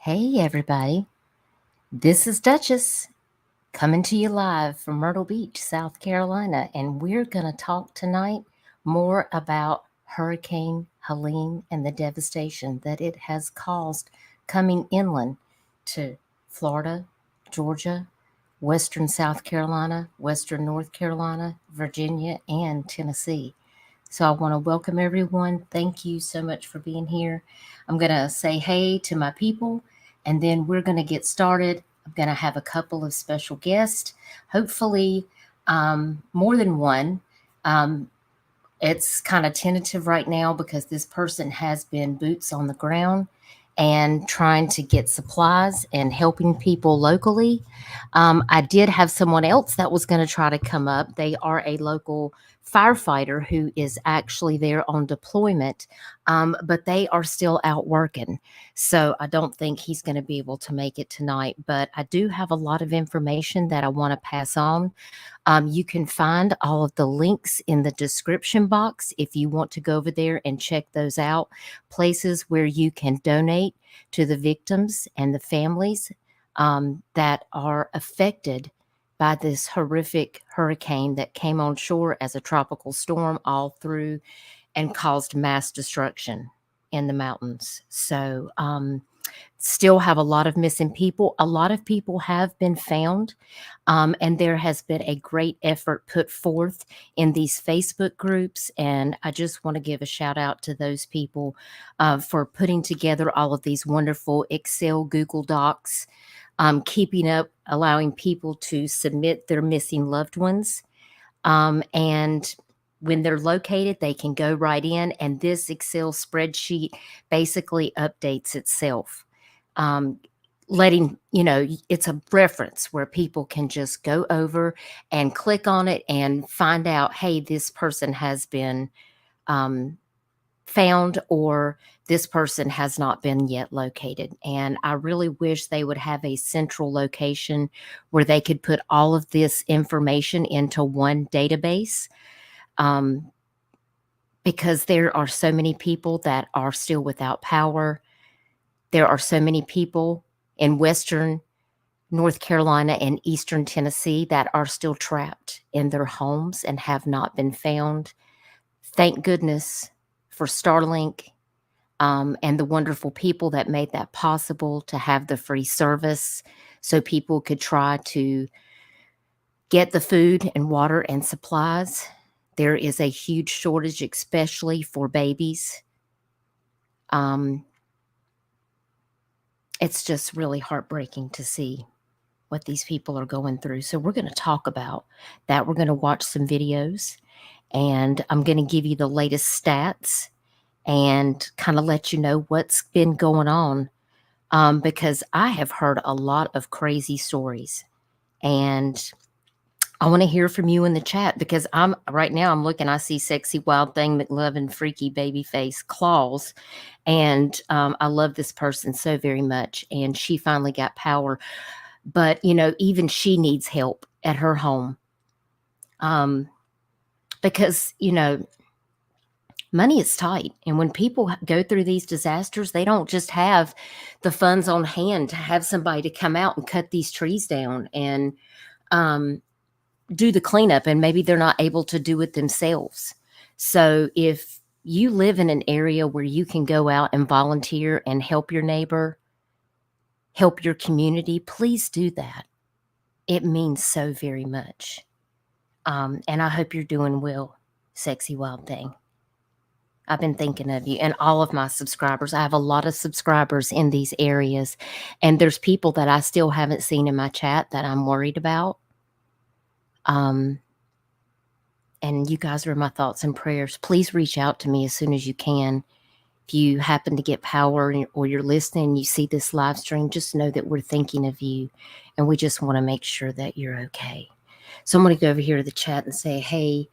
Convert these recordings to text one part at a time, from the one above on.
Hey, everybody. This is Duchess coming to you live from Myrtle Beach, South Carolina, and we're going to talk tonight more about Hurricane Helene and the devastation that it has caused coming inland to Florida, Georgia, Western South Carolina, Western North Carolina, Virginia, and Tennessee. So I want to welcome everyone. Thank you so much for being here. I'm going to say hey to my people, and then we're going to get started. I'm going to have a couple of special guests, hopefully more than one. Um, it's kind of tentative right now because this person has been boots on the ground and trying to get supplies and helping people locally. I did have someone else that was going to try to come up. They are a local firefighter who is actually there on deployment, but they are still out working. So I don't think he's going to be able to make it tonight. But I do have a lot of information that I want to pass on. You can find all of the links in the description box if you want to go over there and check those out. Places where you can donate to the victims and the families that are affected by this horrific hurricane that came on shore as a tropical storm all through and caused mass destruction in the mountains. So, still have a lot of missing people. A lot of people have been found, and there has been a great effort put forth in these Facebook groups. And I just want to give a shout out to those people for putting together all of these wonderful Excel, Google Docs, keeping up, allowing people to submit their missing loved ones. And when they're located, they can go right in, and this Excel spreadsheet basically updates itself. Letting it's a reference where people can just go over and click on it and find out, hey, this person has been found, or this person has not been yet located. And I really wish they would have a central location where they could put all of this information into one database. Because there are so many people that are still without power. There are so many people in Western North Carolina and Eastern Tennessee that are still trapped in their homes and have not been found. Thank goodness for STARLINK and the wonderful people that made that possible to have the free service so people could try to get the food and water and supplies. There is a huge shortage, especially for babies. It's just really heartbreaking to see what these people are going through. So we're going to talk about that. We're going to watch some videos, and I'm going to give you the latest stats and kind of let you know what's been going on, because I have heard a lot of crazy stories, and I want to hear from you in the chat, because I'm looking, I see Sexy Wild Thing, McLovin, Freaky Baby Face, Claws, and I love this person so very much, and she finally got power. But, even she needs help at her home, because, money is tight. And when people go through these disasters, they don't just have the funds on hand to have somebody to come out and cut these trees down and do the cleanup. And maybe they're not able to do it themselves. So if you live in an area where you can go out and volunteer and help your neighbor, help your community, please do that. It means so very much. And I hope you're doing well, Sexy Wild Thing. I've been thinking of you and all of my subscribers. I have a lot of subscribers in these areas, and there's people that I still haven't seen in my chat that I'm worried about. And you guys are my thoughts and prayers. Please reach out to me as soon as you can. If you happen to get power or you're listening, you see this live stream, just know that we're thinking of you, and we just want to make sure that you're okay. So I'm going to go over here to the chat and say, hey,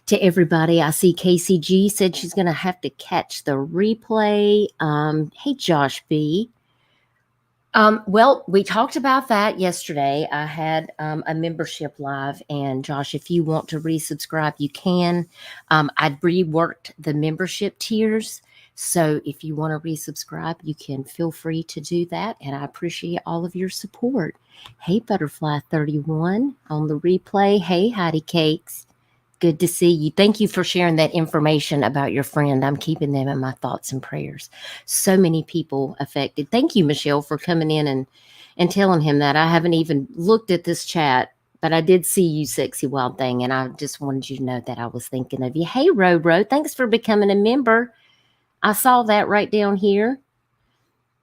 to everybody. I see KCG said she's going to have to catch the replay. Hey, Josh B. Well, we talked about that yesterday. I had a membership live, and Josh, if you want to resubscribe, you can. I'd reworked the membership tiers So if you want to resubscribe, you can feel free to do that. And I appreciate all of your support. Hey, Butterfly 31 on the replay. Hey, Heidi Cakes. Good to see you. Thank you for sharing that information about your friend. I'm keeping them in my thoughts and prayers. So many people affected. Thank you, Michelle, for coming in and telling him that. I haven't even looked at this chat, but I did see you, Sexy Wild Thing, and I just wanted you to know that I was thinking of you. Hey, Ro, thanks for becoming a member. I saw that right down here.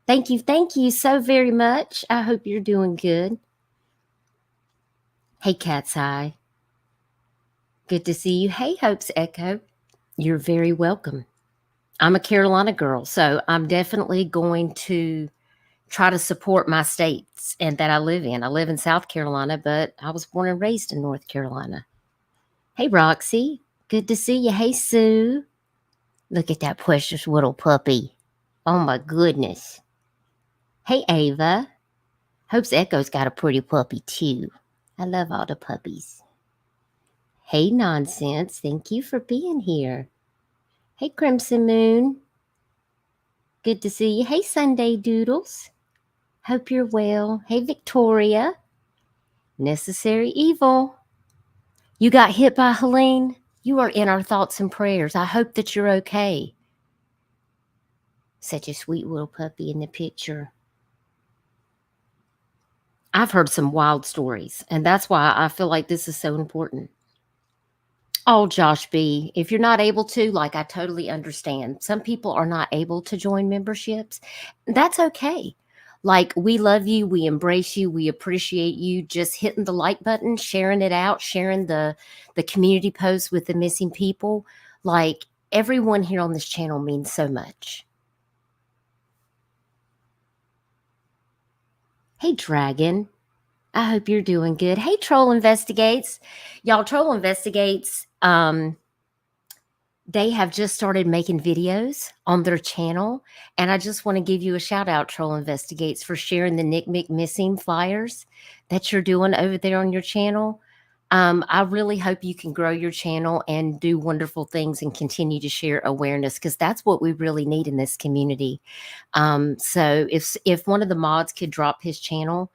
Thank you so very much. I hope you're doing good. Hey, Cat's Eye. Good to see you. Hey, Hope's Echo. You're very welcome. I'm a Carolina girl, so I'm definitely going to try to support my states and that I live in. I live in South Carolina, but I was born and raised in North Carolina. Hey, Roxy. Good to see you. Hey, Sue. Look at that precious little puppy. Oh, my goodness. Hey, Ava. Hope's Echo's got a pretty puppy, too. I love all the puppies. Hey, Nonsense. Thank you for being here. Hey, Crimson Moon. Good to see you. Hey, Sunday Doodles. Hope you're well. Hey, Victoria. Necessary Evil. You got hit by Helene? You are in our thoughts and prayers. I hope that you're okay. Such a sweet little puppy in the picture. I've heard some wild stories, and that's why I feel like this is so important. Oh, Josh B., if you're not able to, like, I totally understand. Some people are not able to join memberships. That's okay. Like, we love you. We embrace you. We appreciate you just hitting the like button, sharing it out, sharing the community posts with the missing people. Like, everyone here on this channel means so much. Hey, Dragon. I hope you're doing good. Hey, Troll Investigates. Y'all, Troll Investigates, they have just started making videos on their channel. And I just want to give you a shout out, Troll Investigates, for sharing the Nick Mick Missing flyers that you're doing over there on your channel. I really hope you can grow your channel and do wonderful things and continue to share awareness, because that's what we really need in this community. So if one of the mods could drop his channel,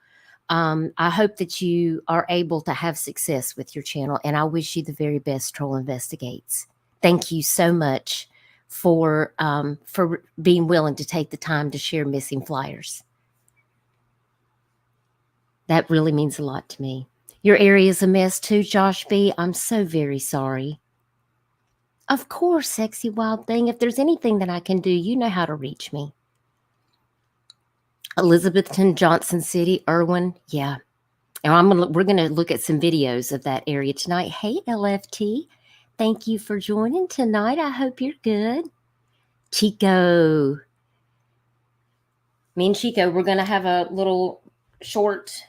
I hope that you are able to have success with your channel, and I wish you the very best, Troll Investigates. Thank you so much for being willing to take the time to share missing flyers. That really means a lot to me. Your area is a mess too, Josh B. I'm so very sorry. Of course, Sexy Wild Thing. If there's anything that I can do, you know how to reach me. Elizabethton, Johnson City, Erwin. Yeah. And we're gonna look at some videos of that area tonight. Hey, LFT. Thank you for joining tonight. I hope you're good. Chico. Me and Chico, we're gonna have a little short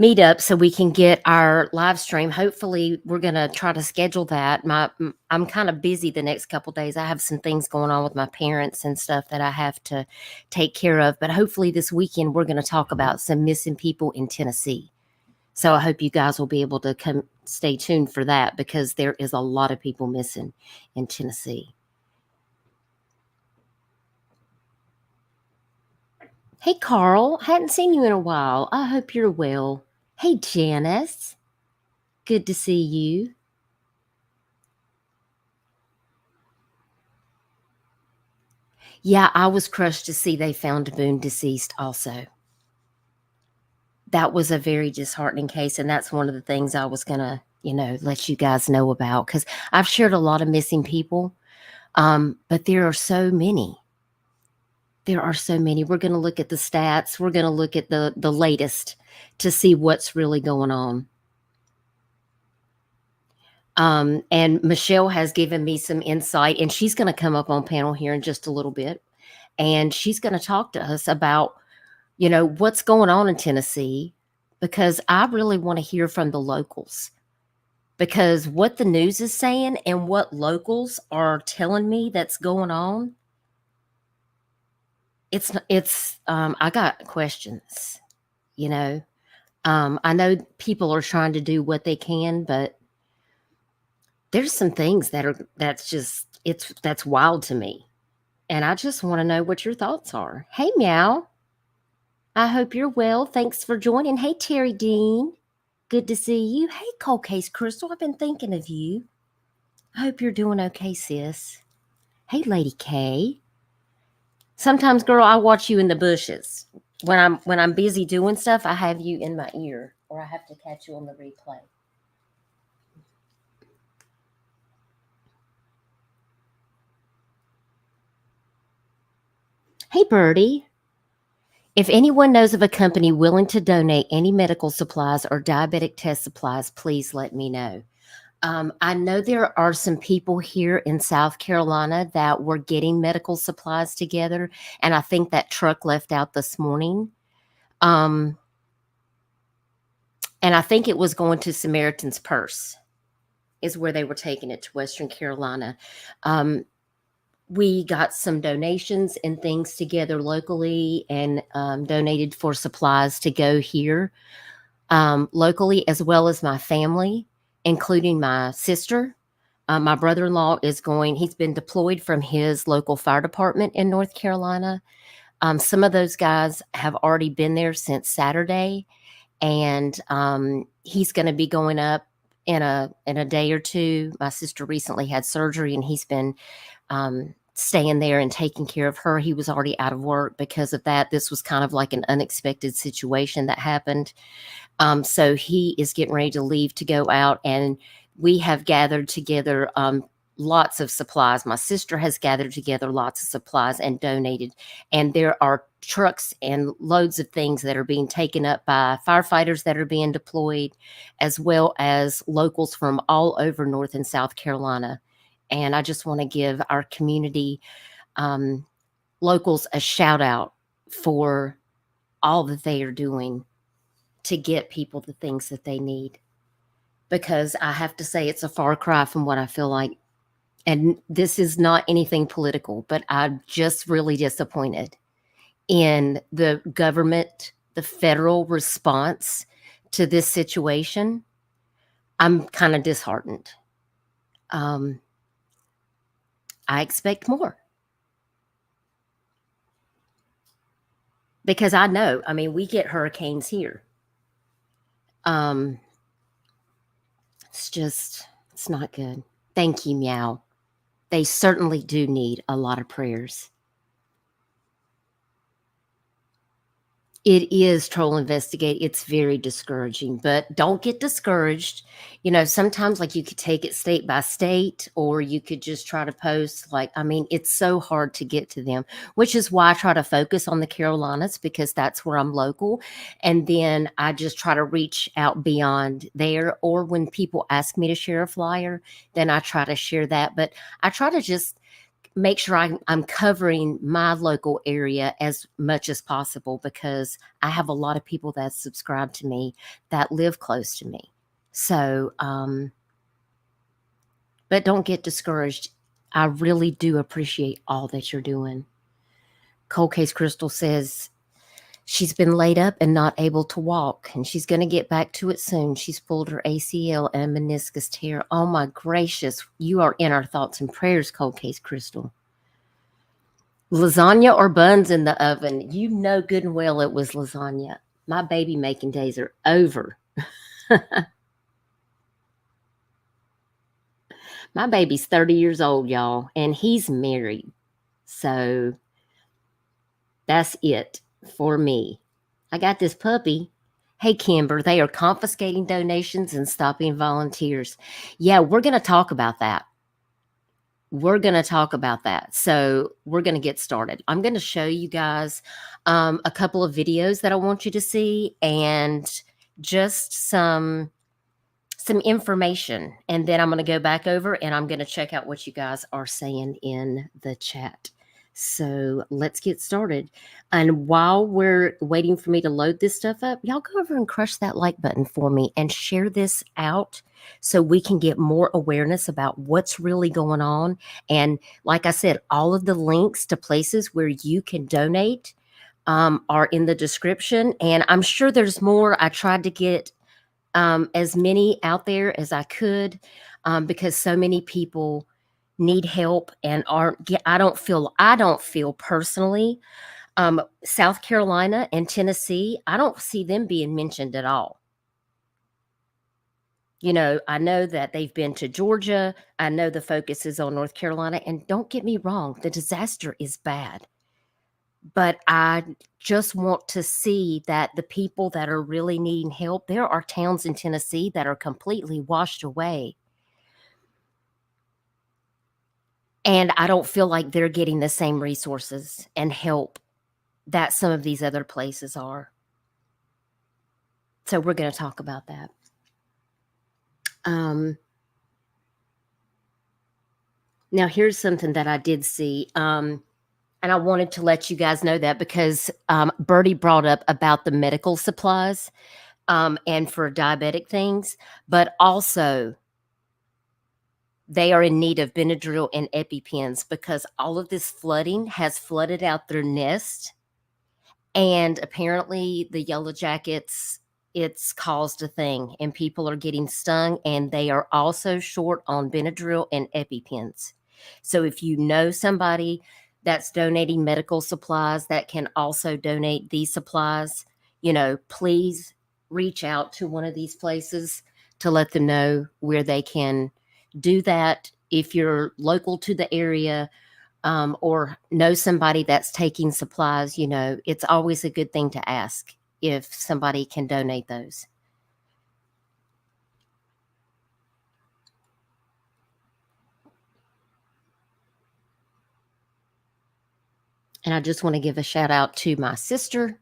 meetup so we can get our live stream. Hopefully we're going to try to schedule that. I'm kind of busy the next couple days. I have some things going on with my parents and stuff that I have to take care of, but hopefully this weekend we're going to talk about some missing people in Tennessee. So I hope you guys will be able to come stay tuned for that, because there is a lot of people missing in Tennessee. Hey, Carl, hadn't seen you in a while. I hope you're well. Hey, Janice. Good to see you. Yeah, I was crushed to see they found Boone deceased also. That was a very disheartening case, and that's one of the things I was going to, let you guys know about, because I've shared a lot of missing people, but there are so many. There are so many. We're going to look at the stats. We're going to look at the latest to see what's really going on. And Michelle has given me some insight, and she's going to come up on panel here in just a little bit. And she's going to talk to us about, what's going on in Tennessee, because I really want to hear from the locals, because what the news is saying and what locals are telling me that's going on, I got questions, I know people are trying to do what they can, but there's some things that's wild to me. And I just want to know what your thoughts are. Hey, Meow. I hope you're well. Thanks for joining. Hey, Terry Dean. Good to see you. Hey, Cold Case Crystal. I've been thinking of you. I hope you're doing okay, sis. Hey, Lady K. Sometimes, girl, I watch you in the bushes. When I'm busy doing stuff, I have you in my ear, or I have to catch you on the replay. Hey, Birdie. If anyone knows of a company willing to donate any medical supplies or diabetic test supplies, please let me know. I know there are some people here in South Carolina that were getting medical supplies together, and I think that truck left out this morning. And I think it was going to Samaritan's Purse, is where they were taking it, to Western Carolina. We got some donations and things together locally and donated for supplies to go here locally, as well as my family, including my sister. My brother-in-law is going, he's been deployed from his local fire department in North Carolina. Some of those guys have already been there since Saturday, and he's going to be going up in a day or two. My sister recently had surgery, and he's been staying there and taking care of her. He was already out of work because of that. This was kind of like an unexpected situation that happened. So he is getting ready to leave to go out, and we have gathered together lots of supplies. My sister has gathered together lots of supplies and donated, and there are trucks and loads of things that are being taken up by firefighters that are being deployed, as well as locals from all over North and South Carolina. And I just want to give our community locals a shout out for all that they are doing to get people the things that they need. Because I have to say, it's a far cry from what I feel like. And this is not anything political, but I'm just really disappointed in the government, the federal response to this situation. I'm kind of disheartened. I expect more. Because I know, I mean, we get hurricanes here. It's not good. Thank you, Meow. They certainly do need a lot of prayers. It is Troll Investigate. It's very discouraging, but don't get discouraged. You know, sometimes like you could take it state by state, or you could just try to post it's so hard to get to them, which is why I try to focus on the Carolinas, because that's where I'm local. And then I just try to reach out beyond there, or when people ask me to share a flyer, then I try to share that. But I try to just make sure I'm covering my local area as much as possible, because I have a lot of people that subscribe to me that live close to me. So, but don't get discouraged. I really do appreciate all that you're doing. Cold Case Crystal says she's been laid up and not able to walk, and she's going to get back to it soon. She's pulled her ACL and meniscus tear. Oh my gracious. You are in our thoughts and prayers, Cold Case Crystal. Lasagna or buns in the oven? You know good and well it was lasagna. My baby making days are over. My baby's 30 years old, y'all, and he's married. So that's it for me. I got this puppy. Hey, Kimber, they are confiscating donations and stopping volunteers. Yeah, we're going to talk about that. So we're going to get started. I'm going to show you guys a couple of videos that I want you to see, and just some information. And then I'm going to go back over and I'm going to check out what you guys are saying in the chat. So let's get started. And while we're waiting for me to load this stuff up, y'all go over and crush that like button for me and share this out so we can get more awareness about what's really going on. And like I said, all of the links to places where you can donate are in the description. And I'm sure there's more. I tried to get as many out there as I could, because so many people need help and aren't get I don't feel personally, South Carolina and Tennessee, I don't see them being mentioned at all. You know, I know that they've been to Georgia. I know the focus is on North Carolina, and don't get me wrong, the disaster is bad. But I just want to see that the people that are really needing help, there are towns in Tennessee that are completely washed away. And I don't feel like they're getting the same resources and help that some of these other places are. So we're going to talk about that. Now, here's something that I did see. And I wanted to let you guys know that because Bertie brought up about the medical supplies and for diabetic things, but also they are in need of Benadryl and EpiPens because all of this flooding has flooded out their nest. And apparently the Yellow Jackets, it's caused a thing and people are getting stung, and they are also short on Benadryl and EpiPens. So if you know somebody that's donating medical supplies that can also donate these supplies, you know, please reach out to one of these places to let them know where they can do that. If you're local to the area, or know somebody that's taking supplies, you know, it's always a good thing to ask if somebody can donate those. And I just want to give a shout out to my sister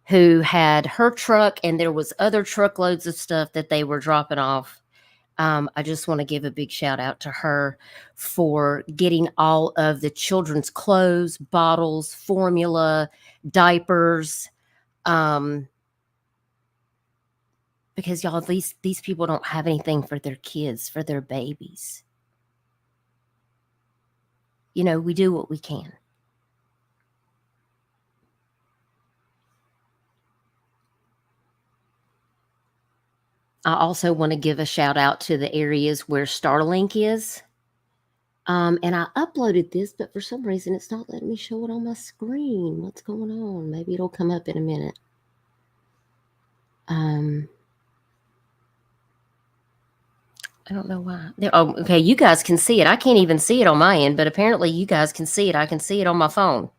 who had her truck, and there was other truckloads of stuff that they were dropping off. I just want to give a big shout out to her for getting all of the children's clothes, bottles, formula, diapers, because y'all, these people don't have anything for their kids, for their babies. You know, we do what we can. I also want to give a shout out to the areas where STARLINK is. And I uploaded this, but for some reason it's not letting me show it on my screen. What's going on? Maybe it'll come up in a minute. I don't know why. Oh, okay, you guys can see it. I can't even see it on my end, but apparently you guys can see it. I can see it on my phone.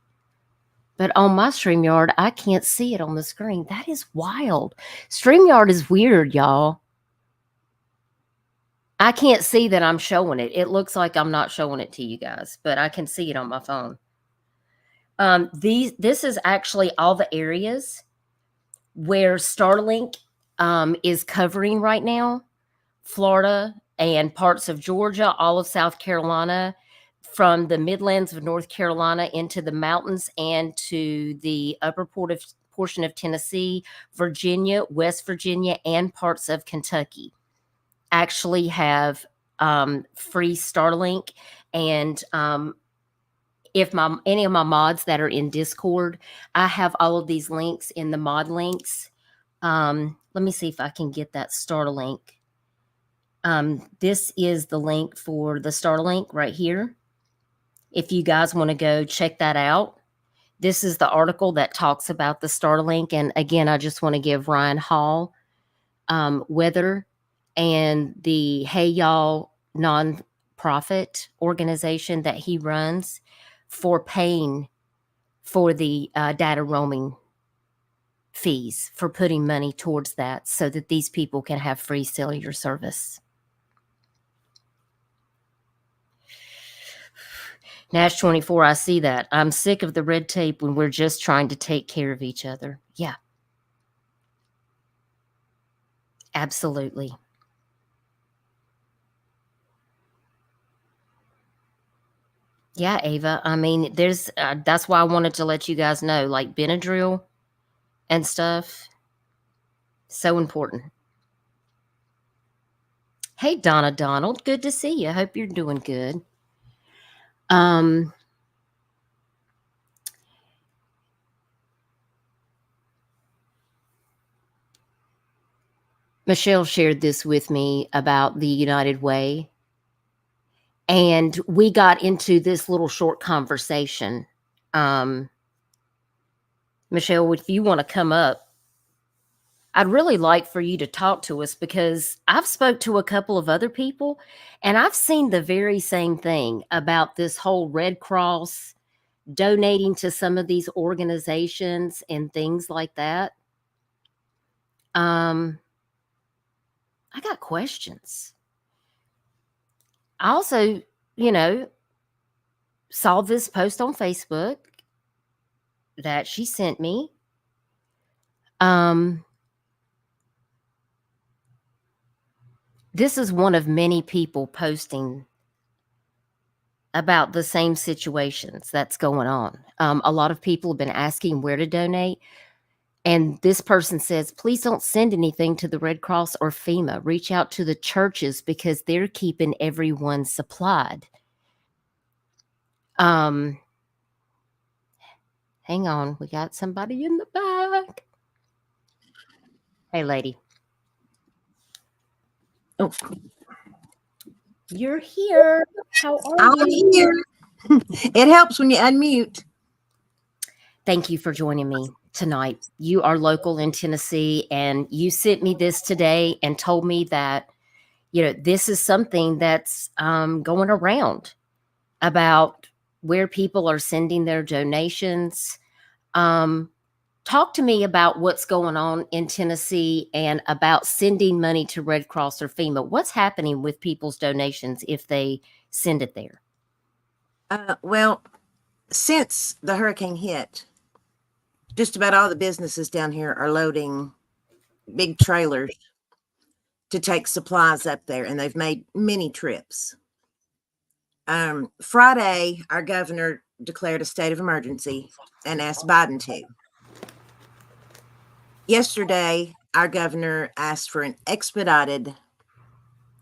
But on my StreamYard, I can't see it on the screen. That is wild. StreamYard is weird, y'all. I can't see that I'm showing it. It looks like I'm not showing it to you guys, but I can see it on my phone. This is actually all the areas where STARLINK is covering right now. Florida and parts of Georgia, all of South Carolina, from the Midlands of North Carolina into the mountains and to the upper portion of Tennessee, Virginia, West Virginia, and parts of Kentucky actually have free STARLINK. And if any of my mods that are in Discord, I have all of these links in the mod links. Let me see if I can get that STARLINK. This is the link for the STARLINK right here. If you guys want to go check that out, this is the article that talks about the STARLINK. And again, I just want to give Ryan Hall, Weather, and the Hey Y'all nonprofit organization that he runs for paying for the data roaming fees, for putting money towards that so that these people can have free cellular service. Nash 24, I see that. I'm sick of the red tape when we're just trying to take care of each other. Yeah. Absolutely. Yeah, Ava. I mean, there's that's why I wanted to let you guys know, like Benadryl and stuff. So important. Hey, Donna Donald. Good to see you. Hope you're doing good. Michelle shared this with me about the United Way. And we got into this little short conversation. Michelle, if you want to come up, I'd really like for you to talk to us, because I've spoke to a couple of other people and I've seen the very same thing about this whole Red Cross donating to some of these organizations and things like that. I got questions. I also, saw this post on Facebook that she sent me. This is one of many people posting about the same situations that's going on. A lot of people have been asking where to donate. And this person says, please don't send anything to the Red Cross or FEMA. Reach out to the churches because they're keeping everyone supplied. Hang on. We got somebody in the back. Hey, lady. Oh, you're here. How are I'm you? here. It helps when you unmute. Thank you for joining me tonight. You are local in Tennessee, and you sent me this today and told me that, this is something that's going around about where people are sending their donations. Talk to me about what's going on in Tennessee and about sending money to Red Cross or FEMA. What's happening with people's donations if they send it there? Well, since the hurricane hit, just about all the businesses down here are loading big trailers to take supplies up there, and they've made many trips. Friday, our governor declared a state of emergency and asked Biden to. Yesterday, our governor asked for an expedited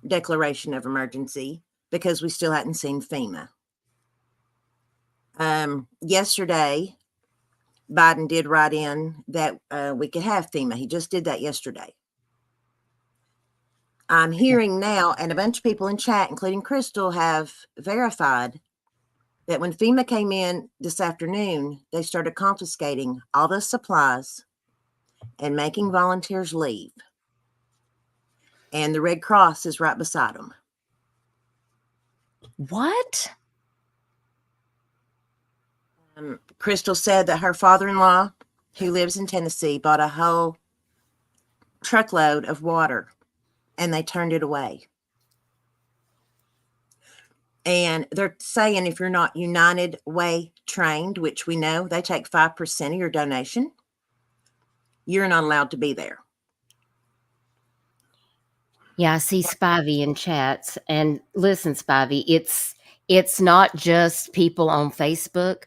declaration of emergency because we still hadn't seen FEMA. Yesterday, Biden did write in that we could have FEMA. He just did that yesterday. I'm hearing now, and a bunch of people in chat, including Crystal, have verified that when FEMA came in this afternoon, they started confiscating all the supplies and making volunteers leave. And the Red Cross is right beside them. What? Crystal said that her father-in-law, who lives in Tennessee, bought a whole truckload of water, and they turned it away. And they're saying if you're not United Way trained, which we know they take 5% of your donation, you're not allowed to be there. Yeah, I see Spivey in chats. And listen, Spivey, it's not just people on Facebook.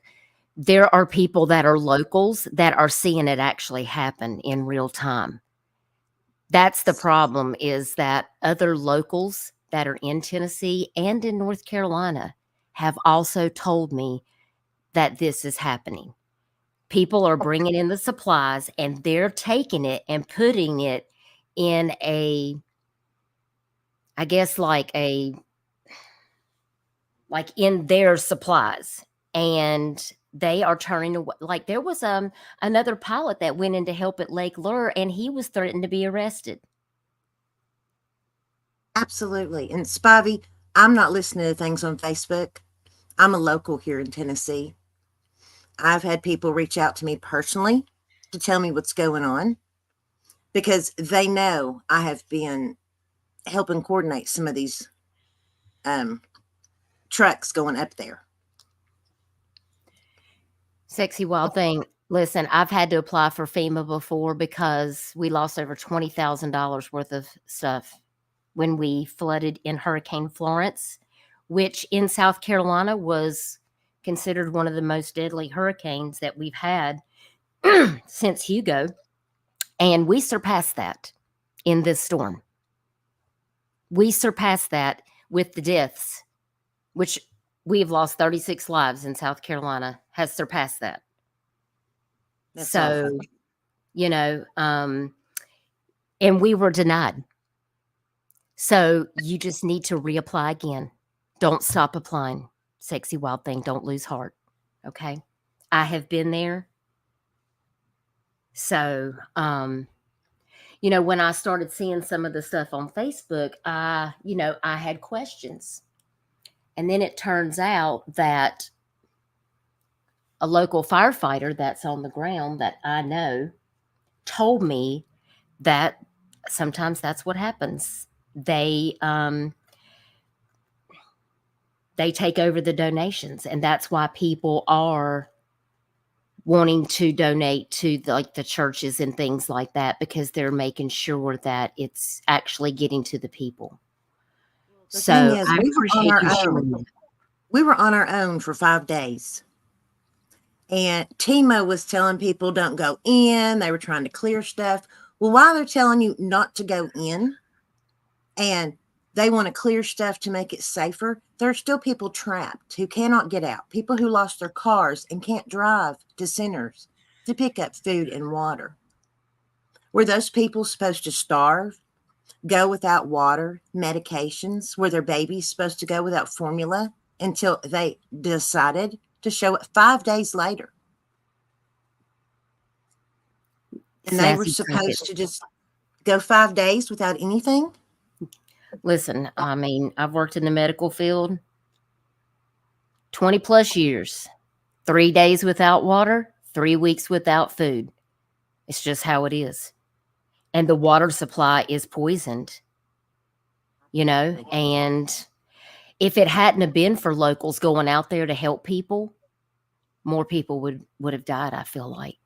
There are people that are locals that are seeing it actually happen in real time. That's the problem, is that other locals that are in Tennessee and in North Carolina have also told me that this is happening. People are bringing in the supplies and they're taking it and putting it in in their supplies, and they are turning away. Like, there was another pilot that went in to help at Lake Lure, and he was threatened to be arrested. Absolutely. And Spivey, I'm not listening to things on Facebook. I'm a local here in Tennessee. I've had people reach out to me personally to tell me what's going on because they know I have been helping coordinate some of these trucks going up there. Sexy Wild Thing. Listen, I've had to apply for FEMA before because we lost over $20,000 worth of stuff when we flooded in Hurricane Florence, which in South Carolina was considered one of the most deadly hurricanes that we've had since Hugo. And we surpassed that in this storm. We surpassed that with the deaths, which we have lost 36 lives in South Carolina, has surpassed that. That's so, awful. And we were denied. So you just need to reapply again. Don't stop applying. Sexy wild thing, don't lose heart. Okay? I have been there. So, when I started seeing some of the stuff on Facebook, I had questions. And then it turns out that a local firefighter that's on the ground that I know told me that sometimes that's what happens. They take over the donations, and that's why people are wanting to donate to the churches and things like that, because they're making sure that it's actually getting to the people. The thing So is, I we were on appreciate our you own. sharing that. We were on our own for 5 days. And Timo was telling people don't go in. They were trying to clear stuff. Well, while they're telling you not to go in and they want to clear stuff to make it safer, there are still people trapped who cannot get out. People who lost their cars and can't drive to centers to pick up food and water. Were those people supposed to starve, go without water, medications? Were their babies supposed to go without formula until they decided to show it 5 days later? And they were Sassy Cricket. supposed to just go 5 days without anything? Listen, I mean, I've worked in the medical field 20 plus years. 3 days without water, 3 weeks without food. It's just how it is. And the water supply is poisoned, and if it hadn't have been for locals going out there to help people, more people would have died, I feel like.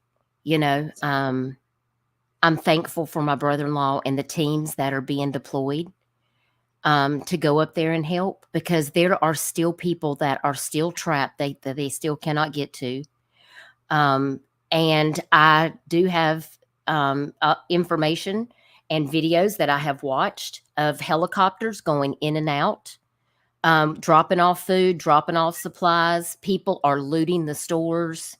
I'm thankful for my brother-in-law and the teams that are being deployed to go up there and help, because there are still people that are still trapped that they still cannot get to. And I do have information and videos that I have watched of helicopters going in and out, dropping off food, dropping off supplies. People are looting the stores.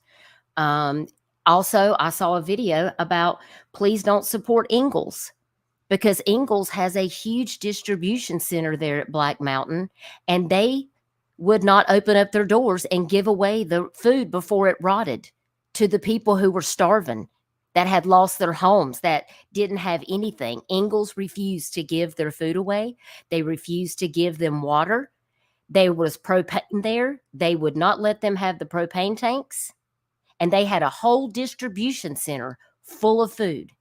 Also, I saw a video about please don't support Ingalls, because Ingalls has a huge distribution center there at Black Mountain, and they would not open up their doors and give away the food before it rotted to the people who were starving, that had lost their homes, that didn't have anything. Ingalls refused to give their food away. They refused to give them water. There was propane there. They would not let them have the propane tanks. And they had a whole distribution center full of food,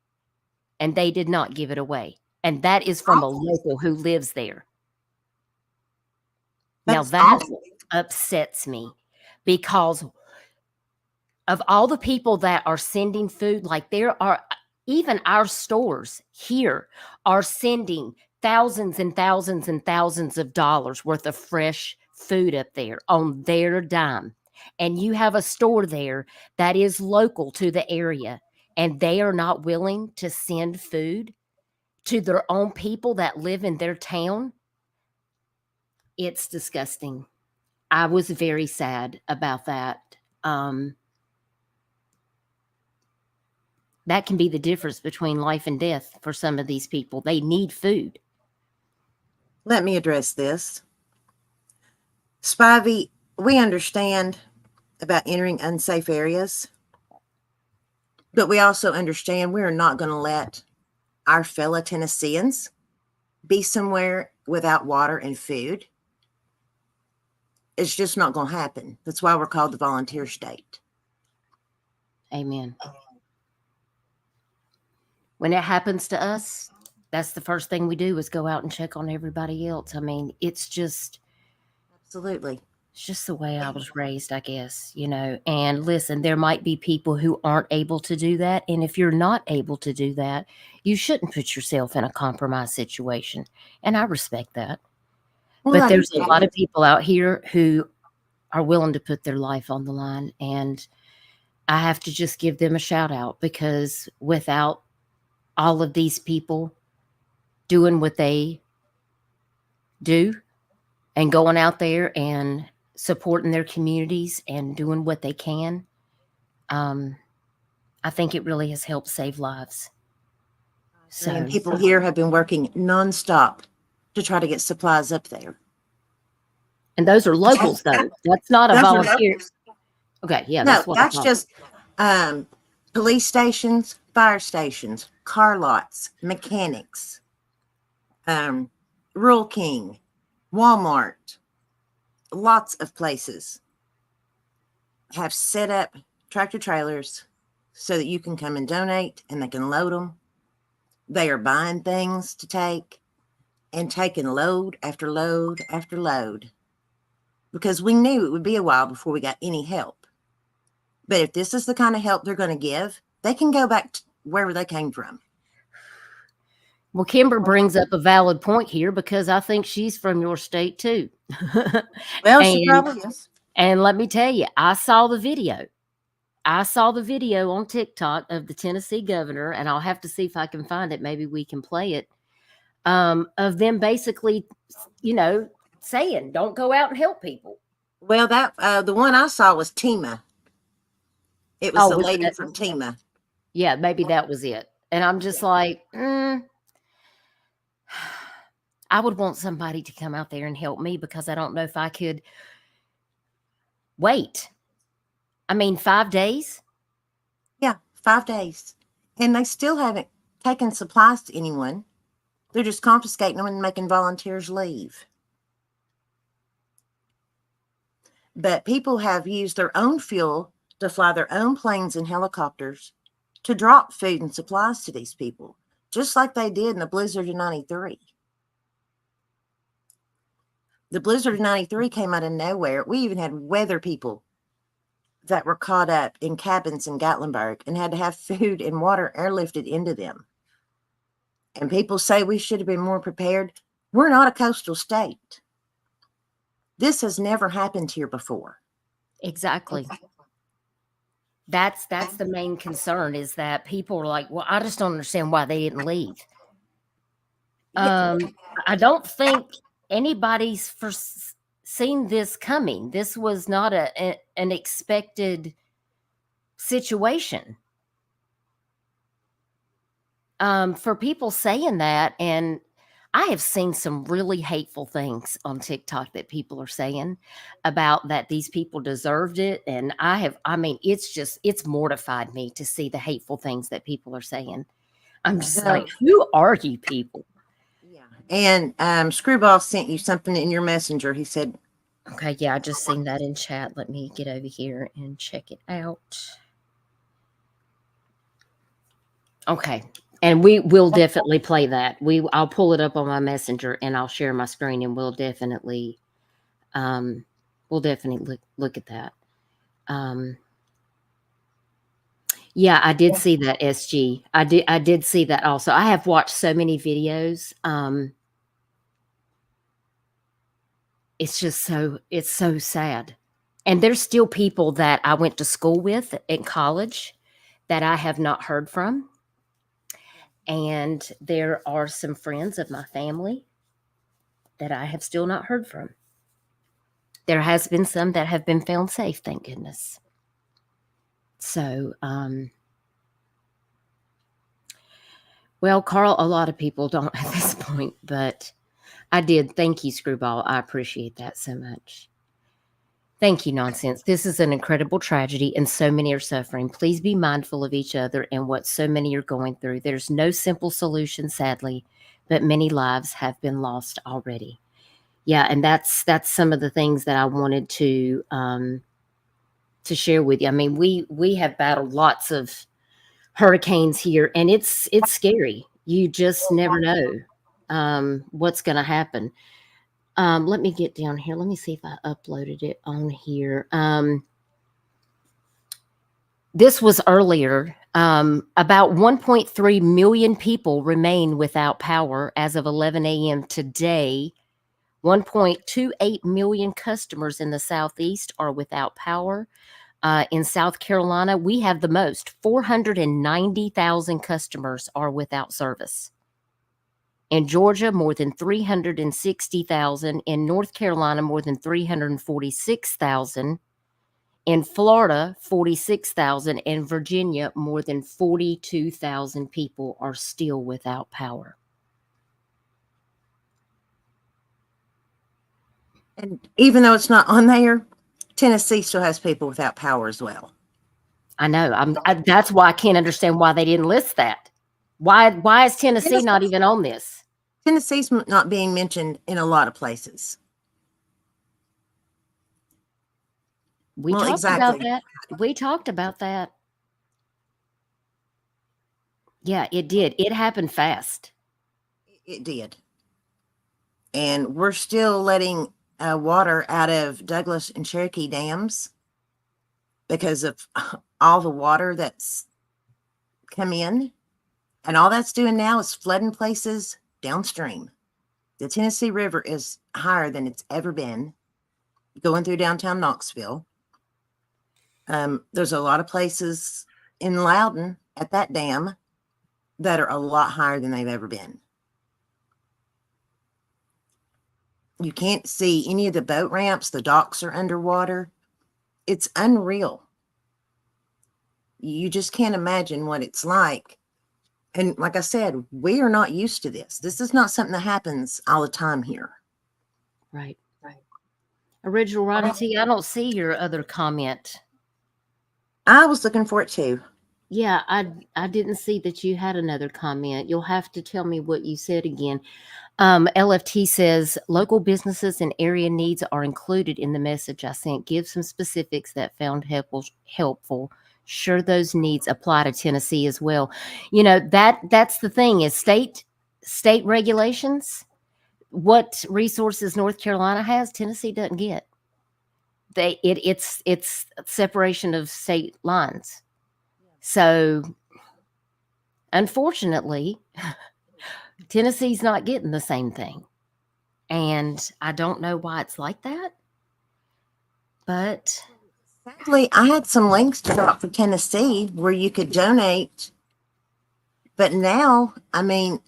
and they did not give it away. And that is from a local who lives there. Now That's that awful. upsets me, because of all the people that are sending food, like there are even our stores here are sending thousands and thousands and thousands of dollars worth of fresh food up there on their dime. And you have a store there that is local to the area, and they are not willing to send food to their own people that live in their town. It's disgusting. I was very sad about that. That can be the difference between life and death for some of these people. They need food. Let me address this. Spivey, we understand about entering unsafe areas, but we also understand we are not going to let our fellow Tennesseans be somewhere without water and food. It's just not going to happen. That's why we're called the volunteer state. Amen. When it happens to us, that's the first thing we do is go out and check on everybody else. I mean, it's just Absolutely. It's just the way I was raised, I guess, And listen, there might be people who aren't able to do that. And if you're not able to do that, you shouldn't put yourself in a compromised situation. And I respect that. Well, But there's a lot of people out here who are willing to put their life on the line. And I have to just give them a shout out, because without all of these people doing what they do and going out there and supporting their communities and doing what they can, I think it really has helped save lives. And people here have been working nonstop to try to get supplies up there. And those are locals, though. That's not a Those are volunteer. Okay, yeah, no, that's what I that's thought. just police stations, fire stations, car lots, mechanics, Rural King, Walmart, lots of places have set up tractor trailers so that you can come and donate and they can load them. They are buying things to take and taking load after load after load because we knew it would be a while before we got any help. But if this is the kind of help they're going to give, they can go back to wherever they came from. Well, Kimber brings up a valid point here because I think she's from your state too. Well, she and probably is. and let me tell you, I saw the video. I saw the video on TikTok of the Tennessee governor, and I'll have to see if I can find it. Maybe we can play it. Of them basically, saying, "Don't go out and help people." Well, that the one I saw was Tima. It was Oh, the was lady that? from Tima. Yeah, maybe that was it. And I'm just like, I would want somebody to come out there and help me because I don't know if I could wait. I mean, 5 days? Yeah, 5 days. And they still haven't taken supplies to anyone. They're just confiscating them and making volunteers leave. But people have used their own fuel to fly their own planes and helicopters to drop food and supplies to these people, just like they did in the blizzard of 93. The blizzard of 93 came out of nowhere. We even had weather people that were caught up in cabins in Gatlinburg and had to have food and water airlifted into them. And people say we should have been more prepared. We're not a coastal state. This has never happened here before. Exactly. That's the main concern is that people are like, well, I just don't understand why they didn't leave. I don't think anybody's seen this coming. This was not an expected situation. For people saying that, and I have seen some really hateful things on TikTok that people are saying about that these people deserved it. And it's mortified me to see the hateful things that people are saying. I'm just like, who are you people? Yeah. And Screwball sent you something in your messenger. He said, okay, yeah, I just seen that in chat. Let me get over here and check it out. Okay. And we will definitely play that. I'll pull it up on my messenger and I'll share my screen and we'll definitely look at that. Yeah, I did see that, SG. I did see that also. I have watched so many videos. It's so sad. And there's still people that I went to school with in college that I have not heard from. And there are some friends of my family that I have still not heard from. There has been some that have been found safe, thank goodness. So, well, Carl, a lot of people don't at this point, but I did. Thank you, Screwball. I appreciate that so much. Thank you, Nonsense. This is an incredible tragedy and so many are suffering. Please be mindful of each other and what so many are going through. There's no simple solution, sadly, but many lives have been lost already. Yeah, and that's some of the things that I wanted to share with you. I mean, we have battled lots of hurricanes here, and it's scary. You just never know what's going to happen. Let me get down here. Let me see if I uploaded it on here. This was earlier. About 1.3 million people remain without power as of 11 a.m. today. 1.28 million customers in the Southeast are without power. In South Carolina, we have the most. 490,000 customers are without service. In Georgia, more than 360,000. In North Carolina, more than 346,000. In Florida, 46,000. In Virginia, more than 42,000 people are still without power. And even though it's not on there, Tennessee still has people without power as well. I know. That's why I can't understand why they didn't list that. Why is Tennessee not even on this? Tennessee's not being mentioned in a lot of places. We Well, talked about exactly. that. We talked about that. Yeah, it did. It happened fast. It did. And we're still letting water out of Douglas and Cherokee dams because of all the water that's come in. And all that's doing now is flooding places downstream. The Tennessee River is higher than it's ever been going through downtown Knoxville. There's a lot of places in Loudon at that dam that are a lot higher than they've ever been. You can't see any of the boat ramps. The docks are underwater. It's unreal. You just can't imagine what it's like. And like I said, we are not used to this. This is not something that happens all the time here. Right. Original Oddity, I don't see your other comment. I was looking for it too. Yeah, I didn't see that you had another comment. You'll have to tell me what you said again. LFT says local businesses and area needs are included in the message I sent. Give some specifics that found helpful. Sure, those needs apply to Tennessee as well. You know that's the thing is state regulations. What resources North Carolina has, Tennessee doesn't get. It's separation of state lines. So unfortunately, Tennessee's not getting the same thing. And I don't know why it's like that. But Sadly, I had some links to drop for Tennessee where you could donate. But now, I mean,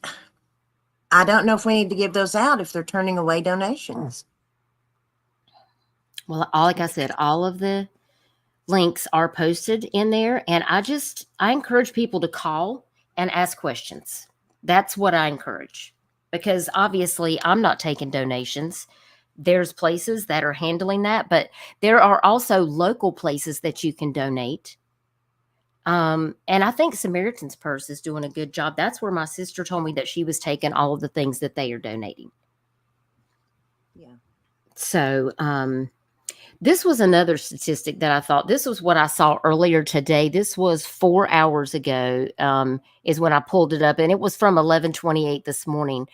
I don't know if we need to give those out if they're turning away donations. well, like I said, all of the links are posted in there. And I encourage people to call and ask questions. That's what I encourage because obviously I'm not taking donations. There's places that are handling that, but there are also local places that you can donate. And I think Samaritan's Purse is doing a good job. That's where my sister told me that she was taking all of the things that they are donating. Yeah. So, this was another statistic that I thought this was what I saw earlier today. This was 4 hours ago, is when I pulled it up, and it was from 11:28 this morning.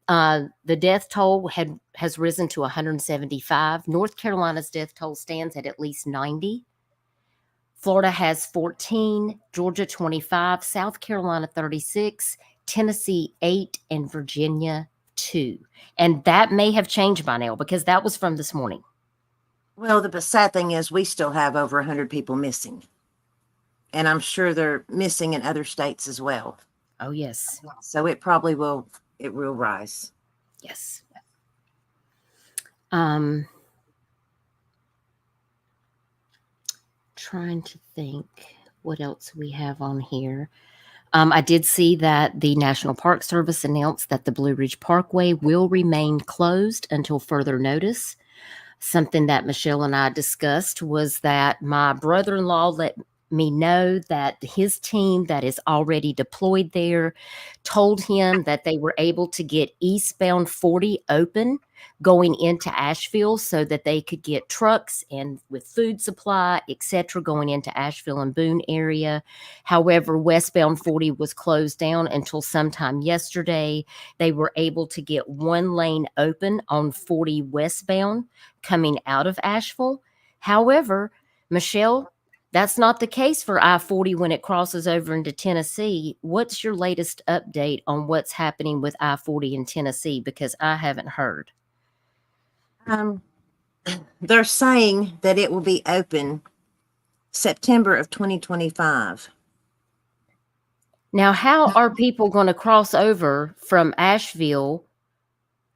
The death toll has risen to 175. North Carolina's death toll stands at least 90. Florida has 14, Georgia 25, South Carolina 36, Tennessee 8, and Virginia 2. And that may have changed by now because that was from this morning. Well, the sad thing is we still have over 100 people missing. And I'm sure they're missing in other states as well. Oh, yes. So it will rise. Yes. Trying to think what else we have on here. I did see that the National Park Service announced that the Blue Ridge Parkway will remain closed until further notice. Something that Michelle and I discussed was that my brother-in-law let me know that his team that is already deployed there told him that they were able to get eastbound 40 open going into Asheville so that they could get trucks and with food supply, etc., going into Asheville and Boone area. However, westbound 40 was closed down until sometime yesterday. They were able to get one lane open on 40 westbound coming out of Asheville. However, Michelle, that's not the case for I-40 when it crosses over into Tennessee. What's your latest update on what's happening with I-40 in Tennessee? Because I haven't heard. They're saying that it will be open September of 2025. Now, how are people going to cross over from Asheville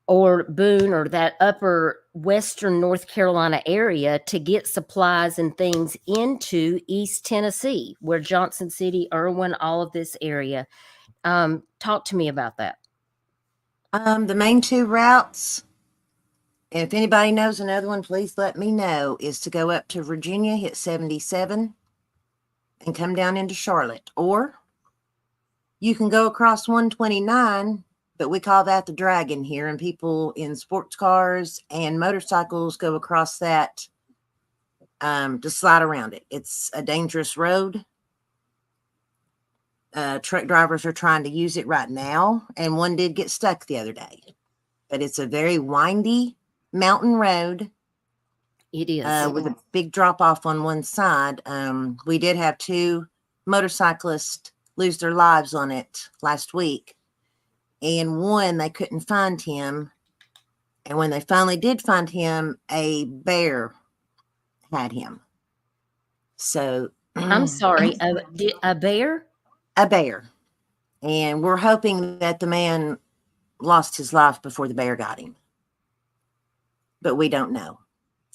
or Boone or that upper western North Carolina area to get supplies and things into East Tennessee, where Johnson City, Erwin, all of this area? Talk to me about that. The main two routes And if anybody knows another one, please let me know, is to go up to Virginia, hit 77, and come down into Charlotte. Or you can go across 129, but we call that the Dragon here, and people in sports cars and motorcycles go across that to slide around it. It's a dangerous road. Truck drivers are trying to use it right now, and one did get stuck the other day. But it's a very windy mountain road. It is. With a big drop off on one side. We did have 2 motorcyclists lose their lives on it last week. And one, they couldn't find him. And when they finally did find him, a bear had him. So I'm sorry, a bear? a bear. And we're hoping that the man lost his life before the bear got him. But we don't know.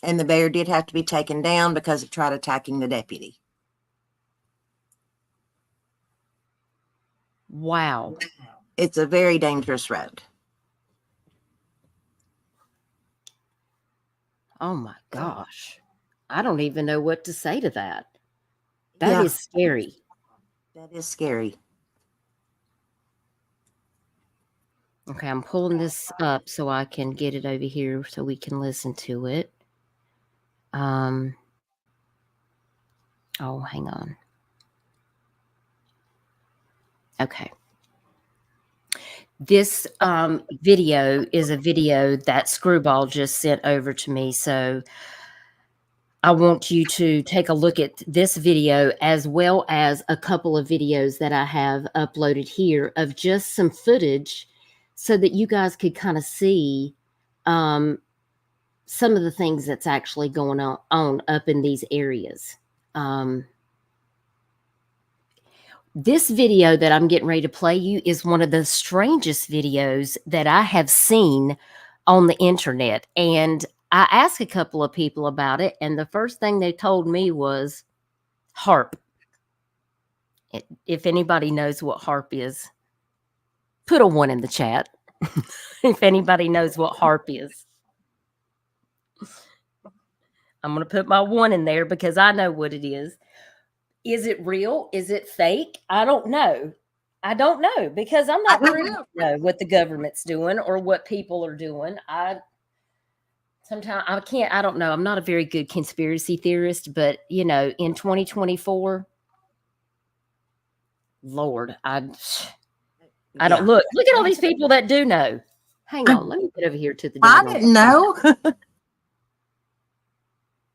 And the bear did have to be taken down because it tried attacking the deputy. Wow. It's a very dangerous road. Oh my gosh. I don't even know what to say to that. That is scary. That is scary. Okay, I'm pulling this up so I can get it over here so we can listen to it. Oh, hang on. Okay. This video is a video that Screwball just sent over to me, so I want you to take a look at this video as well as a couple of videos that I have uploaded here of just some footage so that you guys could kind of see some of the things that's actually going on up in these areas. This video that I'm getting ready to play you is one of the strangest videos that I have seen on the internet. And I asked a couple of people about it, and the first thing they told me was HARP. If anybody knows what HARP is, put a 1 in the chat. If anybody knows what HARP is. I'm going to put my 1 in there because I know what it is. Is it real? Is it fake? I don't know. I don't know because I'm not privy to know what the government's doing or what people are doing. Sometimes I can't, I don't know. I'm not a very good conspiracy theorist, but in 2024, Lord, I don't look at all these people that do know. Hang on, let me get over here to the. I didn't know.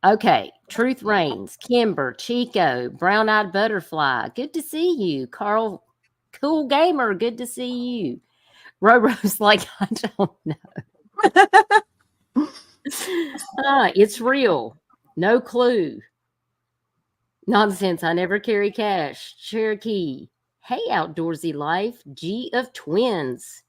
Okay, Truth Reigns, Kimber, Chico, Brown Eyed Butterfly, good to see you. Carl, Cool Gamer, good to see you. Roro's like, I don't know. It's real. No clue. Nonsense, I never carry cash. Cherokee. Hey, Outdoorsy Life. G of Twins.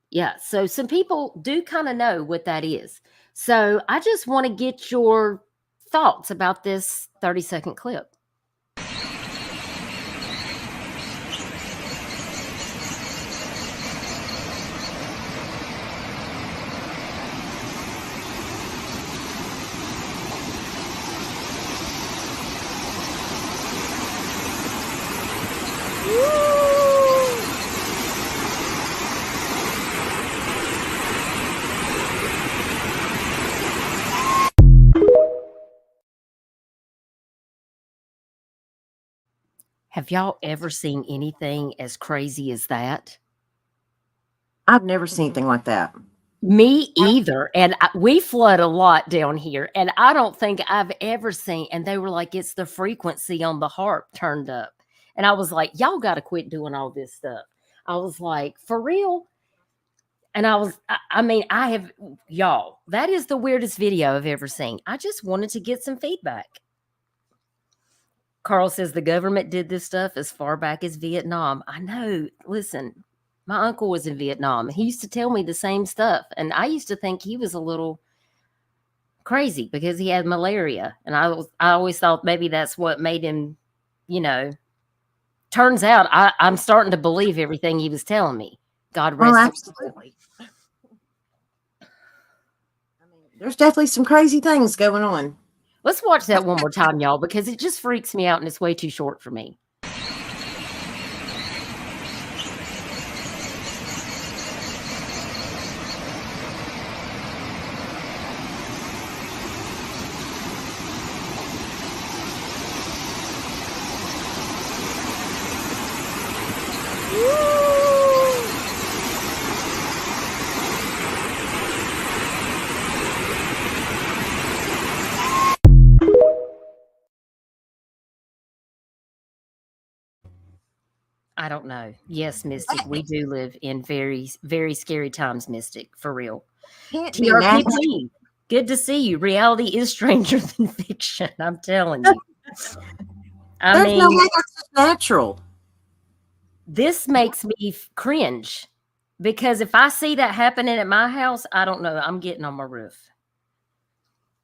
Yeah, so some people do kind of know what that is. So I just want to get your thoughts about this 30-second clip. Have y'all ever seen anything as crazy as that? I've never seen anything like that. Me either. And we flood a lot down here. And I don't think I've ever seen. And they were like, it's the frequency on the HARP turned up. And I was like, y'all got to quit doing all this stuff. I was like, for real? And I have, y'all, that is the weirdest video I've ever seen. I just wanted to get some feedback. Carl says the government did this stuff as far back as Vietnam. I know. Listen, my uncle was in Vietnam. He used to tell me the same stuff. And I used to think he was a little crazy because he had malaria. And I always thought maybe that's what made him, turns out I'm starting to believe everything he was telling me. God rest him. Absolutely. There's definitely some crazy things going on. Let's watch that one more time, y'all, because it just freaks me out and it's way too short for me. I don't know. Yes, Mystic, we do live in very, very scary times, Mystic, for real. Can't be natural. TRPG, good to see you. Reality is stranger than fiction, I'm telling you. There's no way that's just natural. This makes me cringe because if I see that happening at my house, I don't know. I'm getting on my roof.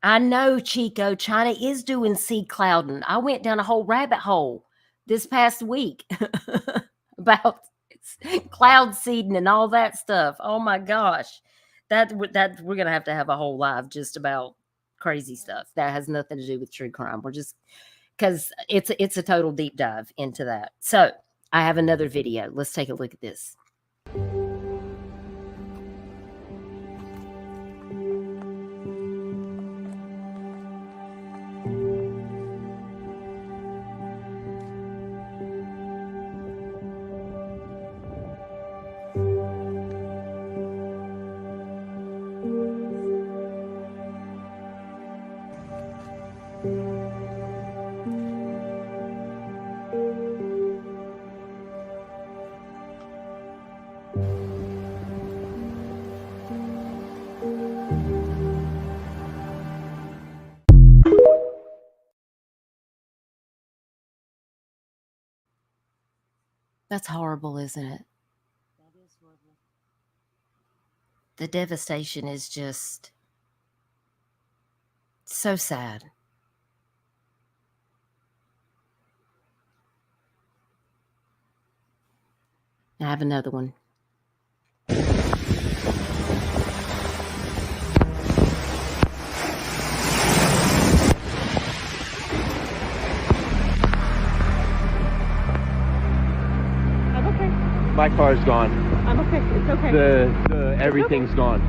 I know, Chico, China is doing seed clouding. I went down a whole rabbit hole this past week about cloud seeding and all that stuff. Oh my gosh. That we're going to have a whole live just about crazy stuff. That has nothing to do with true crime. We're just because it's a total deep dive into that. So I have another video. Let's take a look at this. That's horrible, isn't it? That is horrible. The devastation is just so sad. I have another one. My car's gone. I'm okay. It's okay. The everything's gone.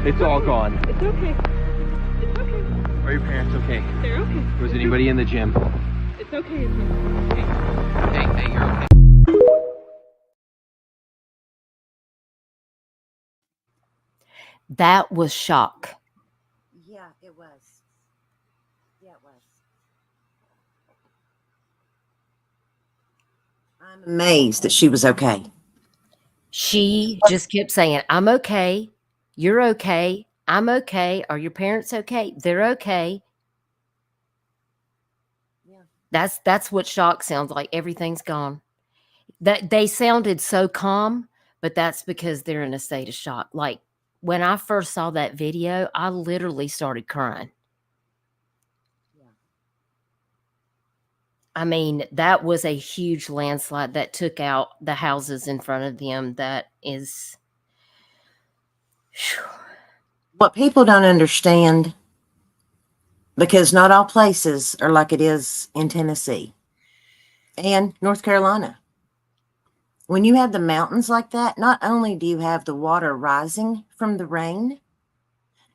It's all gone. It's okay. It's okay. Are your parents okay? They're okay. Was anybody in the gym? It's okay. It's okay. Hey, you're okay. That was shock. Yeah, it was. Yeah, it was. I'm amazed that she was okay. She just kept saying, I'm okay. You're okay. I'm okay. Are your parents okay? They're okay. Yeah. That's what shock sounds like. Everything's gone. That they sounded so calm, but that's because they're in a state of shock. Like when I first saw that video, I literally started crying. Yeah. I mean, that was a huge landslide that took out the houses in front of them. That is. What people don't understand, because not all places are like it is in Tennessee and North Carolina. When you have the mountains like that, not only do you have the water rising from the rain,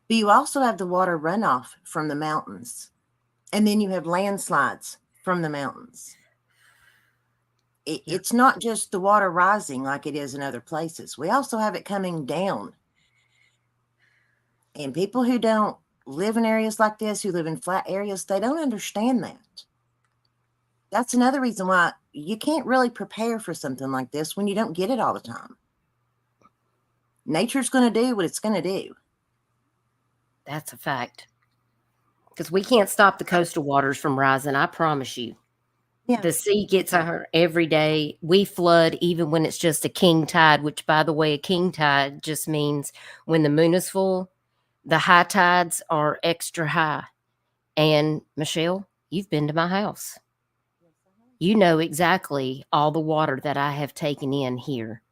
but you also have the water runoff from the mountains. And then you have landslides from the mountains. It's not just the water rising like it is in other places. We also have it coming down. And people who don't live in areas like this, who live in flat areas, they don't understand that. That's another reason why you can't really prepare for something like this when you don't get it all the time. Nature's going to do what it's going to do. That's a fact. Because we can't stop the coastal waters from rising, I promise you. Yeah. The sea gets her every day. We flood even when it's just a king tide, which, by the way, a king tide just means when the moon is full, the high tides are extra high. And Michelle, you've been to my house. You know exactly all the water that I have taken in here.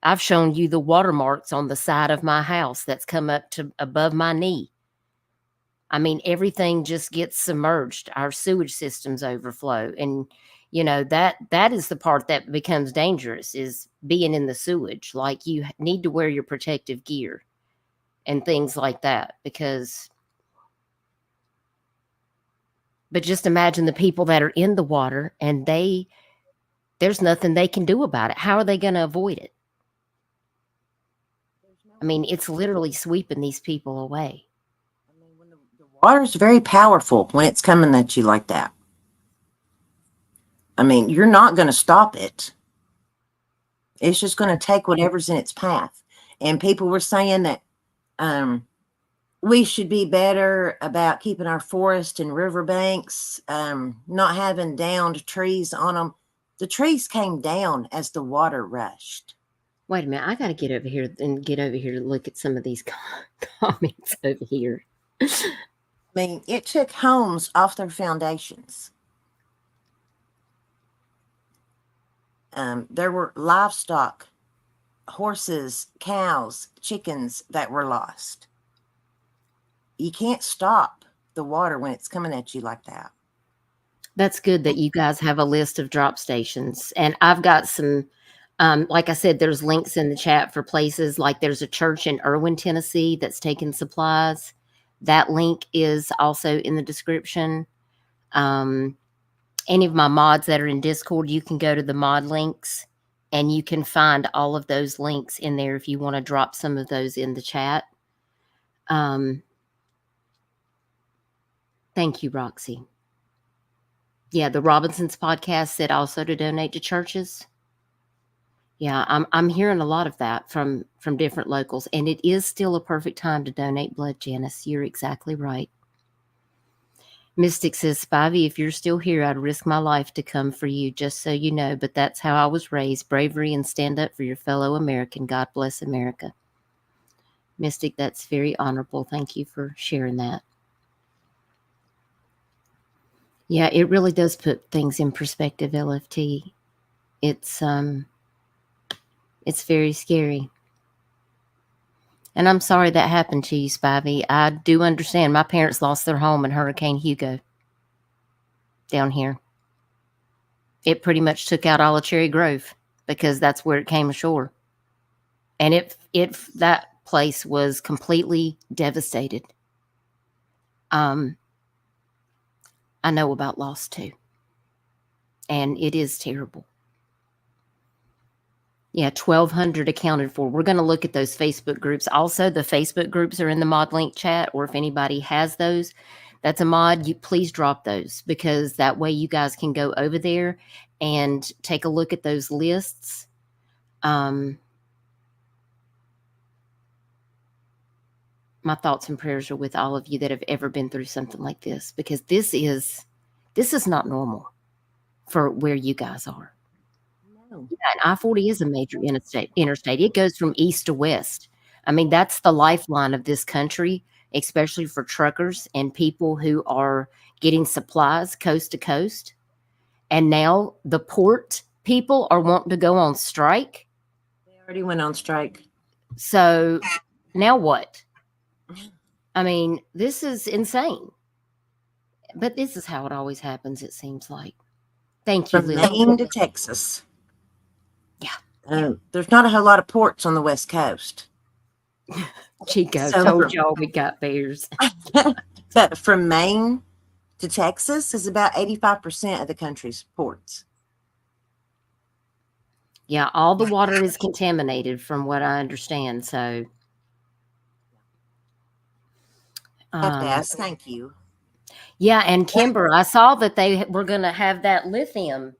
I've shown you the watermarks on the side of my house that's come up to above my knee. I mean, everything just gets submerged. Our sewage systems overflow. And, that is the part that becomes dangerous, is being in the sewage. Like, you need to wear your protective gear and things like that, but just imagine the people that are in the water and there's nothing they can do about it. How are they going to avoid it? I mean, it's literally sweeping these people away. I mean, when the water's very powerful when it's coming at you like that. I mean, you're not going to stop it. It's just going to take whatever's in its path. And people were saying that we should be better about keeping our forest and riverbanks, not having downed trees on them. The trees came down as the water rushed. Wait a minute. I got to get over here to look at some of these comments over here. I mean, it took homes off their foundations. There were livestock, horses, cows, chickens that were lost. You can't stop the water when it's coming at you like that. That's good that you guys have a list of drop stations. And I've got some, like I said, there's links in the chat for places. Like, there's a church in Erwin, Tennessee that's taking supplies. That link is also in the description. Any of my mods that are in Discord, you can go to the mod links and you can find all of those links in there if you want to drop some of those in the chat. Thank you, Roxy. Yeah, the Robinsons podcast said also to donate to churches. Yeah, I'm hearing a lot of that from different locals, and it is still a perfect time to donate blood, Janice. You're exactly right. Mystic says, Spivey, if you're still here, I'd risk my life to come for you, just so you know. But that's how I was raised. Bravery and stand up for your fellow American. God bless America. Mystic, that's very honorable. Thank you for sharing that. Yeah, it really does put things in perspective, LFT. It's very scary. And I'm sorry that happened to you, Spivey. I do understand. My parents lost their home in Hurricane Hugo down here. It pretty much took out all of Cherry Grove because that's where it came ashore. And that place was completely devastated. I know about loss too. And it is terrible. Yeah, 1,200 accounted for. We're going to look at those Facebook groups. Also, the Facebook groups are in the mod link chat, or if anybody has those, that's a mod, please drop those, because that way you guys can go over there and take a look at those lists. My thoughts and prayers are with all of you that have ever been through something like this, because this is not normal for where you guys are. Yeah, and I-40 is a major interstate. It goes from east to west. I mean, that's the lifeline of this country, especially for truckers and people who are getting supplies coast to coast. And now the port people are wanting to go on strike. They already went on strike. So now what? I mean, this is insane. But this is how it always happens, it seems like. Thank you, From Lily. Maine to Texas. Yeah. There's not a whole lot of ports on the West Coast. Chico told y'all we got bears. But from Maine to Texas is about 85% of the country's ports. Yeah, all the water is contaminated from what I understand. So I have to ask, thank you. Yeah, and Kimber, I saw that they were going to have that lithium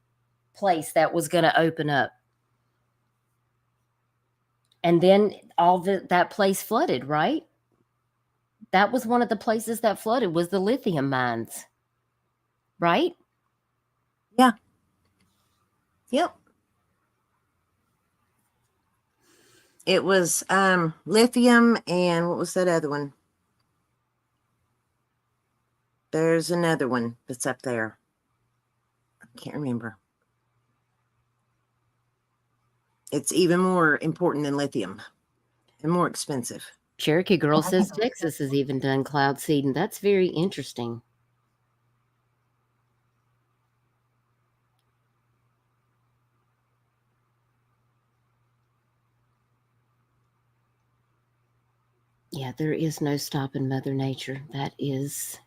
place that was going to open up. And then that place flooded, right? That was one of the places that flooded, was the lithium mines, right? Yeah. Yep. It was lithium, and what was that other one? There's another one that's up there. I can't remember. It's even more important than lithium and more expensive. Cherokee Girl says Texas has even done cloud seeding. That's very interesting. Yeah, there is no stopping Mother Nature. That is.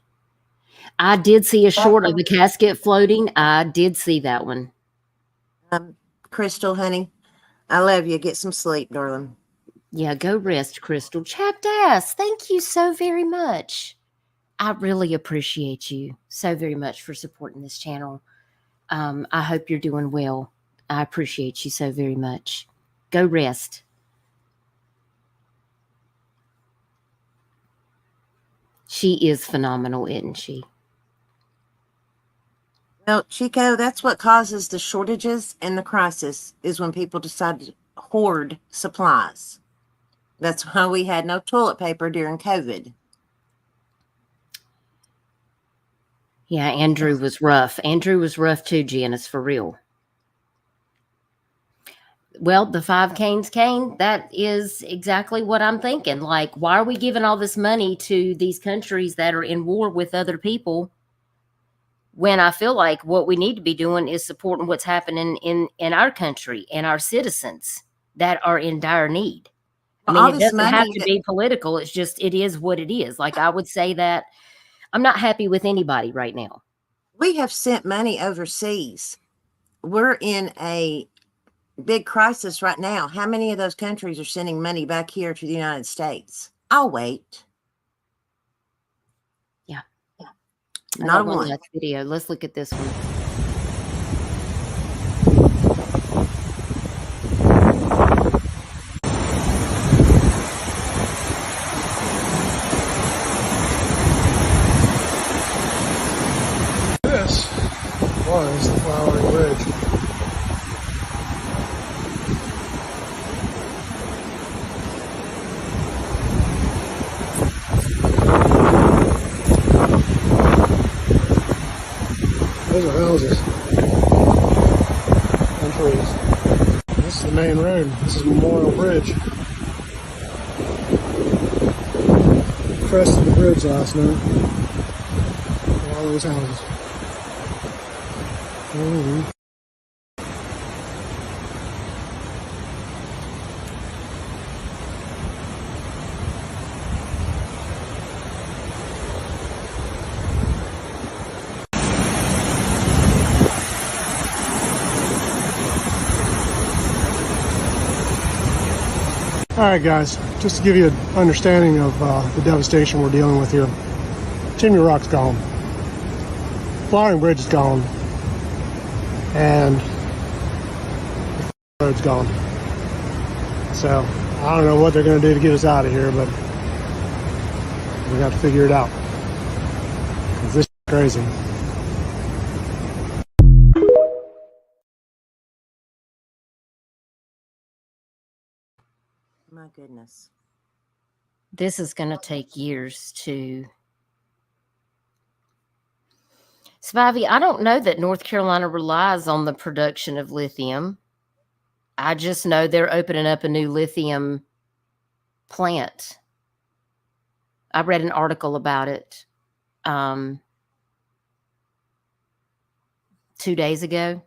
I did see a short of the casket floating. I did see that one. Crystal, honey, I love you. Get some sleep, darling. Yeah, go rest, Crystal. Chapped ass. Thank you so very much. I really appreciate you so very much for supporting this channel. I hope you're doing well. I appreciate you so very much. Go rest. She is phenomenal, isn't she? Well, Chico, that's what causes the shortages and the crisis, is when people decide to hoard supplies. That's why we had no toilet paper during COVID. Yeah, Andrew was rough. Andrew was rough too, Janice, for real. Well, the 5 canes cane, that is exactly what I'm thinking. Like, why are we giving all this money to these countries that are in war with other people when I feel like what we need to be doing is supporting what's happening in our country and our citizens that are in dire need? I mean, All it this doesn't have money to that be political. It's just, it is what it is. Like, I would say that I'm not happy with anybody right now. we have sent money overseas. We're in a big crisis right now. How many of those countries are sending money back here to the United States? I'll wait. Yeah. Not Not a one one. last video. Let's look at this one. This was the Flowery Bridge. Those are houses and trees. This is the main road. This is Memorial Bridge. Crested the bridge last night. All those houses. Alright guys, just to give you an understanding of the devastation we're dealing with here. Chimney Rock's gone. Flowering Bridge is gone. And the road's gone. So, I don't know what they're going to do to get us out of here, but we got to figure it out. 'Cause this is crazy. My goodness. This is going to take years to. Spivey, I don't know that North Carolina relies on the production of lithium. I just know they're opening up a new lithium plant. I read an article about it 2 days ago.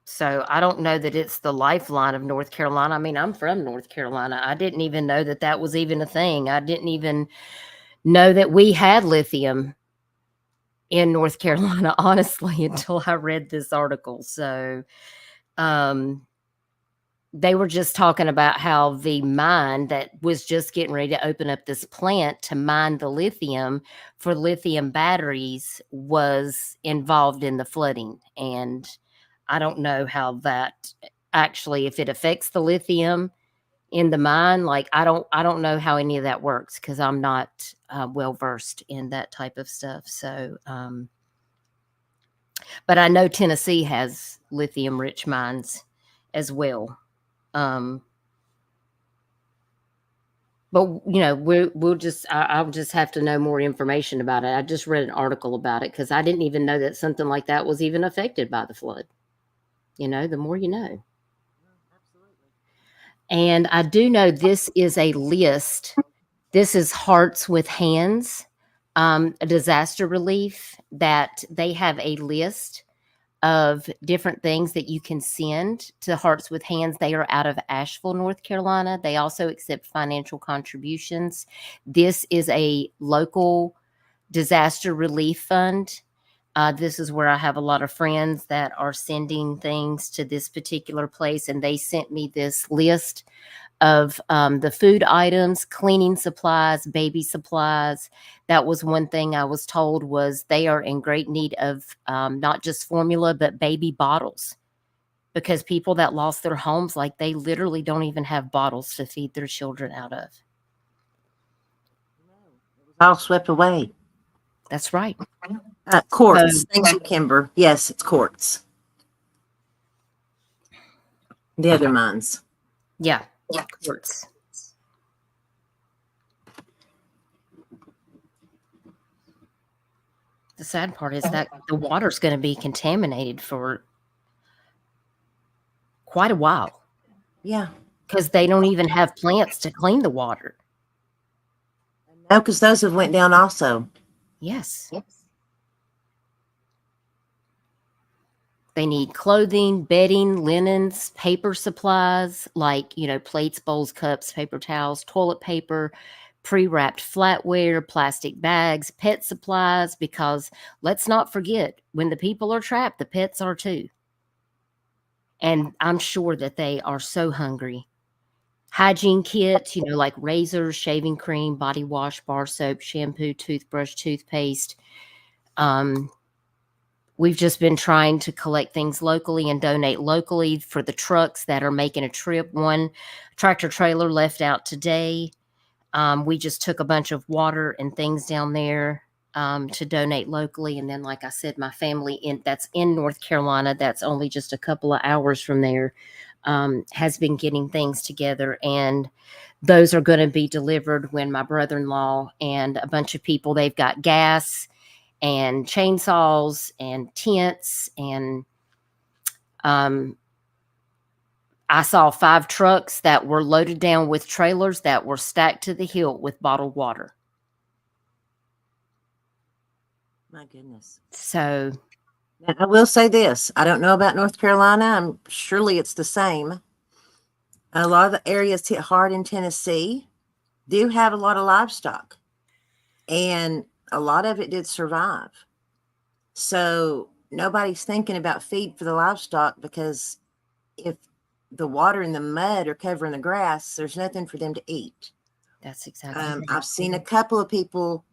So I don't know that it's the lifeline of North Carolina. I mean, I'm from North Carolina. I didn't even know that that was even a thing. I didn't even know that we had lithium in North Carolina, honestly, until I read this article. So they were just talking about how the mine that was just getting ready to open up this plant to mine the lithium for lithium batteries was involved in the flooding. And I don't know how that actually, if it affects the lithium in the mine, like I don't know how any of that works because I'm not well versed in that type of stuff. So, but I know Tennessee has lithium rich mines as well. But you know, I'll just have to know more information about it. I just read an article about it because I didn't even know that something like that was even affected by the flood. The more you know. And I do know this is a list. This is Hearts with Hands, a disaster relief, that they have a list of different things that you can send to Hearts with Hands. They are out of Asheville, North Carolina. They also accept financial contributions. This is a local disaster relief fund. This is where I have a lot of friends that are sending things to this particular place, and they sent me this list of the food items, cleaning supplies, baby supplies. That was one thing I was told, was they are in great need of not just formula, but baby bottles, because people that lost their homes, like, they literally don't even have bottles to feed their children out of. All swept away. That's right. Quartz. Thank you, Kimber. Yes, it's quartz. The other mines. Yeah. Quartz. The sad part is that the water's going to be contaminated for quite a while. Yeah. Because they don't even have plants to clean the water. No, because those have went down also. Yes. They need clothing, bedding, linens, paper supplies, like, plates, bowls, cups, paper towels, toilet paper, pre-wrapped flatware, plastic bags, pet supplies, because let's not forget, when the people are trapped, the pets are too. And I'm sure that they are so hungry. Hygiene kits, like razors, shaving cream, body wash, bar soap, shampoo, toothbrush, toothpaste. We've just been trying to collect things locally and donate locally for the trucks that are making a trip. One tractor trailer left out today. We just took a bunch of water and things down there to donate locally. And then, like I said, my family that's in North Carolina, that's only just a couple of hours from there, has been getting things together. And those are going to be delivered when my brother-in-law and a bunch of people, they've got gas and chainsaws and tents. And I saw 5 trucks that were loaded down with trailers that were stacked to the hilt with bottled water. My goodness. So I will say this. I don't know about North Carolina. Surely it's the same. A lot of the areas hit hard in Tennessee do have a lot of livestock. And a lot of it did survive. So nobody's thinking about feed for the livestock, because if the water and the mud are covering the grass, there's nothing for them to eat. That's exactly I've seen a couple of people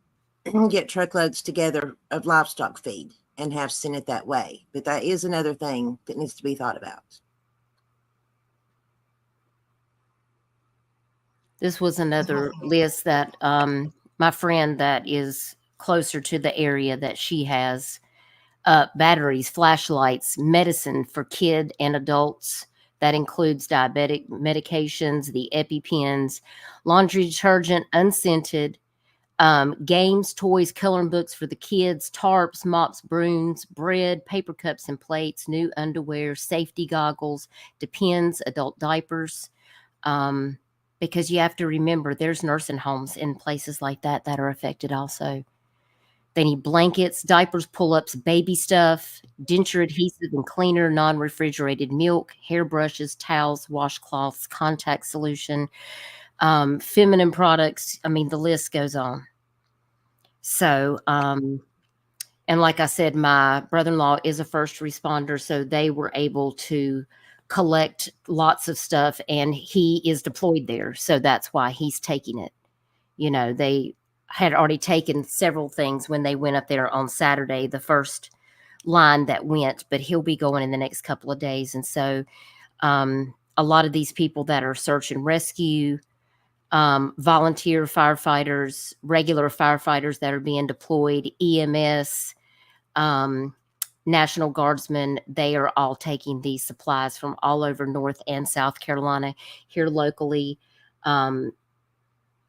get truckloads together of livestock feed and have sent it that way. But that is another thing that needs to be thought about. This was another list that my friend that is closer to the area, that she has batteries, flashlights, medicine for kid and adults. That includes diabetic medications, the EpiPens, laundry detergent, unscented, games, toys, coloring books for the kids, tarps, mops, brooms, bread, paper cups and plates, new underwear, safety goggles, Depends, adult diapers. Because you have to remember, there's nursing homes in places like that that are affected also. They need blankets, diapers, pull-ups, baby stuff, denture adhesive and cleaner, non-refrigerated milk, hairbrushes, towels, washcloths, contact solution, feminine products. I mean, the list goes on. So, and like I said, my brother-in-law is a first responder, so they were able to collect lots of stuff, and he is deployed there. So that's why he's taking it. They had already taken several things when they went up there on Saturday, the first line that went, but he'll be going in the next couple of days. And so a lot of these people that are search and rescue, volunteer firefighters, regular firefighters that are being deployed, EMS, National Guardsmen, they are all taking these supplies from all over North and South Carolina. Here locally,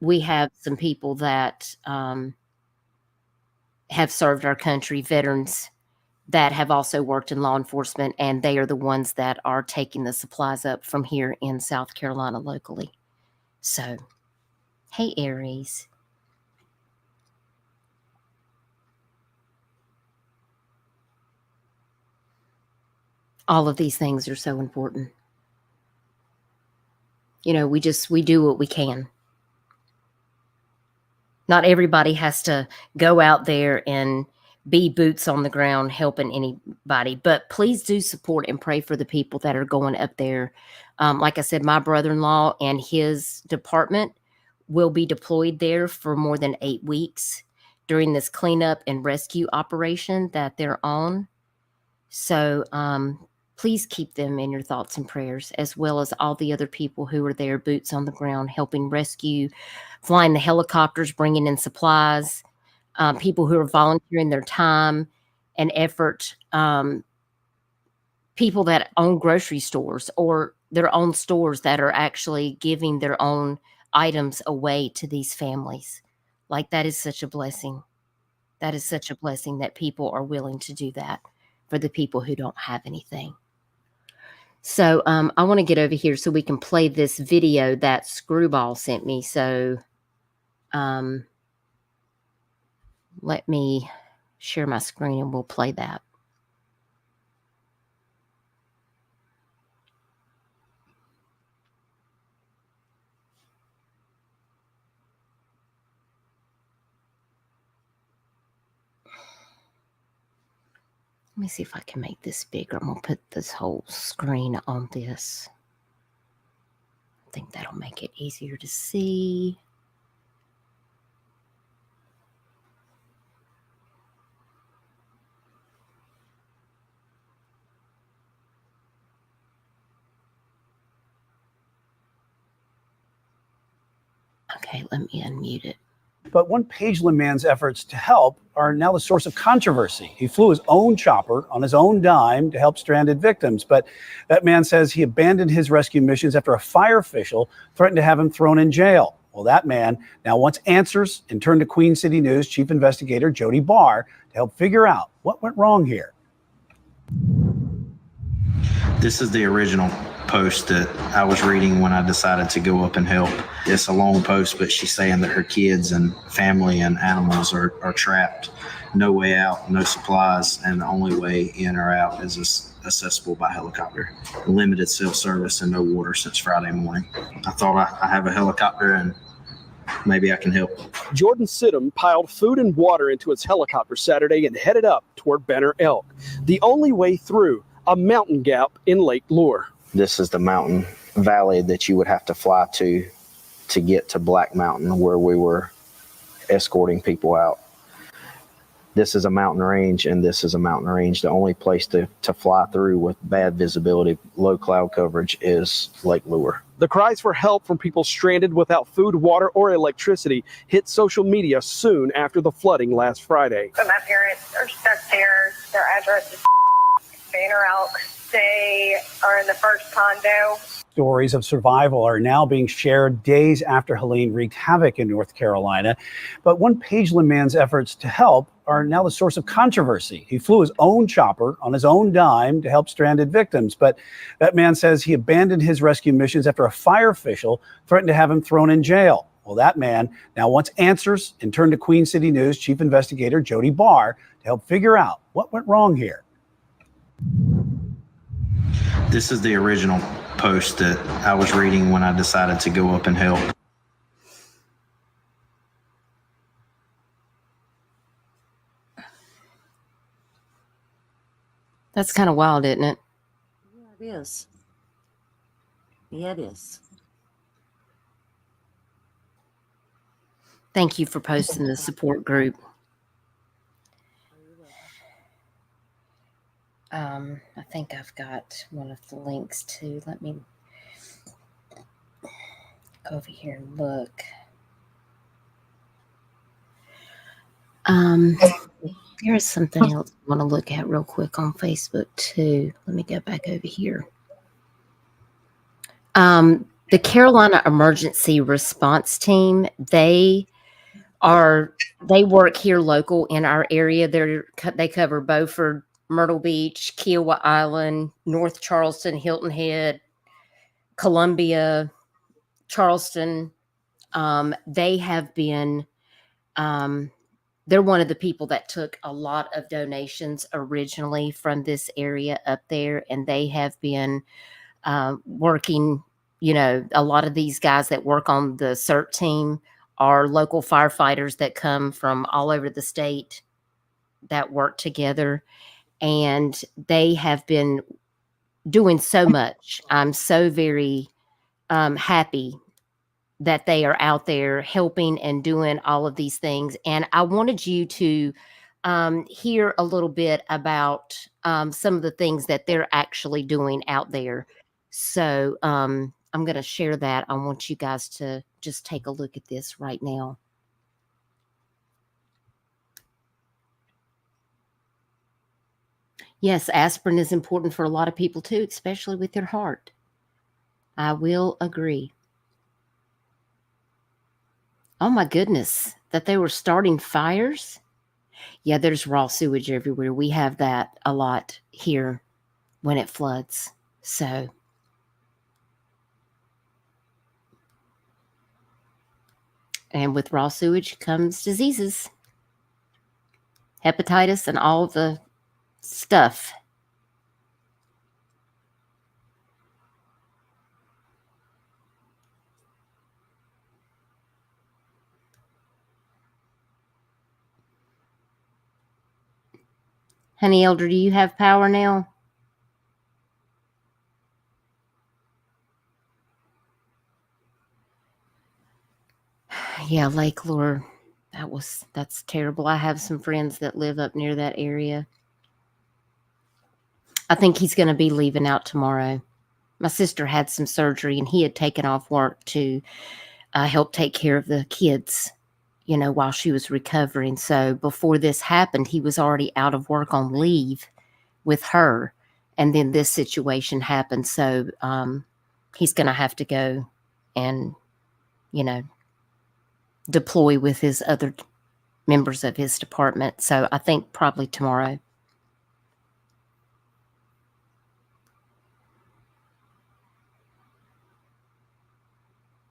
we have some people that have served our country, veterans, that have also worked in law enforcement, and they are the ones that are taking the supplies up from here in South Carolina locally. So, hey, Aries. All of these things are so important. You know, we do what we can. Not everybody has to go out there and be boots on the ground helping anybody, but please do support and pray for the people that are going up there. Like I said, my brother-in-law and his department will be deployed there for more than 8 weeks during this cleanup and rescue operation that they're on. So please keep them in your thoughts and prayers, as well as all the other people who are there, boots on the ground, helping rescue, flying the helicopters, bringing in supplies, people who are volunteering their time and effort, people that own grocery stores or their own stores that are actually giving their own items away to these families. Like, that is such a blessing. That is such a blessing that people are willing to do that for the people who don't have anything. So I want to get over here so we can play this video that Screwball sent me. So let me share my screen and we'll play that. Let me see if I can make this bigger. I'm going to put this whole screen on this. I think that'll make it easier to see. Okay, let me unmute it. But one Pageland man's efforts to help are now the source of controversy. He flew his own chopper on his own dime to help stranded victims. But that man says he abandoned his rescue missions after a fire official threatened to have him thrown in jail. Well, that man now wants answers and turned to Queen City News chief investigator Jody Barr to help figure out what went wrong here. This is the original post that I was reading when I decided to go up and help. It's a long post, but she's saying that her kids and family and animals are trapped. No way out, no supplies, and the only way in or out is accessible by helicopter. Limited self-service and no water since Friday morning. I thought I have a helicopter and maybe I can help. Jordan Sidham piled food and water into his helicopter Saturday and headed up toward Benner Elk, the only way through a mountain gap in Lake Lure. This is the mountain valley that you would have to fly to get to Black Mountain, where we were escorting people out. This is a mountain range, and this is a mountain range. The only place to fly through with bad visibility, low cloud coverage, is Lake Lure. The cries for help from people stranded without food, water, or electricity hit social media soon after the flooding last Friday. But my parents are stuck there. Their address is Banner Elk. They are in the first condo. Stories of survival are now being shared days after Helene wreaked havoc in North Carolina. But one Pageland man's efforts to help are now the source of controversy. He flew his own chopper on his own dime to help stranded victims. But that man says he abandoned his rescue missions after a fire official threatened to have him thrown in jail. Well, that man now wants answers and turned to Queen City News chief investigator Jody Barr to help figure out what went wrong here. This is the original post that I was reading when I decided to go up and help. That's kind of wild, isn't it? Yeah, it is. Yeah, it is. Thank you for posting the support group. I think I've got one of the links too. Let me go over here and look. There's something else I want to look at real quick on Facebook too. Let me go back over here. The Carolina Emergency Response Team, they work here local in our area. They cover Beaufort, Myrtle Beach, Kiowa Island, North Charleston, Hilton Head, Columbia, Charleston. They have been, they're one of the people that took a lot of donations originally from this area up there, and they have been working. A lot of these guys that work on the CERT team are local firefighters that come from all over the state that work together, and they have been doing so much. I'm so very happy that they are out there helping and doing all of these things. And I wanted you to hear a little bit about some of the things that they're actually doing out there. So I'm going to share that. I want you guys to just take a look at this right now. Yes, aspirin is important for a lot of people too, especially with their heart. I will agree. Oh my goodness, that they were starting fires? Yeah, there's raw sewage everywhere. We have that a lot here when it floods. So, and with raw sewage comes diseases, hepatitis, and all the stuff. Honey Elder, do you have power now? Yeah, Lake Lure. That's terrible. I have some friends that live up near that area. I think he's going to be leaving out tomorrow. My sister had some surgery and he had taken off work to help take care of the kids, while she was recovering. So before this happened, he was already out of work on leave with her. And then this situation happened. So he's going to have to go and, deploy with his other members of his department. So I think probably tomorrow.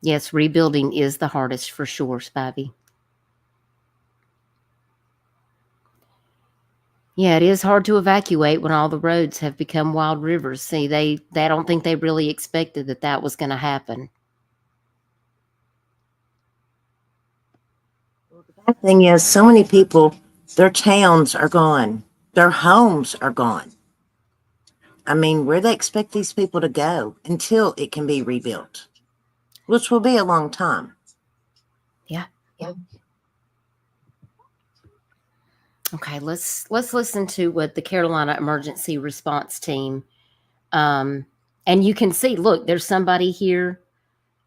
Yes, rebuilding is the hardest for sure, Spivey. Yeah, it is hard to evacuate when all the roads have become wild rivers. See, they don't think they really expected that was going to happen. The thing is, so many people, their towns are gone. Their homes are gone. I mean, where they expect these people to go until it can be rebuilt, which will be a long time. Yeah. Okay, let's listen to what the Carolina Emergency Response Team, and you can see, look, there's somebody here,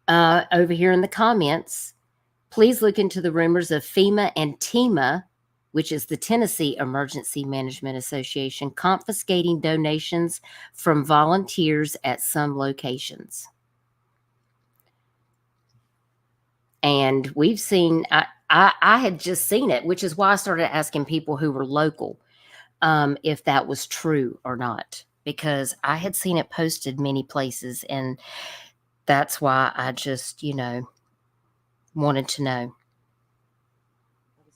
over here in the comments. Please look into the rumors of FEMA and TEMA, which is the Tennessee Emergency Management Association, confiscating donations from volunteers at some locations. And we've seen, I had just seen it, which is why I started asking people who were local if that was true or not, because I had seen it posted many places, and that's why I just, wanted to know.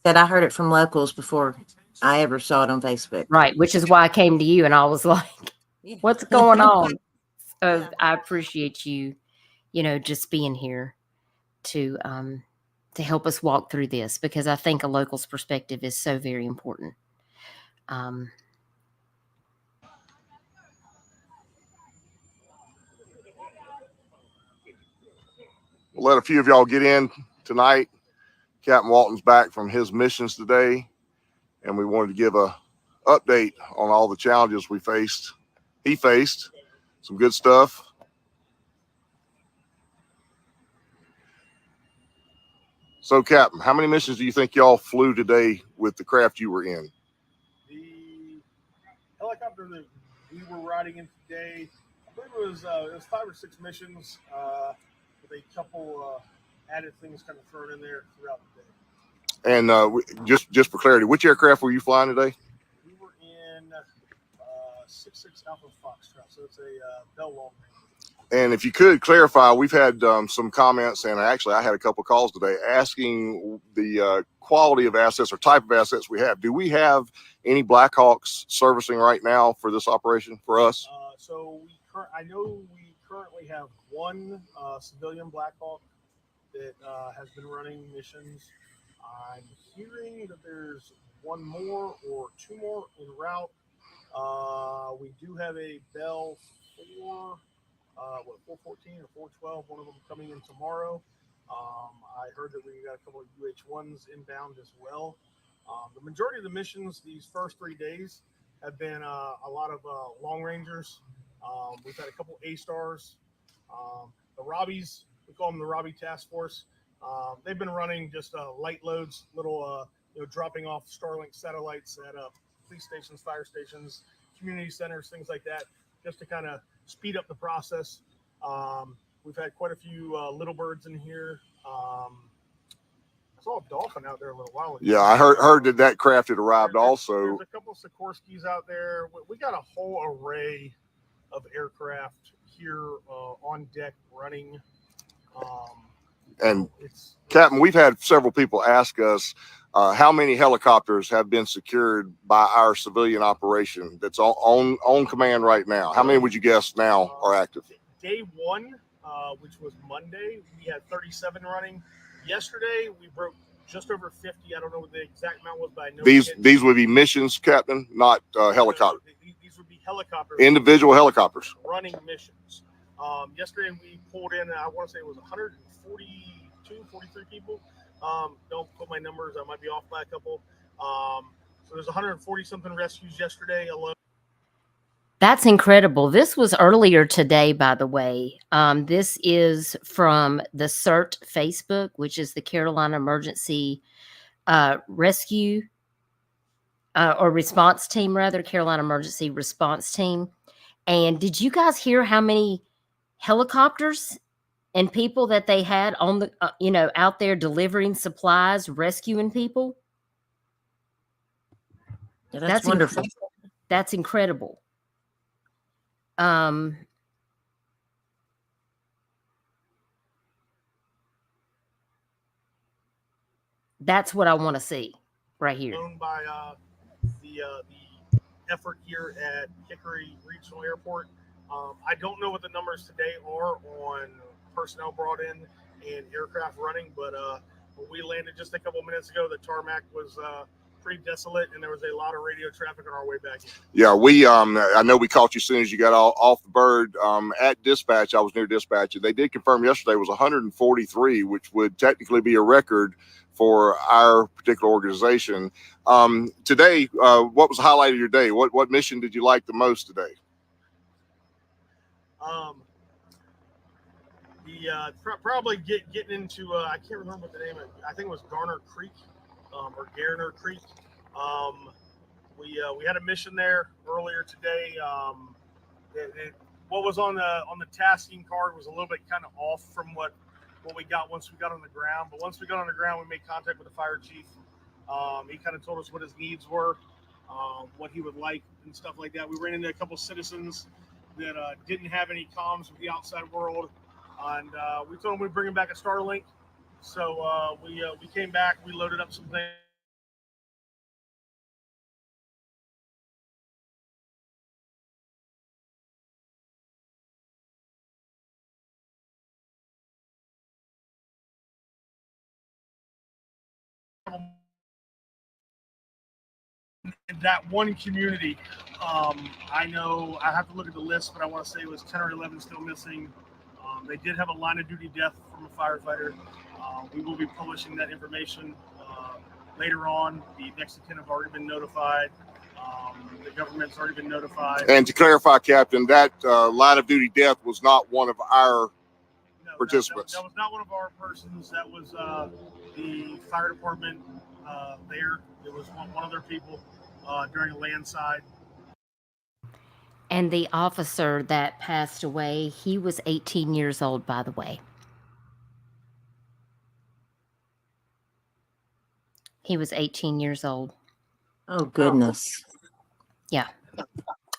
That I heard it from locals before I ever saw it on Facebook. Right, which is why I came to you, and I was like, what's going on? So I appreciate you, just being here to help us walk through this, because I think a local's perspective is so very important. We'll let a few of y'all get in tonight. Captain Walton's back from his missions today, and we wanted to give a update on all the challenges he faced, some good stuff. So, Captain, how many missions do you think y'all flew today with the craft you were in? The helicopter that we were riding in today, I believe it was 5 or 6 missions with a couple added things kind of thrown in there throughout the day. And just for clarity, which aircraft were you flying today? We were in in 66 Alpha Foxtrot. So it's a Bell long range. And if you could clarify, we've had some comments, and actually I had a couple calls today asking the quality of assets or type of assets we have. Do we have any Blackhawks servicing right now for this operation for us? So I know we currently have one civilian Blackhawk that has been running missions. I'm hearing that there's one more or two more en route. We do have a Bell 414 or 412, one of them coming in tomorrow. I heard that we got a couple of UH-1s inbound as well. The majority of the missions these first 3 days have been a lot of long rangers. We've had a couple A-stars. The Robbies, we call them the Robbie Task Force. They've been running just light loads, little dropping off STARLINK satellites at police stations, fire stations, community centers, things like that, just to kind of speed up the process. We've had quite a few little birds in here. I saw a dolphin out there a little while ago. Yeah, I heard that craft had arrived also. There's a couple of Sikorskis out there. We got a whole array of aircraft here on deck running. And Captain, we've had several people ask us how many helicopters have been secured by our civilian operation that's on command right now. How many would you guess now are active? Day one, which was Monday, we had 37 running. Yesterday, we broke just over 50. I don't know what the exact amount was, but I know these would be missions, Captain, not helicopters. These would be helicopters. Individual helicopters. Running missions. Yesterday, we pulled in, I want to say it was 142, 43 people. Don't put my numbers. I might be off by a couple. So there's 140 something rescues yesterday alone. That's incredible. This was earlier today, by the way. This is from the CERT Facebook, which is the Carolina Emergency Rescue or Response Team, rather, Carolina Emergency Response Team. And did you guys hear how many helicopters and people that they had on the, out there delivering supplies, rescuing people? Yeah, that's wonderful. That's incredible. That's what I want to see right here. Owned by the effort here at Hickory Regional Airport. I don't know what the numbers today are on personnel brought in and aircraft running, but when we landed just a couple minutes ago, the tarmac was pretty desolate, and there was a lot of radio traffic on our way back in. Yeah, I know we caught you as soon as you got off the bird. At dispatch, I was near dispatch, and they did confirm yesterday was 143, which would technically be a record for our particular organization. Today, what was the highlight of your day? What mission did you like the most today? Probably getting into I can't remember what the name of it. I think it was Garner Creek or Garner Creek. We had a mission there earlier today. What was on the tasking card was a little bit kind of off from what we got once we got on the ground. But once we got on the ground, we made contact with the fire chief. He kind of told us what his needs were, what he would like and stuff like that. We ran into a couple citizens that didn't have any comms with the outside world, and we told them we'd bring him back a STARLINK. So we came back, we loaded up some things. That one community, I know I have to look at the list, but I want to say it was 10 or 11 still missing. They did have a line of duty death from a firefighter. We will be publishing that information later on. The next of kin have already been notified. The government's already been notified. And to clarify, Captain, that line of duty death was not one of our participants. That was not one of our persons. That was the fire department there. It was one of their people during a landslide. And the officer that passed away, he was 18 years old, by the way. He was 18 years old. Oh, goodness. Yeah.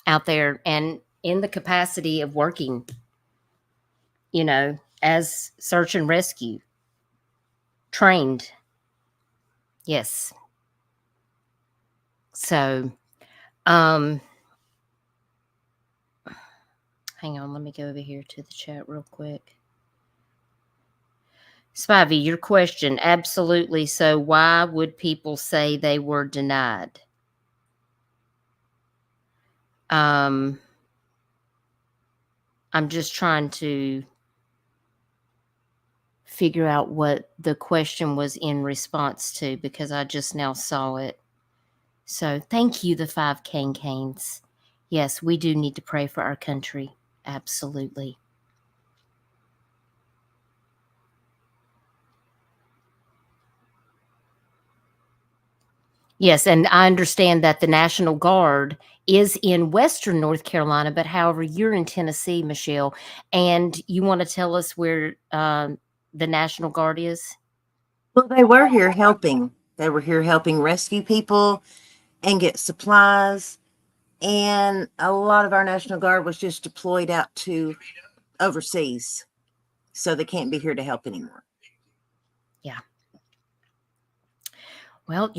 Out there and in the capacity of working, as search and rescue trained. Yes. So, hang on, let me go over here to the chat real quick. Spivey, your question, absolutely. So why would people say they were denied? I'm just trying to figure out what the question was in response to, because I just now saw it. So thank you, the 5 Canes. Yes, we do need to pray for our country. Absolutely. Yes, and I understand that the National Guard is in Western North Carolina, but however, you're in Tennessee, Michelle, and you want to tell us where the National Guard is? Well, they were here helping. They were here helping rescue people and get supplies. And a lot of our National Guard was just deployed out to overseas. So they can't be here to help anymore. Yeah. Well,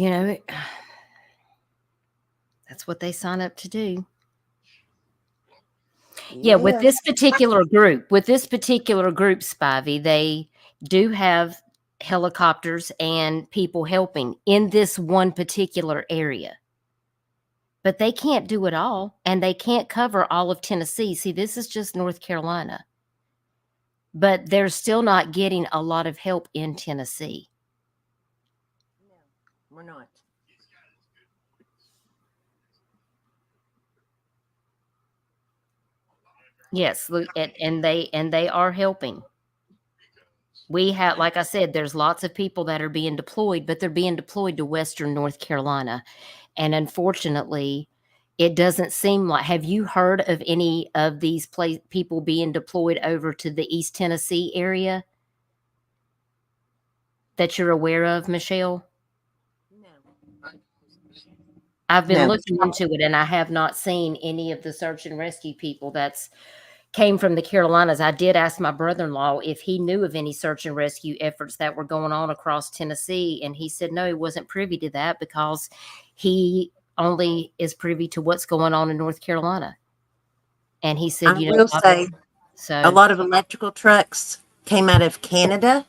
that's what they sign up to do. Yeah, with this particular group, Spivey, they do have helicopters and people helping in this one particular area. But they can't do it all, and they can't cover all of Tennessee. See, this is just North Carolina. But they're still not getting a lot of help in Tennessee. No, we're not. Yes, look, and they are helping. We have, like I said, there's lots of people that are being deployed, but they're being deployed to Western North Carolina. And unfortunately, it doesn't seem like, have you heard of any of these people being deployed over to the East Tennessee area that you're aware of, Michelle? No. I've been No. looking into it, and I have not seen any of the search and rescue people that's came from the Carolinas. I did ask my brother-in-law if he knew of any search and rescue efforts that were going on across Tennessee, and he said no, he wasn't privy to that because he only is privy to what's going on in North Carolina. And he said, I will say, a lot of electrical trucks came out of Canada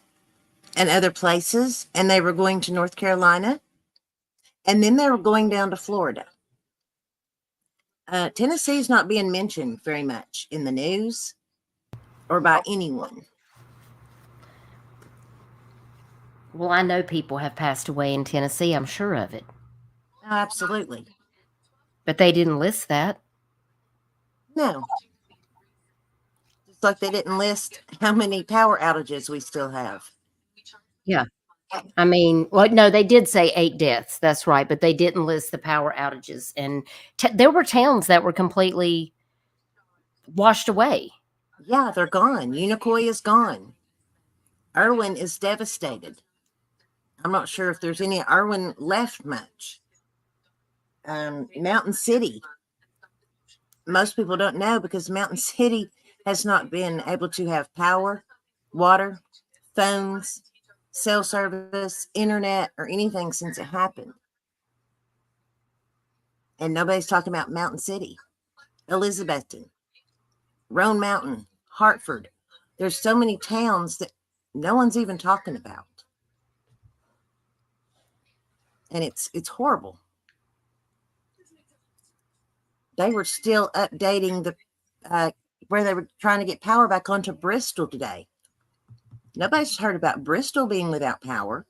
and other places, and they were going to North Carolina, and then they were going down to Florida. Tennessee is not being mentioned very much in the news or by anyone. Well, I know people have passed away in Tennessee. I'm sure of it. Oh, absolutely. But they didn't list that. No. Just like they didn't list how many power outages we still have. Yeah. I mean, well, no, they did say 8 deaths. That's right. But they didn't list the power outages. And there were towns that were completely washed away. Yeah, they're gone. Unicoi is gone. Erwin is devastated. I'm not sure if there's any Erwin left much. Mountain City. Most people don't know because Mountain City has not been able to have power, water, phones, cell service, internet, or anything since it happened. And nobody's talking about Mountain City, Elizabethton, Roan Mountain, Hartford. There's so many towns that no one's even talking about. And it's horrible. They were still updating the where they were trying to get power back onto Bristol today. Nobody's heard about Bristol being without power.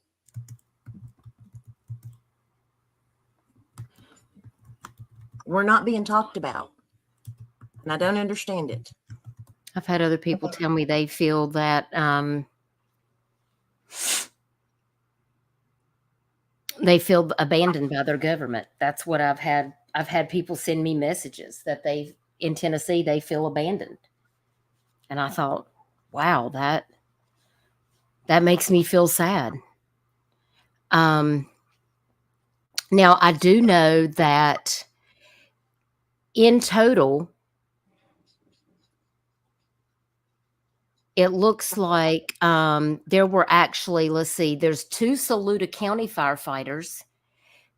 We're not being talked about. And I don't understand it. I've had other people tell me they feel that they feel abandoned by their government. That's what I've had. I've had people send me messages that in Tennessee, they feel abandoned. And I thought, wow, that makes me feel sad. Now I do know that In total, it looks like there were actually, let's see, there's 2 Saluda County firefighters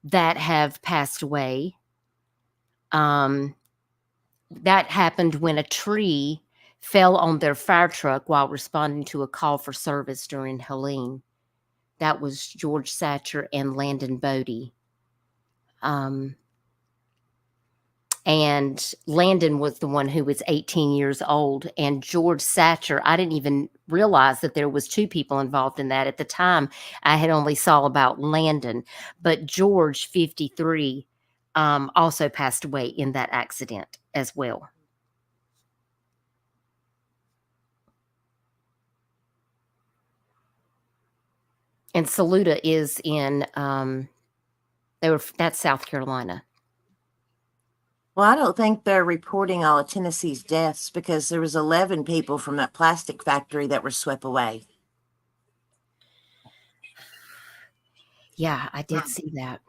that have passed away. That happened when a tree fell on their fire truck while responding to a call for service during Helene. That was George Satcher and Landon Bodie. And Landon was the one who was 18 years old. And George Satcher, I didn't even realize that there was 2 people involved in that. At the time, I had only saw about Landon. But George, 53, also passed away in that accident as well. And Saluda is in, that's South Carolina. Well, I don't think they're reporting all of Tennessee's deaths because there was 11 people from that plastic factory that were swept away. Yeah, I did see that.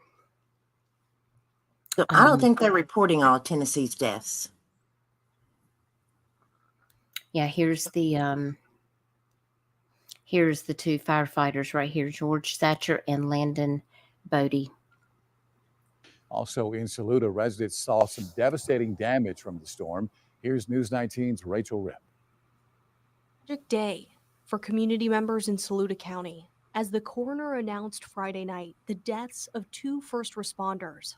So I don't think they're reporting all of Tennessee's deaths. Yeah, here's the 2 firefighters right here, George Satcher and Landon Bodie. Also in Saluda, residents saw some devastating damage from the storm. Here's News 19's Rachel Ripp. Tragic day for community members in Saluda County as the coroner announced Friday night the deaths of 2 first responders,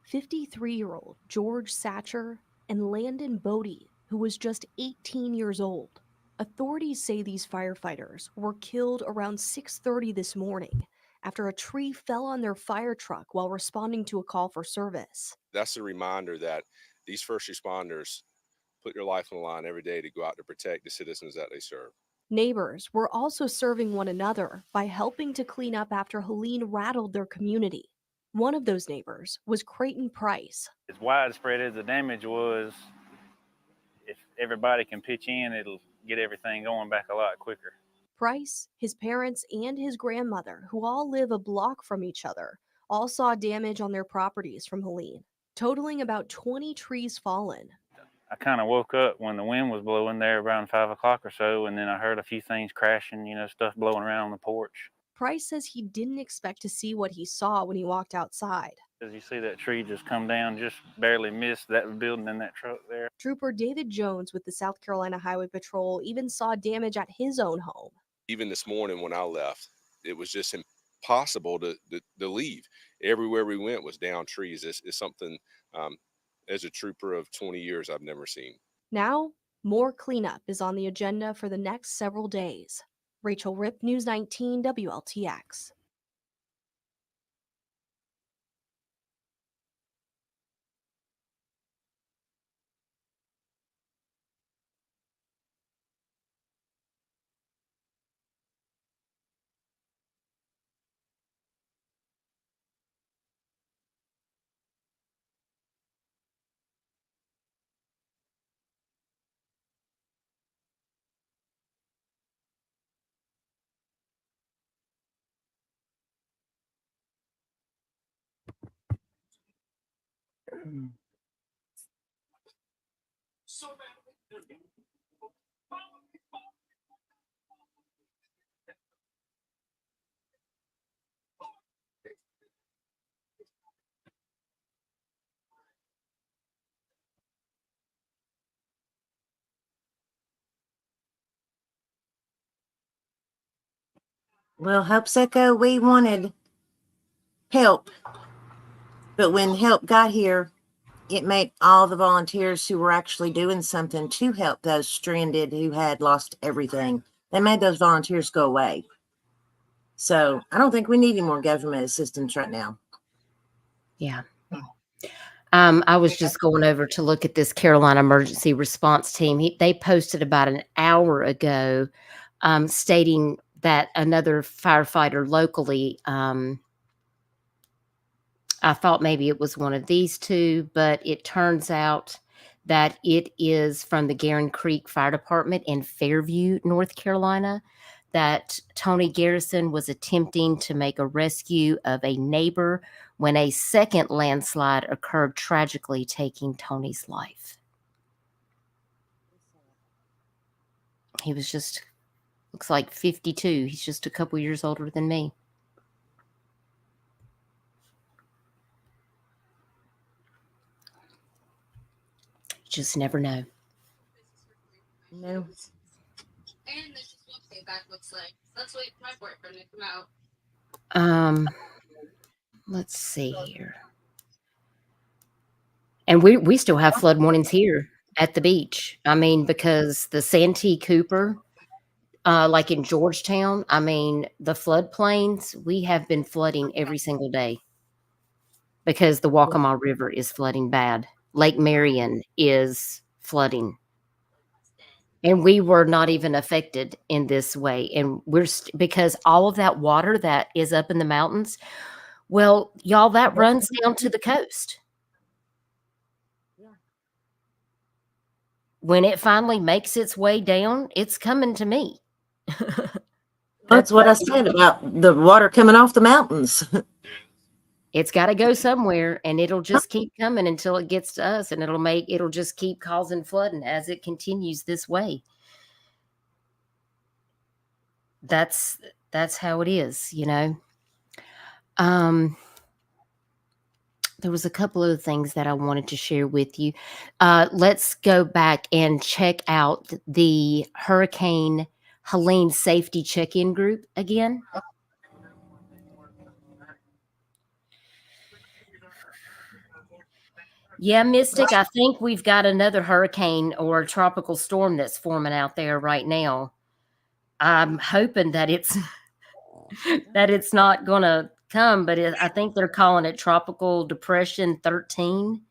53-year-old George Satcher and Landon Bodie, who was just 18 years old. Authorities say these firefighters were killed around 6:30 this morning after a tree fell on their fire truck while responding to a call for service. That's a reminder that these first responders put their life on the line every day to go out to protect the citizens that they serve. Neighbors were also serving one another by helping to clean up after Helene rattled their community. One of those neighbors was Creighton Price. As widespread as the damage was, if everybody can pitch in, it'll get everything going back a lot quicker. Price, his parents, and his grandmother, who all live a block from each other, all saw damage on their properties from Helene, totaling about 20 trees fallen. I kind of woke up when the wind was blowing there around 5 o'clock or so, and then I heard a few things crashing, stuff blowing around on the porch. Price says he didn't expect to see what he saw when he walked outside. As you see that tree just come down, just barely missed that building and that truck there. Trooper David Jones with the South Carolina Highway Patrol even saw damage at his own home. Even this morning when I left, it was just impossible to leave. Everywhere we went was down trees. It's something, as a trooper of 20 years, I've never seen. Now, more cleanup is on the agenda for the next several days. Rachel Ripp, News 19 WLTX. Well, Hope's Echo, we wanted help, but when help got here, it made all the volunteers who were actually doing something to help those stranded who had lost everything, they made those volunteers go away. So I don't think we need any more government assistance right now. Yeah. I was just going over to look at this Carolina Emergency Response Team. They posted about an hour ago stating that another firefighter locally, I thought maybe it was one of these 2, but it turns out that it is from the Garin Creek Fire Department in Fairview, North Carolina, that Tony Garrison was attempting to make a rescue of a neighbor when a second landslide occurred, tragically taking Tony's life. He was just, looks like 52. He's just a couple years older than me. You just never know. No. And this is what payback looks like. Let's wait for my boyfriend to come out. Let's see here. And we still have flood warnings here at the beach. I mean, because the Santee Cooper, like in Georgetown, I mean, the floodplains, we have been flooding every single day because the Waccamaw River is flooding bad. Lake Marion is flooding. And we were not even affected in this way. And we're because all of that water that is up in the mountains, well, y'all, that runs down to the coast. When it finally makes its way down, it's coming to me. That's what I said about the water coming off the mountains. It's got to go somewhere, and it'll just keep coming until it gets to us, and it'll just keep causing flooding as it continues this way. That's how it is, you know. There was a couple of things that I wanted to share with you. Let's go back and check out the Hurricane Helene safety check-in group again. Yeah, Mystic, I think we've got another hurricane or tropical storm that's forming out there right now. I'm hoping that it's not going to come, but I think they're calling it Tropical Depression 13.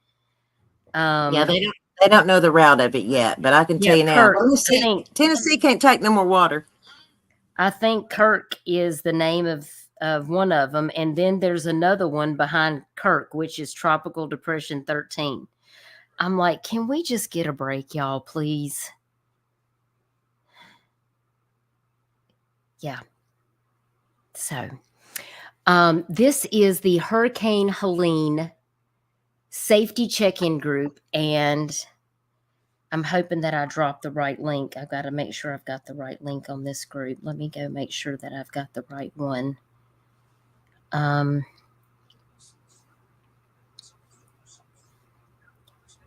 Yeah, they don't know the route of it yet, but I can tell you now, Tennessee can't take no more water. I think Kirk is the name of one of them, and then there's another one behind Kirk, which is Tropical Depression 13. I'm like, can we just get a break, y'all, please? Yeah. So, this is the Hurricane Helene safety check-in group, and I'm hoping that I dropped the right link. I've got to make sure I've got the right link on this group. Let me go make sure that I've got the right one.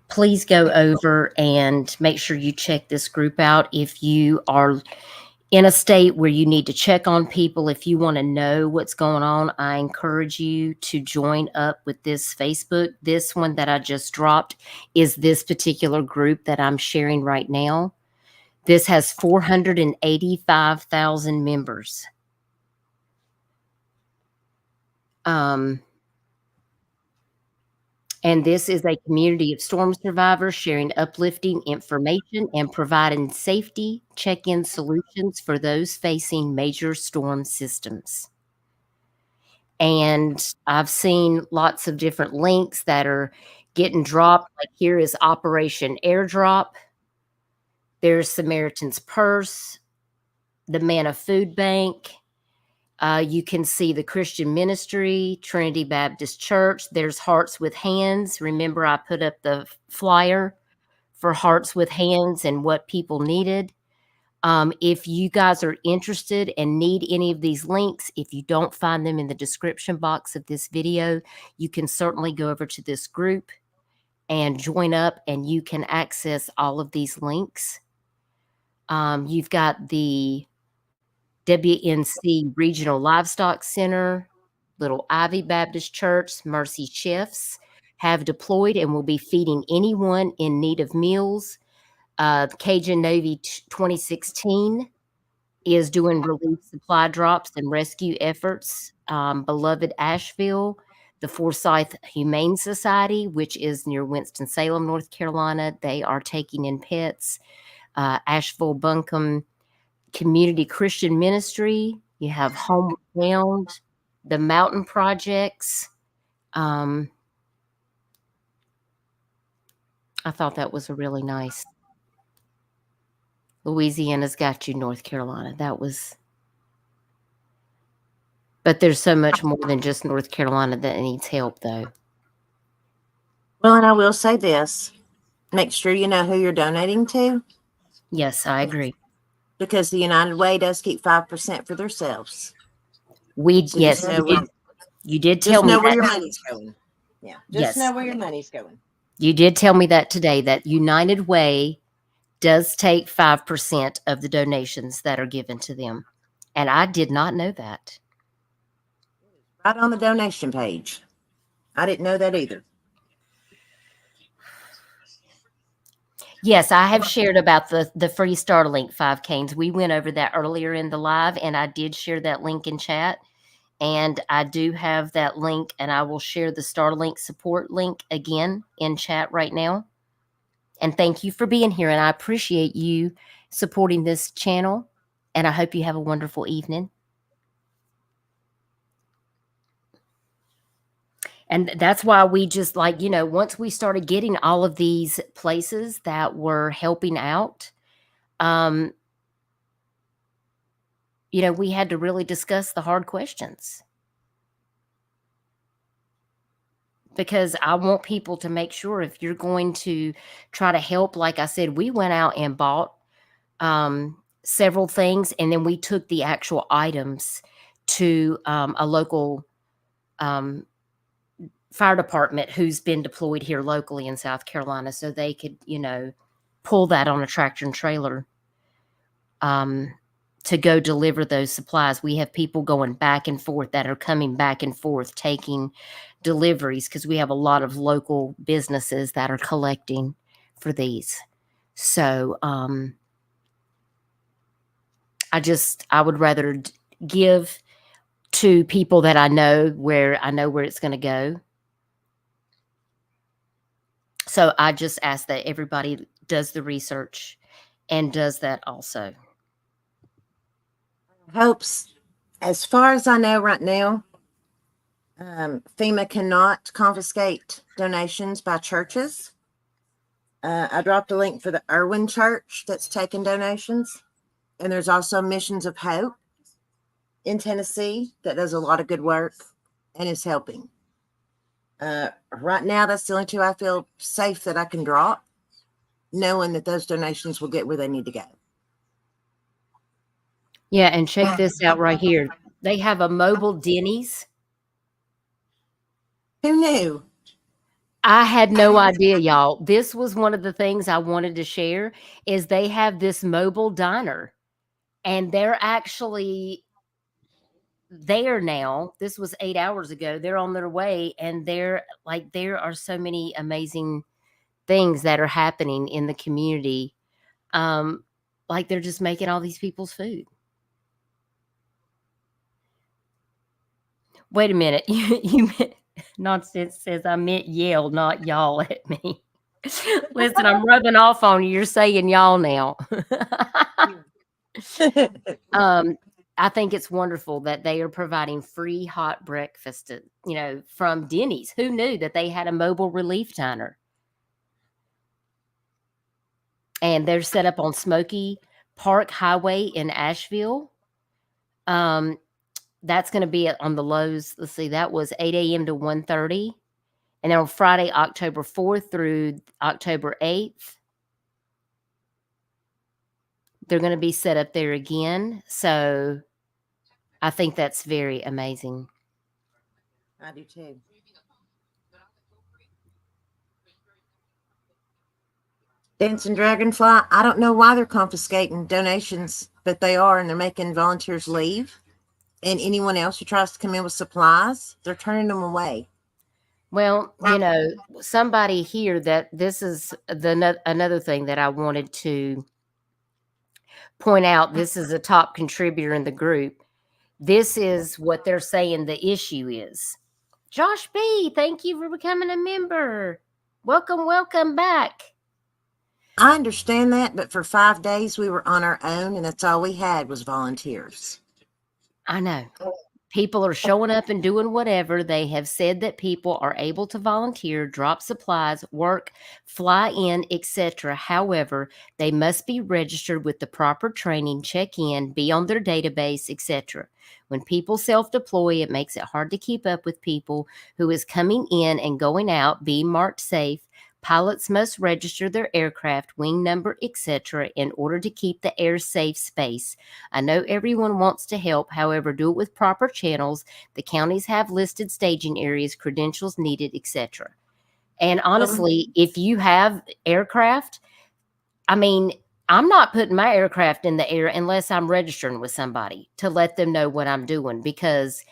Please go over and make sure you check this group out. If you are in a state where you need to check on people, if you want to know what's going on, I encourage you to join up with this Facebook. This one that I just dropped is this particular group that I'm sharing right now. This has 485,000 members. And this is a community of storm survivors sharing uplifting information and providing safety check-in solutions for those facing major storm systems. And I've seen lots of different links that are getting dropped. Like here is Operation Airdrop. There's Samaritan's Purse, the Manna Food Bank. You can see the Christian Ministry, Trinity Baptist Church. There's Hearts with Hands. Remember, I put up the flyer for Hearts with Hands and what people needed. If you guys are interested and need any of these links, if you don't find them in the description box of this video, you can certainly go over to this group and join up, and you can access all of these links. You've got the WNC Regional Livestock Center, Little Ivy Baptist Church, Mercy Chefs have deployed and will be feeding anyone in need of meals. Cajun Navy 2016 is doing relief supply drops and rescue efforts. Beloved Asheville, the Forsyth Humane Society, which is near Winston-Salem, North Carolina, they are taking in pets. Asheville Buncombe Community Christian Ministry, you have Homeward Bound, the Mountain Projects. I thought that was a really nice. Louisiana's Got You, North Carolina. That was But there's so much more than just North Carolina that needs help, though. Well, and I will say this. Make sure you know who you're donating to. Yes, I agree. Because the United Way does keep 5% for themselves. Yes, you did tell me just know where that. your money's going. Yeah, just Yes. know where your money's going. You did tell me that today, that United Way does take 5% of the donations that are given to them. And I did not know that. Right on the donation page. I didn't know that either. Yes, I have shared about the free STARLINK 5Ks. We went over that earlier in the live, and I did share that link in chat. And I do have that link, and I will share the STARLINK support link again in chat right now. And thank you for being here, and I appreciate you supporting this channel, and I hope you have a wonderful evening. And that's why we just, like, you know, once we started getting all of these places that were helping out, you know, we had to really discuss the hard questions. Because I want people to make sure, if you're going to try to help, like I said, we went out and bought several things, and then we took the actual items to a local fire department who's been deployed here locally in South Carolina, so they could, you know, pull that on a tractor and trailer to go deliver those supplies. We have people going back and forth that are coming back and forth taking deliveries, because we have a lot of local businesses that are collecting for these. So I would rather give to people that I know where it's going to go. So I just ask that everybody does the research and does that also. Hopes, as far as I know right now, FEMA cannot confiscate donations by churches. I dropped a link for the Erwin Church that's taking donations. And there's also Missions of Hope in Tennessee that does a lot of good work and is helping. Right now, that's the only two I feel safe that I can drop, knowing that those donations will get where they need to go. Yeah, and check this out right here. They have a mobile Denny's. Who knew? I had no idea, y'all. This was one of the things I wanted to share, is they have this mobile diner, and they're actually there now. This was 8 hours ago. They're on their way, and there are so many amazing things that are happening in the community. Like, they're just making all these people's food. Wait a minute. You Nonsense says I meant yell, not y'all at me. Listen, I'm rubbing off on you. You're saying y'all now. I think it's wonderful that they are providing free hot breakfast, you know, from Denny's. Who knew that they had a mobile relief diner? And they're set up on Smoky Park Highway in Asheville. That's going to be on the Lowe's. Let's see, that was 8 a.m. to 1:30. And then on Friday, October 4th through October 8th, they're going to be set up there again. So I think that's very amazing. I do too. Dancing Dragonfly, I don't know why they're confiscating donations, but they are, and they're making volunteers leave. And anyone else who tries to come in with supplies, they're turning them away. Well, you know, somebody here, that this is another thing that I wanted to point out. This is a top contributor in the group. This is what they're saying the issue is. Josh B., thank you for becoming a member. Welcome back. I understand that, but for 5 days we were on our own, and that's all we had was volunteers. I know. People are showing up and doing whatever. They have said that people are able to volunteer, drop supplies, work, fly in, etc. However, they must be registered with the proper training, check in, be on their database, etc. When people self-deploy, it makes it hard to keep up with people who is coming in and going out, being marked safe. Pilots must register their aircraft, wing number, etc. in order to keep the air safe space. I know everyone wants to help, however, do it with proper channels. The counties have listed staging areas, credentials needed, etc. And honestly, if you have aircraft, I mean, I'm not putting my aircraft in the air unless I'm registering with somebody to let them know what I'm doing, because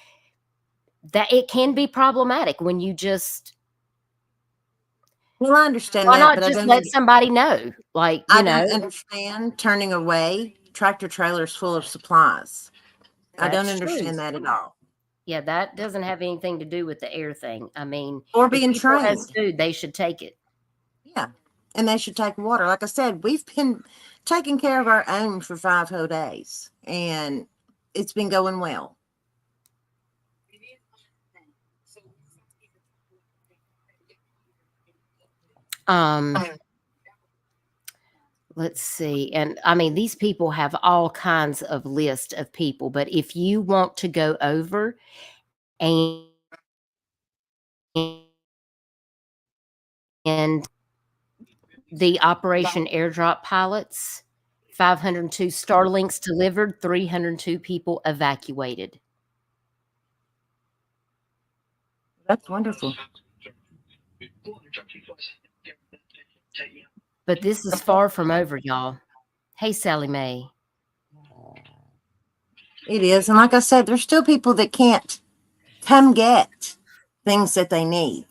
that it can be problematic when you just. Well, I understand Why that, not but I just don't. let somebody know? Like, I don't understand turning away tractor trailers full of supplies. I don't That's true. understand that at all. Yeah, that doesn't have anything to do with the air thing. I mean, Or if being people has trained. food, they should take it. Yeah. And they should take water. Like I said, we've been taking care of our own for 5 whole days, and it's been going well. Let's see. And I mean, these people have all kinds of list of people, but if you want to go over and the Operation Airdrop pilots, 502 Starlinks delivered, 302 people evacuated. That's wonderful. But this is far from over, y'all. Hey, Sally Mae. It is. And like I said, there's still people that can't come get things that they need.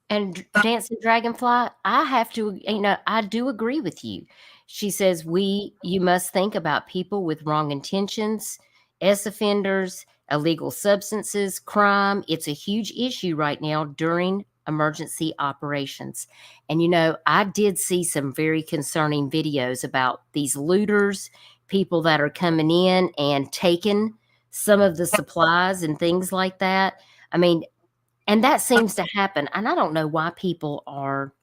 And Dancing Dragonfly, I have to, I do agree with you. She says, you must think about people with wrong intentions, offenders, illegal substances, crime. It's a huge issue right now during emergency operations. And, I did see some very concerning videos about these looters, people that are coming in and taking some of the supplies and things like that. I mean, and that seems to happen. And I don't know why people are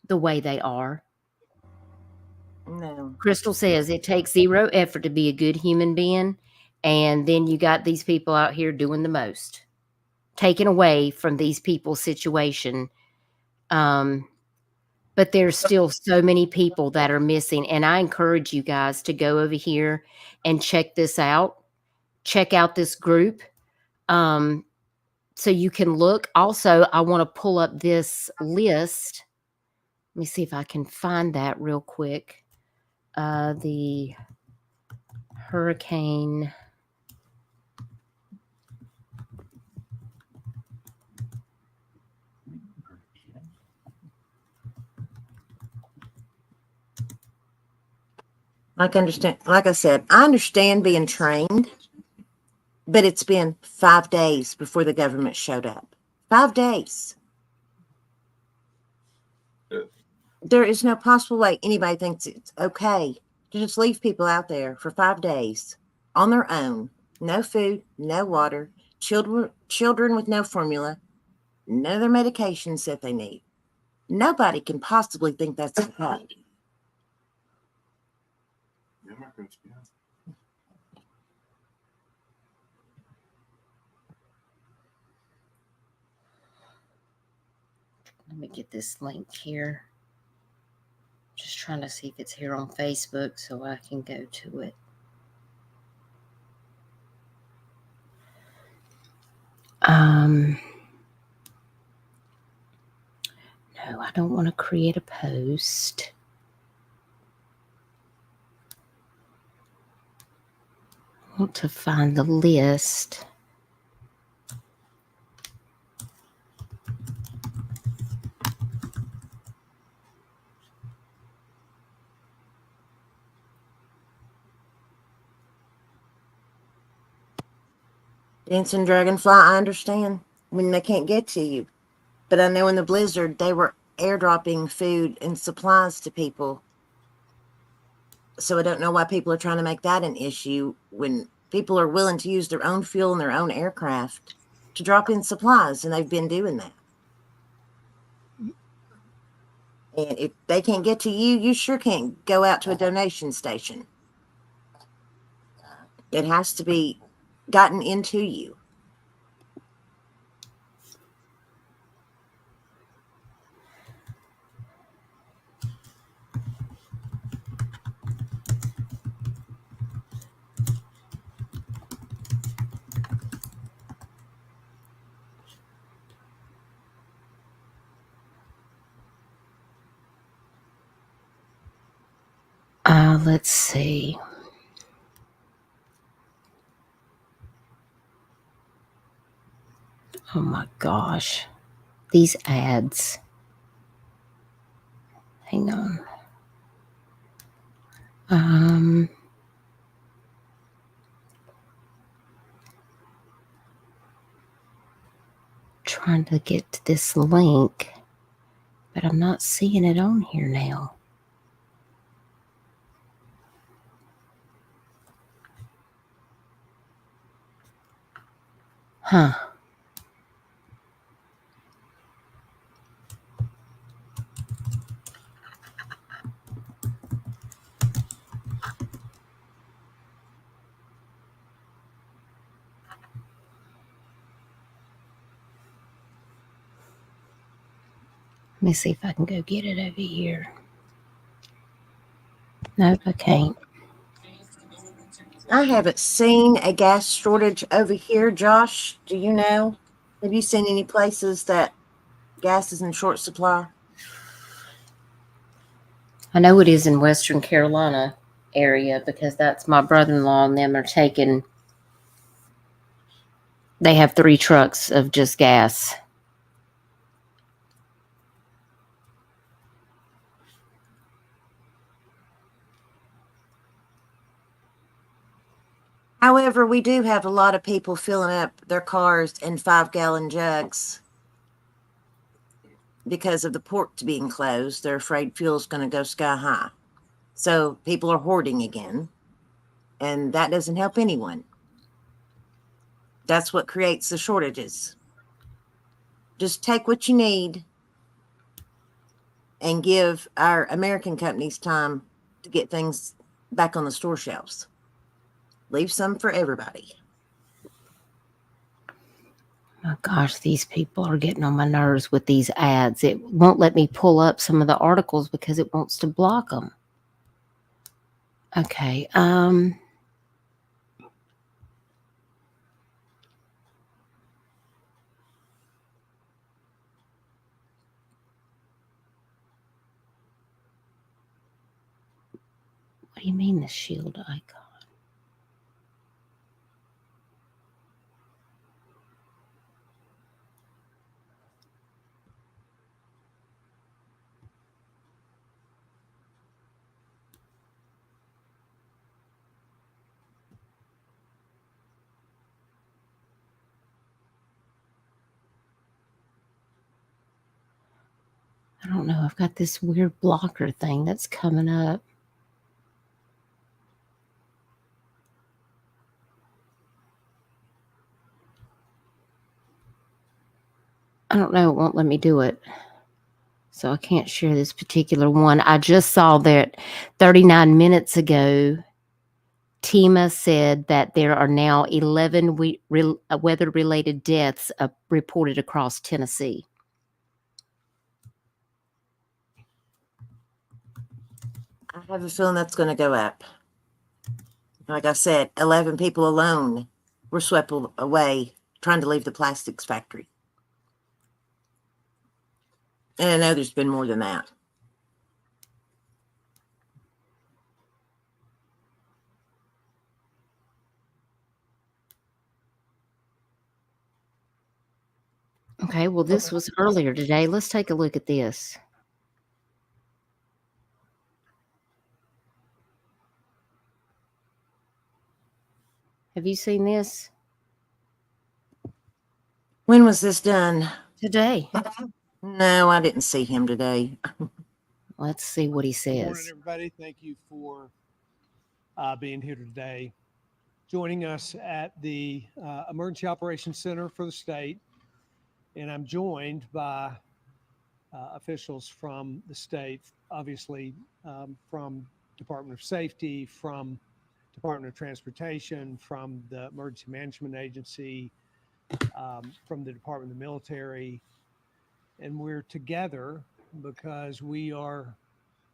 the way they are. No. Crystal says it takes zero effort to be a good human being. And then you got these people out here doing the most, taking away from these people's situation. But there's still so many people that are missing. And I encourage you guys to go over here and check this out. Check out this group. So you can look. Also, I want to pull up this list. Let me see if I can find that real quick. The hurricane. Like I said, I understand being trained, but it's been 5 days before the government showed up. 5 days. There is no possible way anybody thinks it's okay to just leave people out there for 5 days on their own. No food, no water, children with no formula, none of their medications that they need. Nobody can possibly think that's okay. Let me get this link here. Just trying to see if it's here on Facebook so I can go to it. No, I don't want to create a post. I want to find the list. Dancing Dragonfly, I understand when they can't get to you. But I know in the blizzard, they were airdropping food and supplies to people. So I don't know why people are trying to make that an issue when People are willing to use their own fuel and their own aircraft to drop in supplies, and they've been doing that. And if they can't get to you, you sure can't go out to a donation station. It has to be gotten into you. Let's see. Oh my gosh. These ads. Hang on. Trying to get to this link, but I'm not seeing it on here now. Huh. Let me see if I can go get it over here. Nope, I can't. I haven't seen a gas shortage over here. Josh, do you know? Have you seen any places that gas is in short supply? I know it is in Western Carolina area because that's my brother-in-law and them are taking. They have 3 trucks of just gas. However, we do have a lot of people filling up their cars in 5-gallon jugs because of the ports being closed. They're afraid fuel's going to go sky high. So people are hoarding again, and that doesn't help anyone. That's what creates the shortages. Just take what you need and give our American companies time to get things back on the store shelves. Leave some for everybody. Oh gosh, these people are getting on my nerves with these ads. It won't let me pull up some of the articles because it wants to block them. Okay. What do you mean the shield icon? I don't know. I've got this weird blocker thing that's coming up. I don't know. It won't let me do it. So I can't share this particular one. I just saw that 39 minutes ago, TEMA said that there are now 11 weather-related deaths reported across Tennessee. I have a feeling that's going to go up. Like I said, 11 people alone were swept away trying to leave the plastics factory. And I know there's been more than that. Okay, well, this was earlier today. Let's take a look at this. Have you seen this? When was this done? Today. No, I didn't see him today. Let's see what he Good morning, says. everybody. Thank you for being here today. joining us at the Emergency Operations Center for the state. And I'm joined by officials from the state, obviously from Department of Safety, from Department of Transportation, from the Emergency Management Agency, from the Department of the Military. And we're together because we are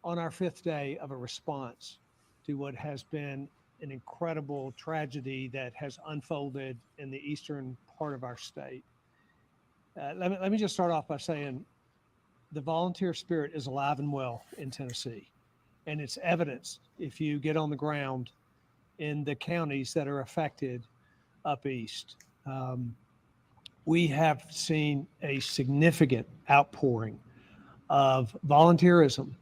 on our 5th day of a response to what has been an incredible tragedy that has unfolded in the eastern part of our state. Let me just start off by saying the volunteer spirit is alive and well in Tennessee, and it's evidenced if you get on the ground in the counties that are affected up east. We have seen a significant outpouring of volunteerism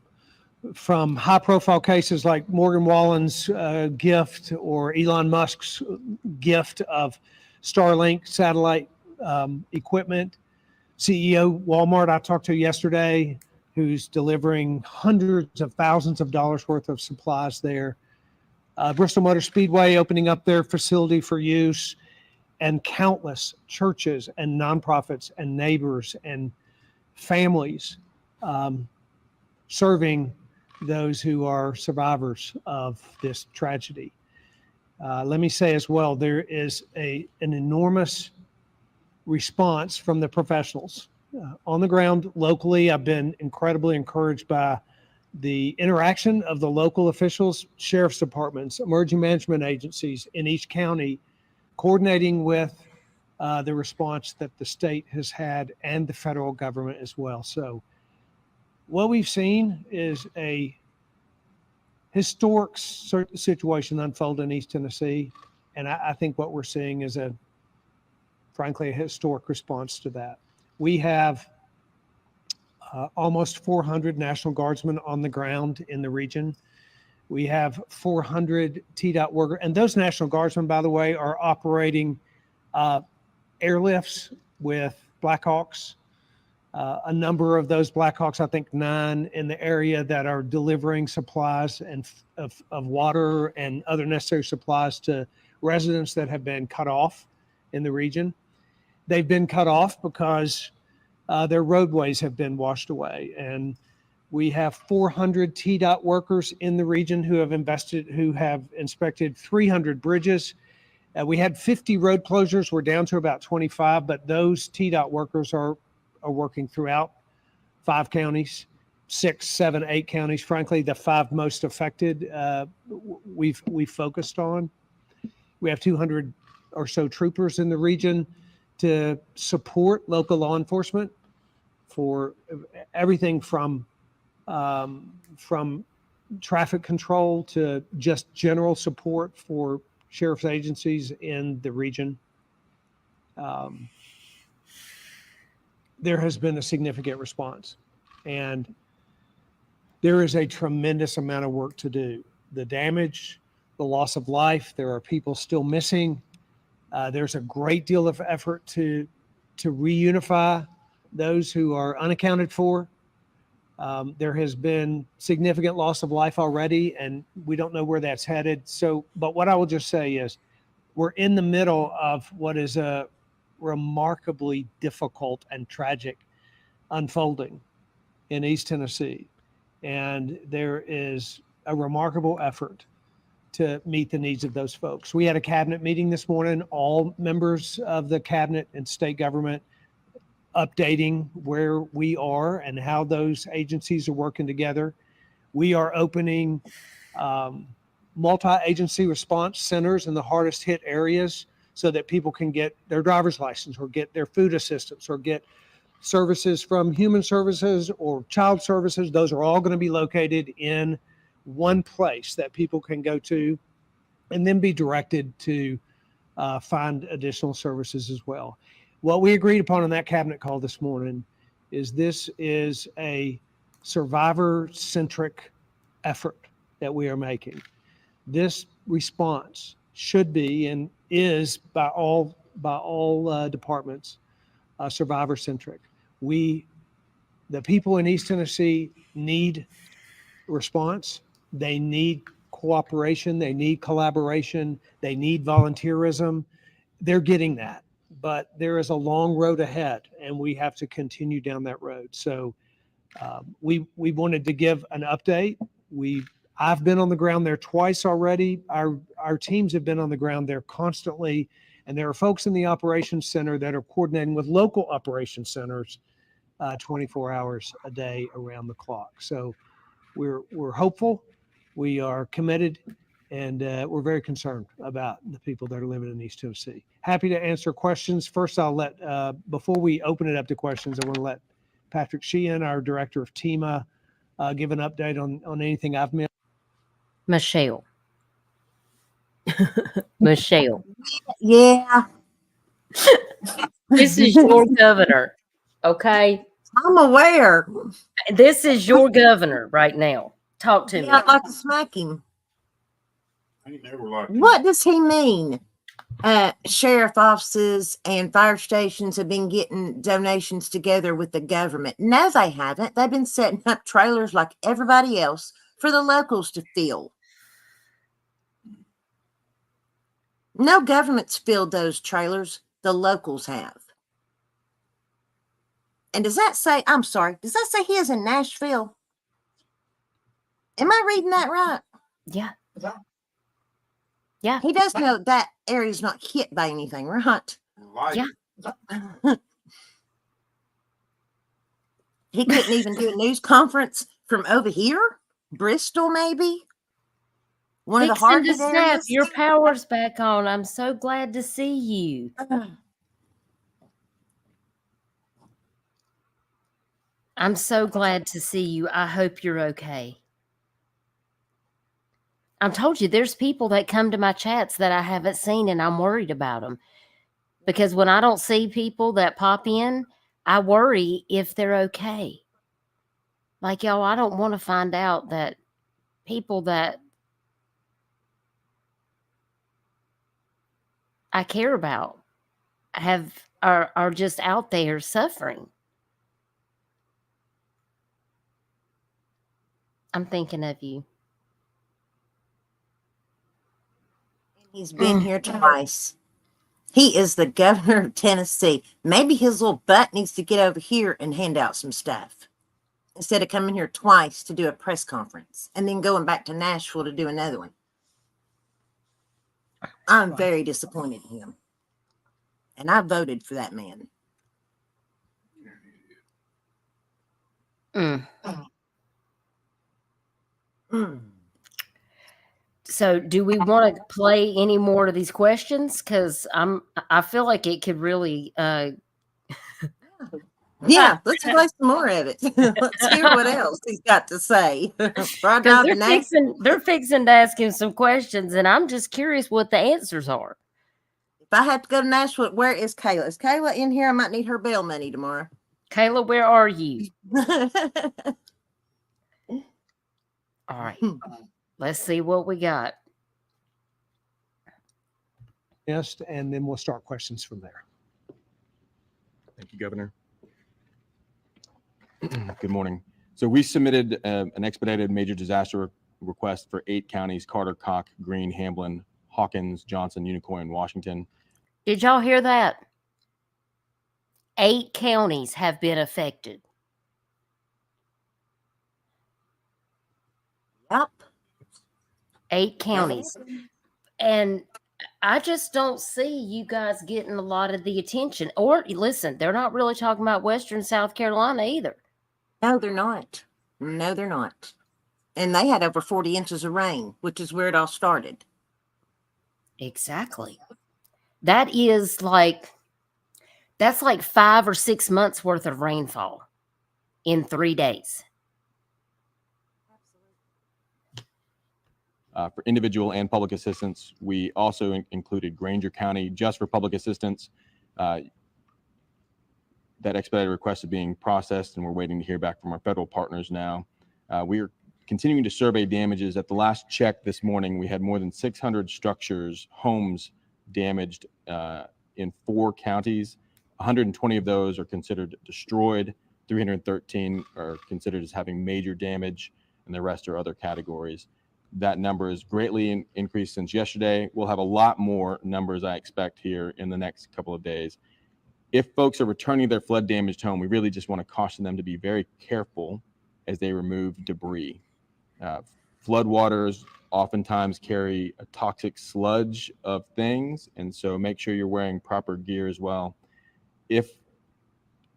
from high-profile cases like Morgan Wallen's gift or Elon Musk's gift of STARLINK satellite equipment. CEO Walmart I talked to yesterday, who's delivering hundreds of thousands of dollars worth of supplies there. Bristol Motor Speedway opening up their facility for use, and countless churches and nonprofits and neighbors and families serving those who are survivors of this tragedy. Let me say as well, there is an enormous response from the professionals. On the ground locally, I've been incredibly encouraged by the interaction of the local officials, sheriff's departments, emergency management agencies in each county, coordinating with the response that the state has had and the federal government as well. So what we've seen is a historic situation unfold in East Tennessee. And I think what we're seeing is frankly, a historic response to that. We have almost 400 National Guardsmen on the ground in the region. We have 400 TDOT workers. And those National Guardsmen, by the way, are operating airlifts with Blackhawks. A number of those Blackhawks, I think 9 in the area, that are delivering supplies and of water and other necessary supplies to residents that have been cut off in the region. They've been cut off because their roadways have been washed away. And we have 400 TDOT workers in the region who have inspected 300 bridges. We had 50 road closures. We're down to about 25, but those TDOT workers are working throughout 5 counties, 6, 7, 8 counties. Frankly, the 5 most affected we've focused on. We have 200 or so troopers in the region to support local law enforcement for everything from traffic control to just general support for sheriff's agencies in the region. There has been a significant response, and there is a tremendous amount of work to do. The damage, the loss of life, there are people still missing. There's a great deal of effort to reunify those who are unaccounted for. There has been significant loss of life already, and we don't know where that's headed. But what I will just say is we're in the middle of what is a remarkably difficult and tragic unfolding in East Tennessee. And there is a remarkable effort to meet the needs of those folks. We had a cabinet meeting this morning, all members of the cabinet and state government updating where we are and how those agencies are working together. We are opening multi-agency response centers in the hardest hit areas so that people can get their driver's license or get their food assistance or get services from human services or child services. Those are all going to be located in one place that people can go to and then be directed to find additional services as well. What we agreed upon in that cabinet call this morning is this is a survivor-centric effort that we are making. This response should be and is by all departments survivor-centric. The people in East Tennessee need response. They need cooperation. They need collaboration. They need volunteerism. They're getting that, but there is a long road ahead, and we have to continue down that road. So we wanted to give an update. I've been on the ground there twice already. Our teams have been on the ground there constantly, and there are folks in the operations center that are coordinating with local operations centers 24 hours a day around the clock. So we're hopeful, we are committed, and we're very concerned about the people that are living in East Tennessee. Happy to answer questions. First, I'll let, before we open it up to questions, I want to let Patrick Sheehan, our director of TEMA, give an update on anything I've missed. Michelle. Michelle. Yeah. This is your governor, okay? I'm aware. This is your governor right now. Talk to me. I'd like to smack him. What does he mean? Sheriff offices and fire stations have been getting donations together with the government. No, they haven't. They've been setting up trailers like everybody else for the locals to fill. No government's filled those trailers. The locals have. And does that say, I'm sorry, does that say he is in Nashville? Am I reading that right? Yeah. Yeah. He does know that area's not hit by anything, right? Yeah. He couldn't even do a news conference from over here? Bristol, maybe? One of the Fixing to hard-hit snap. areas? Your power's back on. I'm so glad to see you. I'm so glad to see you. I hope you're okay. I told you there's people that come to my chats that I haven't seen, and I'm worried about them. Because when I don't see people that pop in, I worry if they're okay. Like, y'all, I don't want to find out that people that I care about are just out there suffering. I'm thinking of you. He's been here twice. He is the governor of Tennessee. Maybe his little butt needs to get over here and hand out some stuff instead of coming here twice to do a press conference and then going back to Nashville to do another one. I'm very disappointed in him. And I voted for that man. So do we want to play any more of these questions? Because I feel like it could really yeah, let's play some more of it. Let's hear what else he's got to say. They're fixing to ask him some questions, and I'm just curious what the answers are. If I have to go to Nashville, where is Kayla? Is Kayla in here? I might need her bail money tomorrow. Kayla, where are you? All right. Let's see what we got. Yes, and then we'll start questions from there. Thank you, Governor. Good morning. So we submitted an expedited major disaster request for 8 counties: Carter, Koch, Greene, Hamblin, Hawkins, Johnson, Unicoi, and Washington. Did y'all hear that? 8 counties have been affected. Yep. 8 counties. And I just don't see you guys getting a lot of the attention. Or listen, they're not really talking about Western South Carolina either. No, they're not. No, they're not. And they had over 40 inches of rain, which is where it all started. Exactly. That's like 5 or 6 months worth of rainfall in 3 days. For individual and public assistance, we also included Granger County just for public assistance. That expedited request is being processed, and we're waiting to hear back from our federal partners now. We are continuing to survey damages. At the last check this morning, we had more than 600 structures, homes damaged in 4 counties. 120 of those are considered destroyed. 313 are considered as having major damage, and the rest are other categories. that number is greatly increased since yesterday. We'll have a lot more numbers, I expect, here in the next couple of days. If folks are returning their flood damaged home, we really just want to caution them to be very careful as they remove debris. Flood waters oftentimes carry a toxic sludge of things, and so make sure you're wearing proper gear as well. If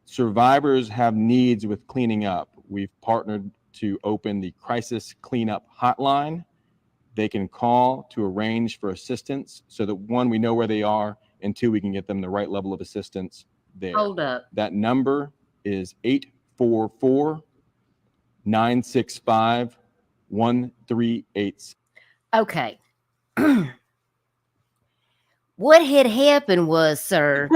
survivors have needs with cleaning up, we've partnered to open the crisis cleanup hotline. They can call to arrange for assistance so that, one, we know where they are, and two, we can get them the right level of assistance there. Hold up. That number is 844-965-1386. Okay. What had happened was, sir,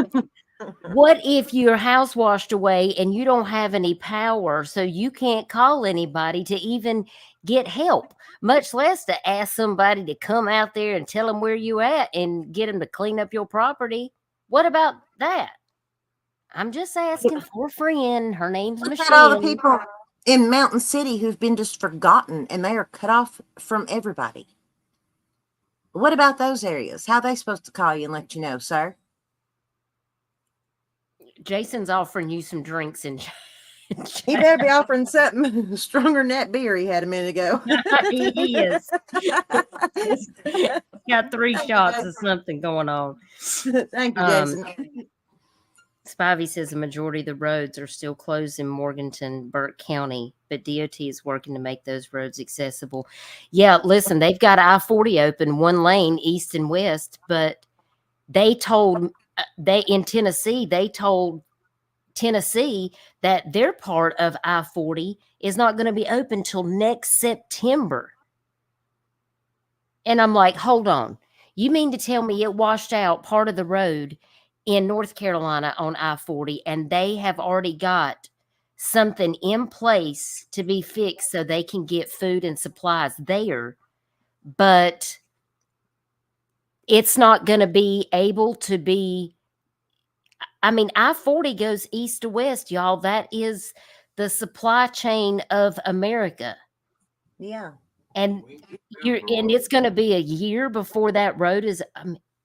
what if your house washed away and you don't have any power, so you can't call anybody to even get help, much less to ask somebody to come out there and tell them where you at and get them to clean up your property? What about that? I'm just asking for a friend. Her name's Look Michelle. at all the people in Mountain City who've been just forgotten, and they are cut off from everybody. What about those areas? How are they supposed to call you and let you know, sir? Jason's offering you some drinks and He better be offering something stronger than that beer he had a minute ago. He is. He's got 3 shots of something going on. Thank you, Jason. Spivey says the majority of the roads are still closed in Morganton, Burke County, but DOT is working to make those roads accessible. Yeah, listen, they've got I-40 open, 1 lane, east and west, but they told in Tennessee, they told Tennessee that their part of I-40 is not going to be open till next September. And I'm like, hold on. You mean to tell me it washed out part of the road in North Carolina on I-40, and they have already got something in place to be fixed so they can get food and supplies there, but it's not going to be able to be. I mean, I-40 goes east to west, y'all. That is the supply chain of America. Yeah. And it's going to be a year before that road is,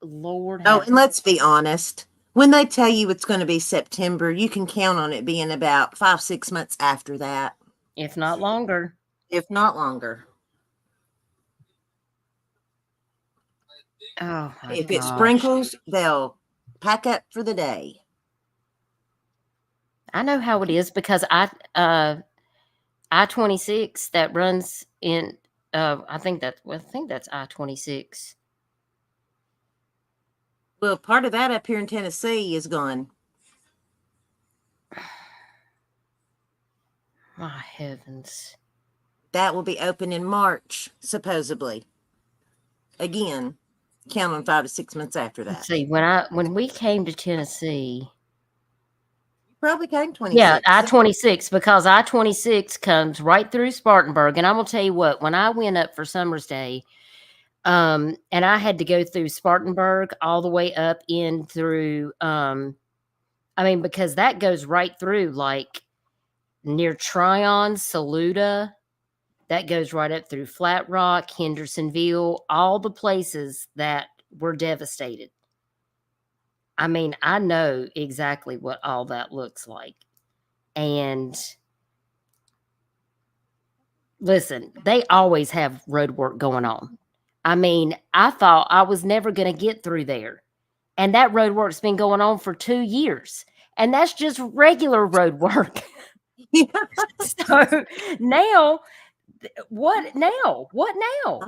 Lord. Oh, and let's be honest. When they tell you it's going to be September, you can count on it being about 5-6 months after that. If not longer. If not longer. Oh, my if it gosh. sprinkles, they'll pack up for the day. I know how it is because I-26 that runs in, I think that's I-26. Well, part of that up here in Tennessee is gone. My heavens. That will be open in March, supposedly. Again, count on 5 to 6 months after that. Let's see, when we came to Tennessee. Probably came 26. Yeah, I-26, because I-26 comes right through Spartanburg. And I'm going to tell you what, when I went up for Summer's Day, and I had to go through Spartanburg all the way up in through, because that goes right through, like, near Tryon, Saluda. That goes right up through Flat Rock, Hendersonville, all the places that were devastated. I mean, I know exactly what all that looks like. And listen, they always have road work going on. I mean, I thought I was never going to get through there. And that road work's been going on for 2 years. And that's just regular road work. So now, what now? What now?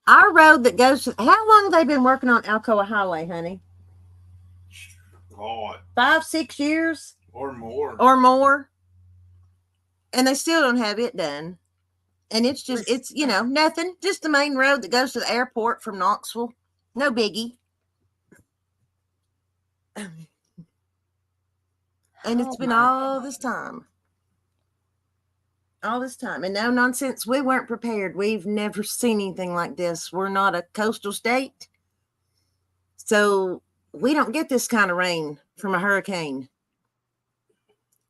Our road that goes to, how long have they been working on Alcoa Highway, honey? God. 5-6 years? Or more. Or more. And they still don't have it done. And it's just, it's, nothing. Just the main road that goes to the airport from Knoxville. No biggie. And it's been all this time. All this time. And no nonsense. We weren't prepared. We've never seen anything like this. We're not a coastal state. So we don't get this kind of rain from a hurricane.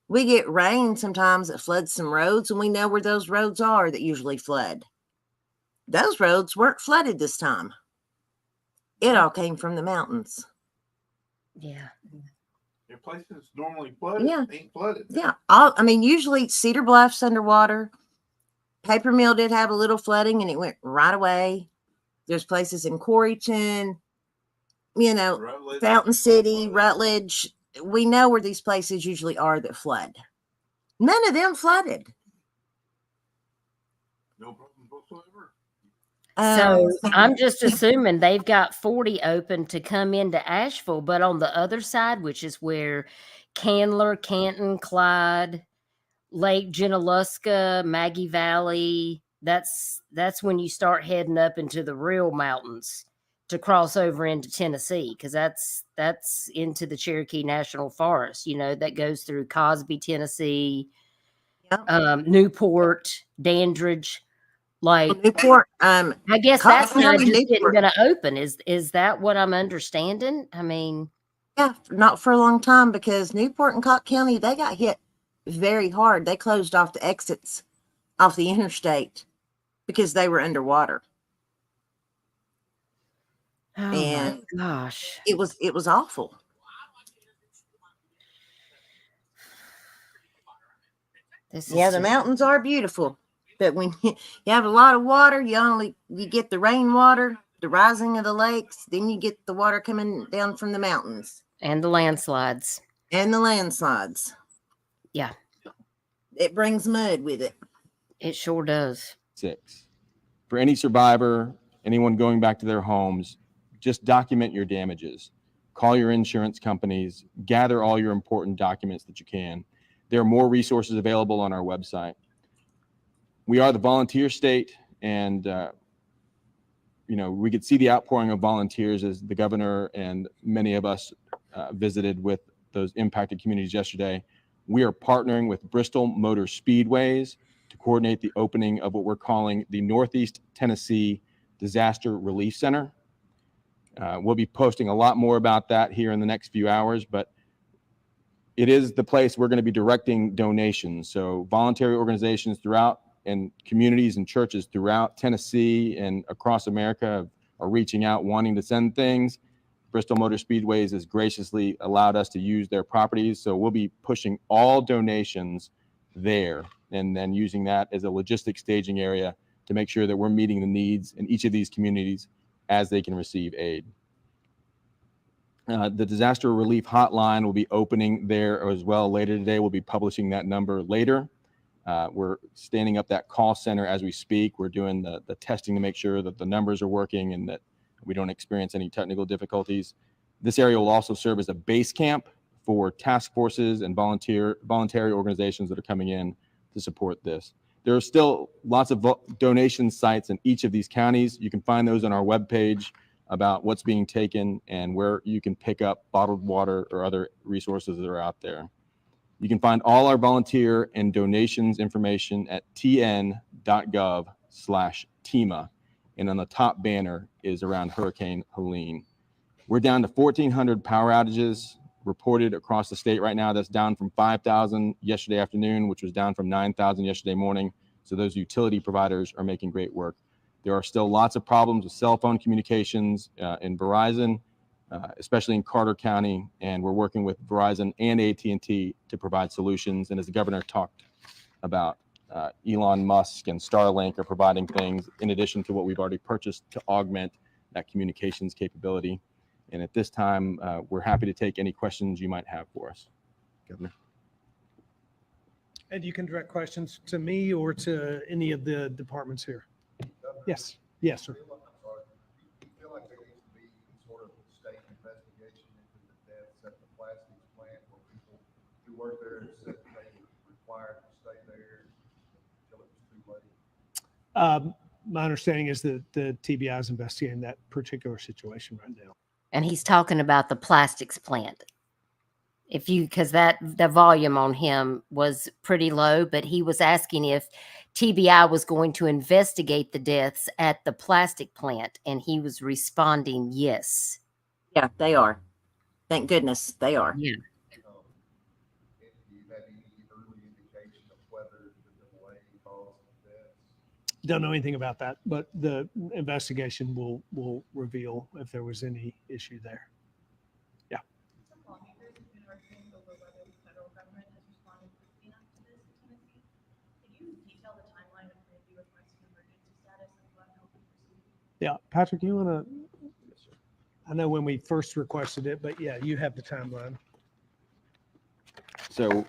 We get rain sometimes that floods some roads, and we know where those roads are that usually flood. those roads weren't flooded this time. It all came from the mountains. Yeah. Your places normally flooded. Yeah. Ain't flooded. Yeah. I mean, usually Cedar Bluff's underwater. Paper Mill did have a little flooding and it went right away. There's places in Quarryton, Rutledge. Fountain City, Rutledge. We know where these places usually are that flood. None of them flooded. No problems whatsoever. So I'm just assuming they've got 40 open to come into Asheville, but on the other side, which is where Candler, Canton, Clyde, Lake Junaluska, Maggie Valley, that's when you start heading up into the real mountains to cross over into Tennessee, because that's into the Cherokee National Forest, that goes through Cosby, Tennessee, Newport, Dandridge. Like Newport, I guess Cotton that's County, just isn't Newport. going to open. Is that what I'm understanding? I mean, Yeah, not for a long time, because Newport and Cotton County, they got hit very hard. They closed off the exits off the interstate because they were underwater. oh And my gosh. it was awful. The mountains are beautiful, but when you have a lot of water, you get the rainwater, the rising of the lakes, then you get the water coming down from the mountains. And the landslides. Yeah. It brings mud with it. It sure does. 6. For any survivor, anyone going back to their homes, just document your damages. Call your insurance companies, gather all your important documents that you can. There are more resources available on our website. We are the volunteer state, and we could see the outpouring of volunteers as the governor and many of us visited with those impacted communities yesterday. We are partnering with Bristol Motor Speedways to coordinate the opening of what we're calling the Northeast Tennessee Disaster Relief Center. We'll be posting a lot more about that here in the next few hours, but it is the place we're going to be directing donations. So voluntary organizations throughout and communities and churches throughout Tennessee and across America are reaching out, wanting to send things. Bristol Motor Speedways has graciously allowed us to use their properties. So we'll be pushing all donations there and then using that as a logistic staging area to make sure that we're meeting the needs in each of these communities as they can receive aid. The disaster relief hotline will be opening there as well later today. We'll be publishing that number later. We're standing up that call center as we speak. We're doing the testing to make sure that the numbers are working and that we don't experience any technical difficulties. This area will also serve as a base camp for task forces and voluntary organizations that are coming in to support this. There are still lots of donation sites in each of these counties. You can find those on our webpage about what's being taken and where you can pick up bottled water or other resources that are out there. You can find all our volunteer and donations information at tn.gov/TEMA. And on the top banner is around Hurricane Helene. We're down to 1,400 power outages reported across the state right now. That's down from 5,000 yesterday afternoon, which was down from 9,000 yesterday morning. So those utility providers are making great work. There are still lots of problems with cell phone communications in Verizon, especially in Carter County, and we're working with Verizon and AT&T to provide solutions. And as the governor talked about, Elon Musk and STARLINK are providing things in addition to what we've already purchased to augment that communications capability. And at this time, we're happy to take any questions you might have for us. Governor. And you can direct questions to me or to any of the departments here. Yes. Yes, sir. Work there and said they were required to stay there until it was too late? My understanding is that the TBI is investigating that particular situation right now. And he's talking about the plastics plant. Because the volume on him was pretty low, but he was asking if TBI was going to investigate the deaths at the plastic plant, and he was responding, yes. Yeah, they are. Thank goodness they are. Yeah. don't know anything about that, but the investigation will reveal if there was any issue there. Yeah. Yeah, Patrick, you want to? I know when we first requested it, but yeah, you have the timeline. So,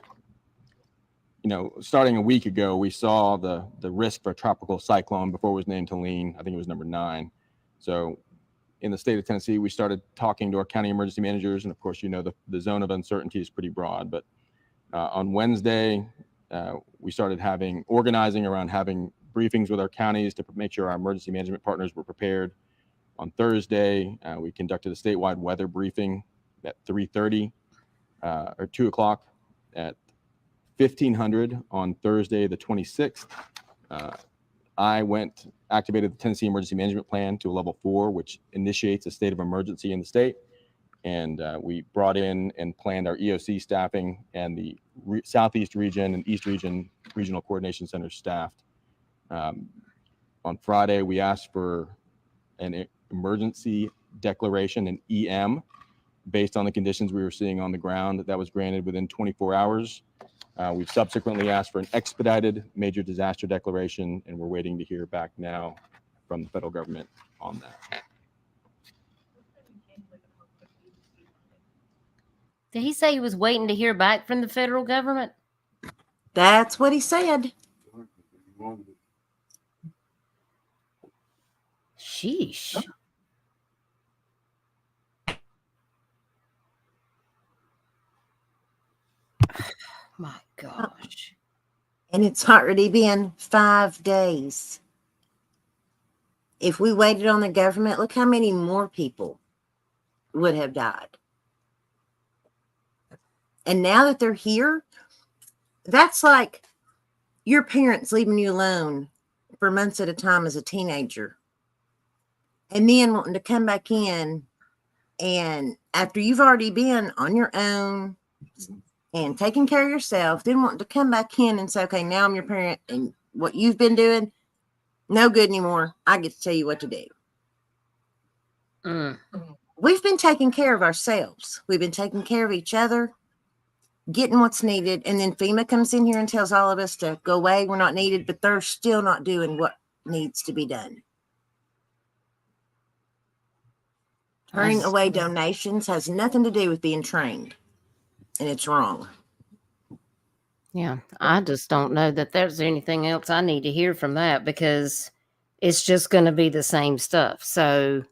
starting a week ago, we saw the risk for a tropical cyclone before it was named Helene. I think it was number 9. So in the state of Tennessee, we started talking to our county emergency managers. And of course, the zone of uncertainty is pretty broad. But on Wednesday, we started organizing around having briefings with our counties to make sure our emergency management partners were prepared. On Thursday, we conducted a statewide weather briefing at 3:30 or 2 o'clock. At 1500 on Thursday, the 26th, I activated the Tennessee Emergency Management Plan to a level 4, which initiates a state of emergency in the state. And we brought in and planned our EOC staffing, and the Southeast region and East region regional coordination center staffed. On Friday, we asked for an emergency declaration, an EM, based on the conditions we were seeing on the ground. That was granted within 24 hours. We've subsequently asked for an expedited major disaster declaration, and we're waiting to hear back now from the federal government on that. Did he say he was waiting to hear back from the federal government? That's what he said. Sheesh. My gosh. And it's already been 5 days. If we waited on the government, look how many more people would have died. And now that they're here, that's like your parents leaving you alone for months at a time as a teenager. And then wanting to come back in, and after you've already been on your own and taking care of yourself, then wanting to come back in and say, okay, now I'm your parent, and what you've been doing, no good anymore. I get to tell you what to do. We've been taking care of ourselves. We've been taking care of each other, getting what's needed. And then FEMA comes in here and tells all of us to go away. We're not needed, but they're still not doing what needs to be done. Turning away donations has nothing to do with being trained, and it's wrong. Yeah, I just don't know that there's anything else I need to hear from that, because it's just going to be the same stuff. So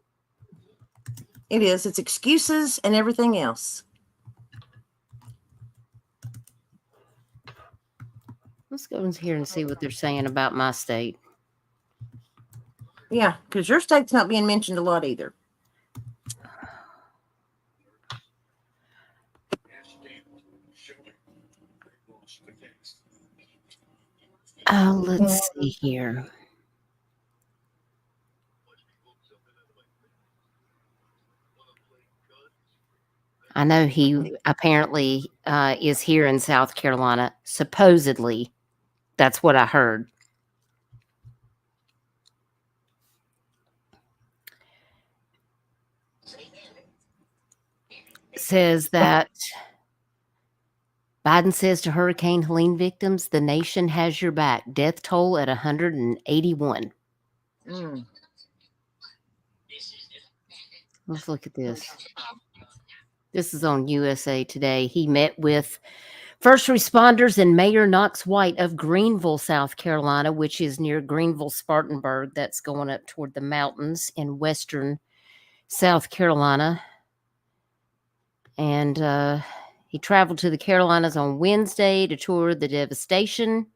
it is. It's excuses and everything else. Let's go in here and see what they're saying about my state. Yeah, because your state's not being mentioned a lot either. Let's see here. I know he apparently is here in South Carolina. Supposedly, that's what I heard. Says that Biden says to Hurricane Helene victims, the nation has your back. Death toll at 181. Let's look at this. This is on USA Today. He met with first responders and Mayor Knox White of Greenville, South Carolina, which is near Greenville, Spartanburg. That's going up toward the mountains in western South Carolina. And he traveled to the Carolinas on Wednesday to tour the devastation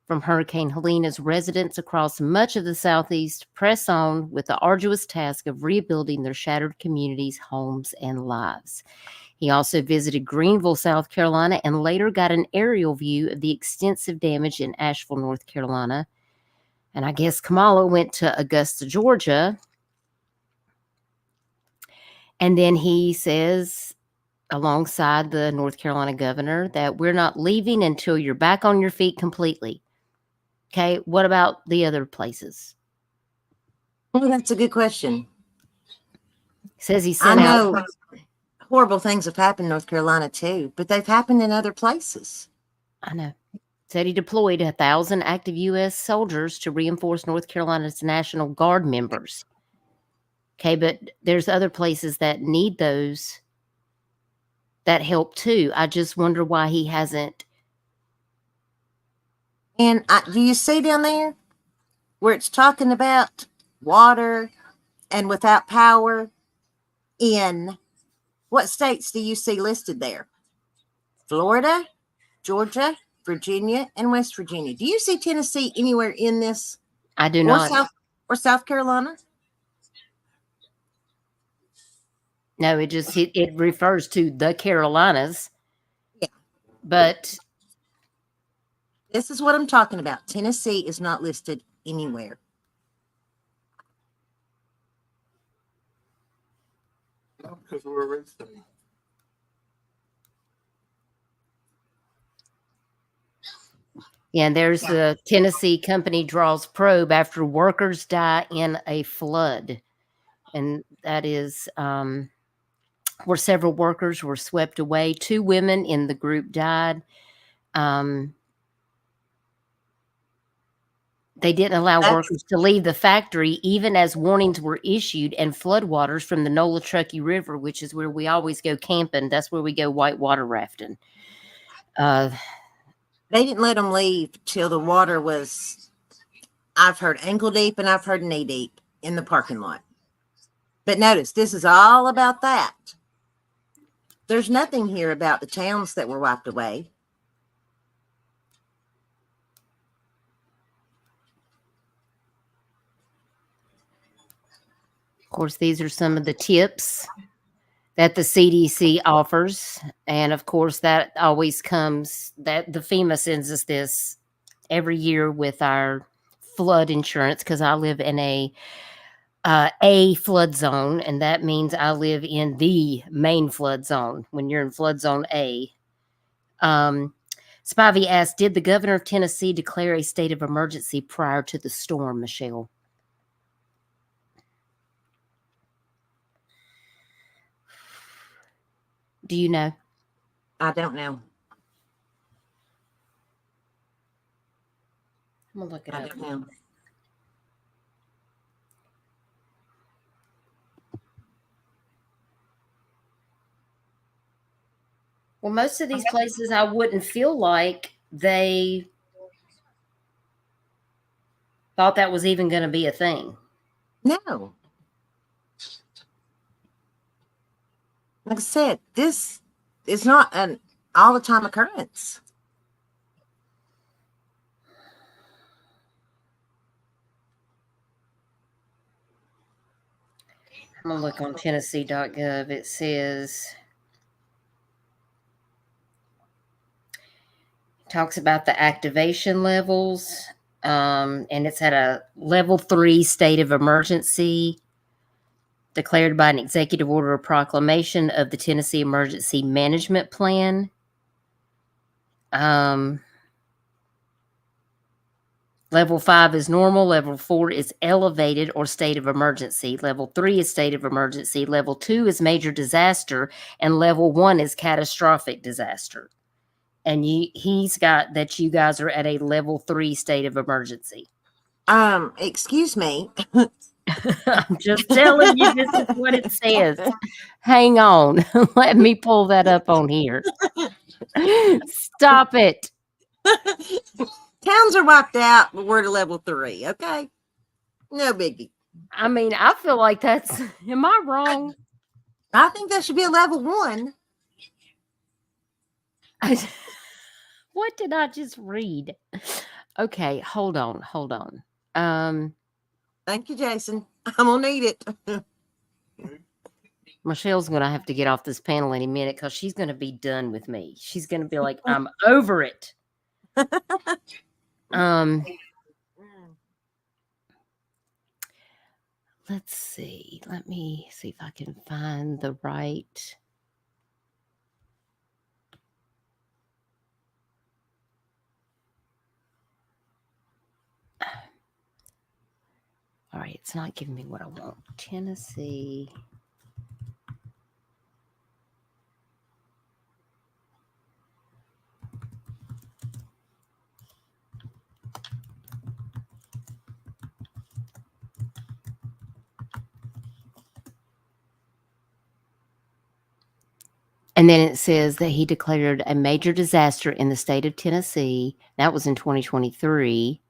from Hurricane Helene as residents across much of the Southeast press on with the arduous task of rebuilding their shattered communities, homes, and lives. He also visited Greenville, South Carolina, and later got an aerial view of the extensive damage in Asheville, North Carolina. And I guess Kamala went to Augusta, Georgia. And then he says, alongside the North Carolina governor, that we're not leaving until you're back on your feet completely. Okay, what about the other places? Well, that's a good question. Says he I sent out. know horrible things have happened in North Carolina too, but they've happened in other places. I know. Said he deployed 1,000 active U.S. soldiers to reinforce North Carolina's National Guard members. Okay, but there's other places that need that help too. I just wonder why he hasn't. And do you see down there where it's talking about water and without power? In what states do you see listed there? Florida, Georgia, Virginia, and West Virginia. Do you see Tennessee anywhere in this? I do not. South Carolina? No, it refers to the Carolinas. Yeah. But this is what I'm talking about. Tennessee is not listed anywhere. Because we're a red state. Yeah, and there's the Tennessee company draws probe after workers die in a flood. And that is where several workers were swept away. 2 women in the group died. They didn't allow workers to leave the factory, even as warnings were issued, and floodwaters from the Nolichucky River, which is where we always go camping. That's where we go whitewater rafting. They didn't let them leave till the water was, I've heard ankle deep and I've heard knee deep in the parking lot. But notice, this is all about that. There's nothing here about the towns that were wiped away. Of course, these are some of the tips that the CDC offers. And of course, that always comes, that the FEMA sends us this every year with our flood insurance, because I live in a flood zone, and that means I live in the main flood zone when you're in flood zone A. Spivey asked, did the governor of Tennessee declare a state of emergency prior to the storm, Michelle? Do you know? I don't know. I'm going to look it up. I don't know. Well, most of these places, I wouldn't feel like they thought that was even going to be a thing. No. Like I said, this is not an all-the-time occurrence. I'm going to look on Tennessee.gov. It says, talks about the activation levels, and it's at a level 3 state of emergency declared by an executive order or proclamation of the Tennessee Emergency Management Plan. Level 5 is normal. Level 4 is elevated or state of emergency. Level 3 is state of emergency. Level 2 is major disaster. And level 1 is catastrophic disaster. And he's got that you guys are at a level 3 state of emergency. Excuse me. I'm just telling you, this is what it says. Hang on. Let me pull that up on here. Stop it. Towns are wiped out, but we're at a level 3. Okay. No biggie. I mean, I feel like that's, am I wrong? I think that should be a level 1. What did I just read? Okay, hold on. Thank you, Jason. I'm gonna need it. Michelle's gonna have to get off this panel any minute because she's gonna be done with me. She's gonna be like, I'm over it. Let's see. Let me see if I can find the right. Sorry, it's not giving me what I want. Tennessee. And then it says that he declared a major disaster in the state of Tennessee. That was in 2023.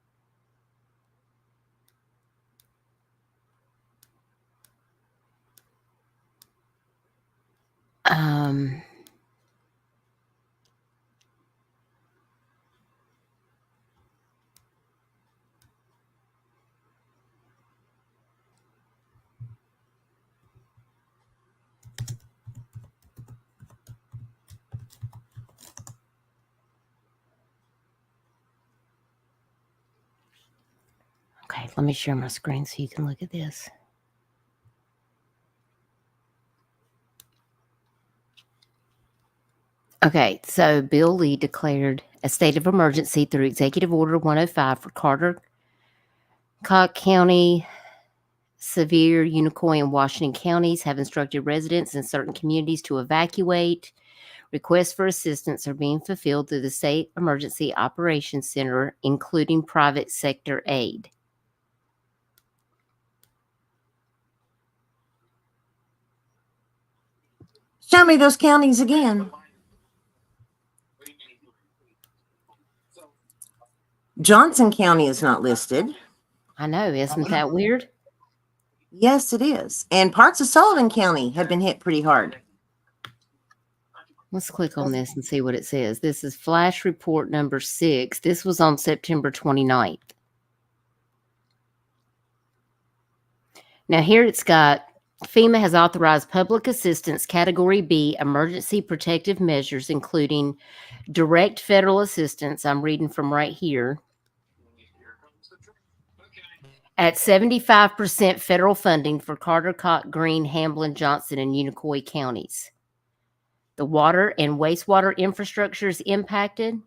Okay, let me share my screen so you can look at this. Okay, so Bill Lee declared a state of emergency through Executive Order 105 for Carter, Cobb County, Sevier, Unicoi, and Washington counties have instructed residents in certain communities to evacuate. Requests for assistance are being fulfilled through the State Emergency Operations Center, including private sector aid. Show me those counties again. Johnson County is not listed. I know, isn't that weird? Yes, it is. And parts of Sullivan County have been hit pretty hard. Let's click on this and see what it says. This is flash report number 6. This was on September 29th. Now here it's got FEMA has authorized public assistance Category B emergency protective measures, including direct federal assistance. I'm reading from right here. At 75% federal funding for Carter, Cobb, Greene, Hamblin, Johnson, and Unicoi counties. The water and wastewater infrastructure is impacted.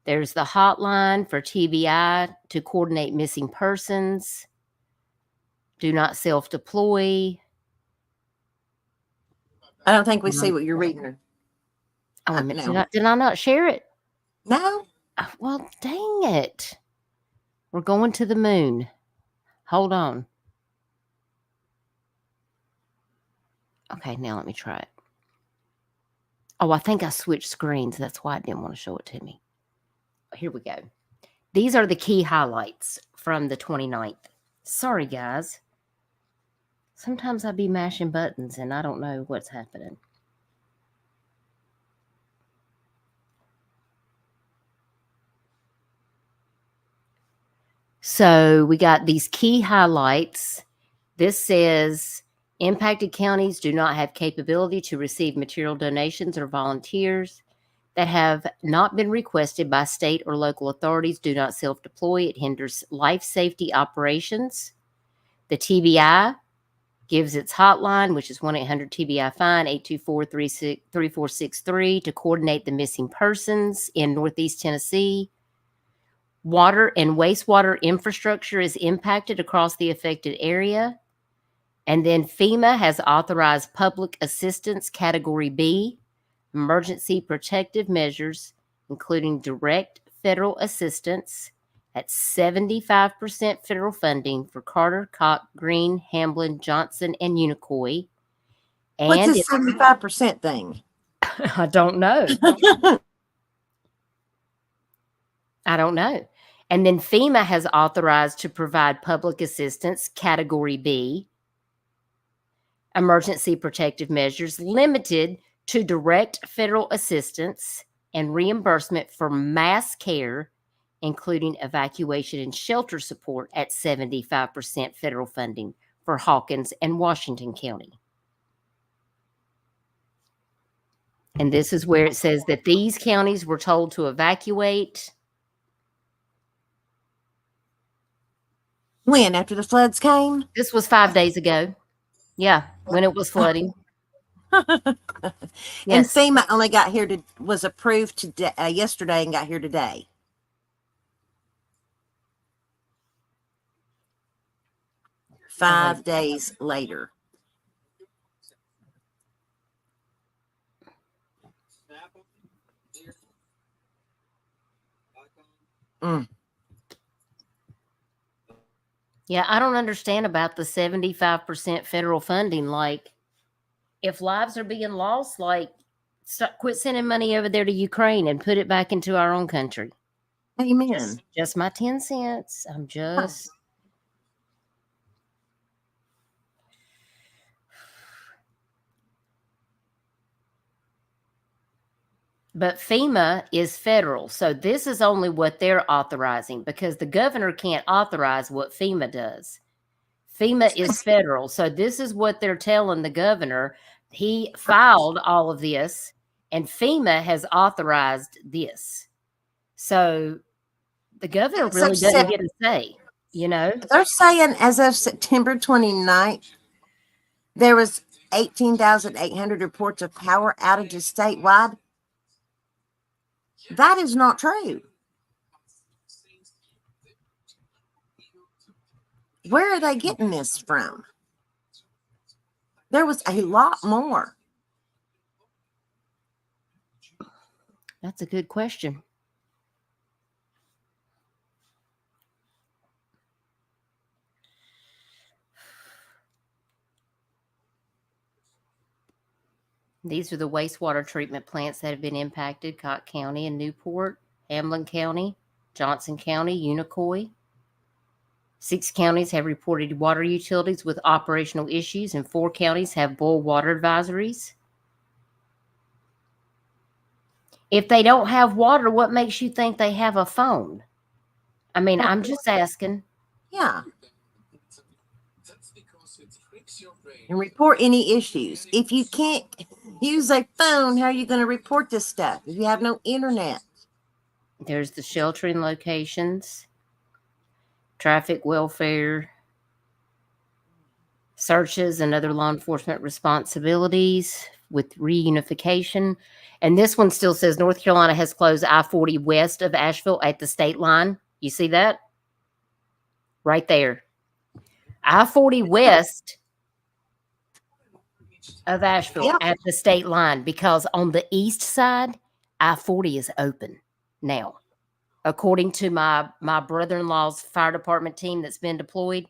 There's the hotline for TBI to coordinate missing persons. Do not self-deploy. I don't think we see what you're reading. Oh, no. Did I not share it? No. Well, dang it. We're going to the moon. Hold on. Okay, now let me try it. Oh, I think I switched screens. That's why I didn't want to show it to me. Here we go. These are the key highlights from the 29th. Sorry, guys. Sometimes I be mashing buttons and I don't know what's happening. So we got these key highlights. This says impacted counties do not have capability to receive material donations or volunteers that have not been requested by state or local authorities. Do not self-deploy. It hinders life safety operations. The TBI gives its hotline, which is 1-800-TBI-FINE, 824-3463, to coordinate the missing persons in Northeast Tennessee. Water and wastewater infrastructure is impacted across the affected area. And then FEMA has authorized public assistance Category B, emergency protective measures, including direct federal assistance at 75% federal funding for Carter, Cobb, Greene, Hamblin, Johnson, and Unicoi. And what's this 75% thing? I don't know. I don't know. And then FEMA has authorized to provide public assistance Category B, emergency protective measures limited to direct federal assistance and reimbursement for mass care, including evacuation and shelter support at 75% federal funding for Hawkins and Washington County. And this is where it says that these counties were told to evacuate. When? After the floods came? This was 5 days ago. Yeah, when it was flooding. And Yes. FEMA only got here was approved today, yesterday, and got here today. 5 days later. Mm. Yeah, I don't understand about the 75% federal funding. Like, if lives are being lost, like, quit sending money over there to Ukraine and put it back into our own country. Amen. Just my 10 cents. I'm just. But FEMA is federal. So this is only what they're authorizing, because the governor can't authorize what FEMA does. FEMA is federal. So this is what they're telling the governor. He filed all of this, and FEMA has authorized this. So the governor really doesn't get a say, you know? They're saying as of September 29th, there was 18,800 reports of power outages statewide. That is not true. Where are they getting this from? There was a lot more. That's a good question. These are the wastewater treatment plants that have been impacted: Cott County and Newport, Hamlin County, Johnson County, Unicoi. 6 counties have reported water utilities with operational issues, and 4 counties have boil water advisories. If they don't have water, what makes you think they have a phone? I mean, I'm just asking. Yeah. And report any issues. If you can't use a phone, how are you going to report this stuff if you have no internet? There's the sheltering locations, traffic welfare, searches and other law enforcement responsibilities with reunification. And this one still says North Carolina has closed I-40 west of Asheville at the state line. You see that? Right there. I-40 west of Asheville at the state line, because on the east side, I-40 is open now. According to my brother-in-law's fire department team that's been deployed,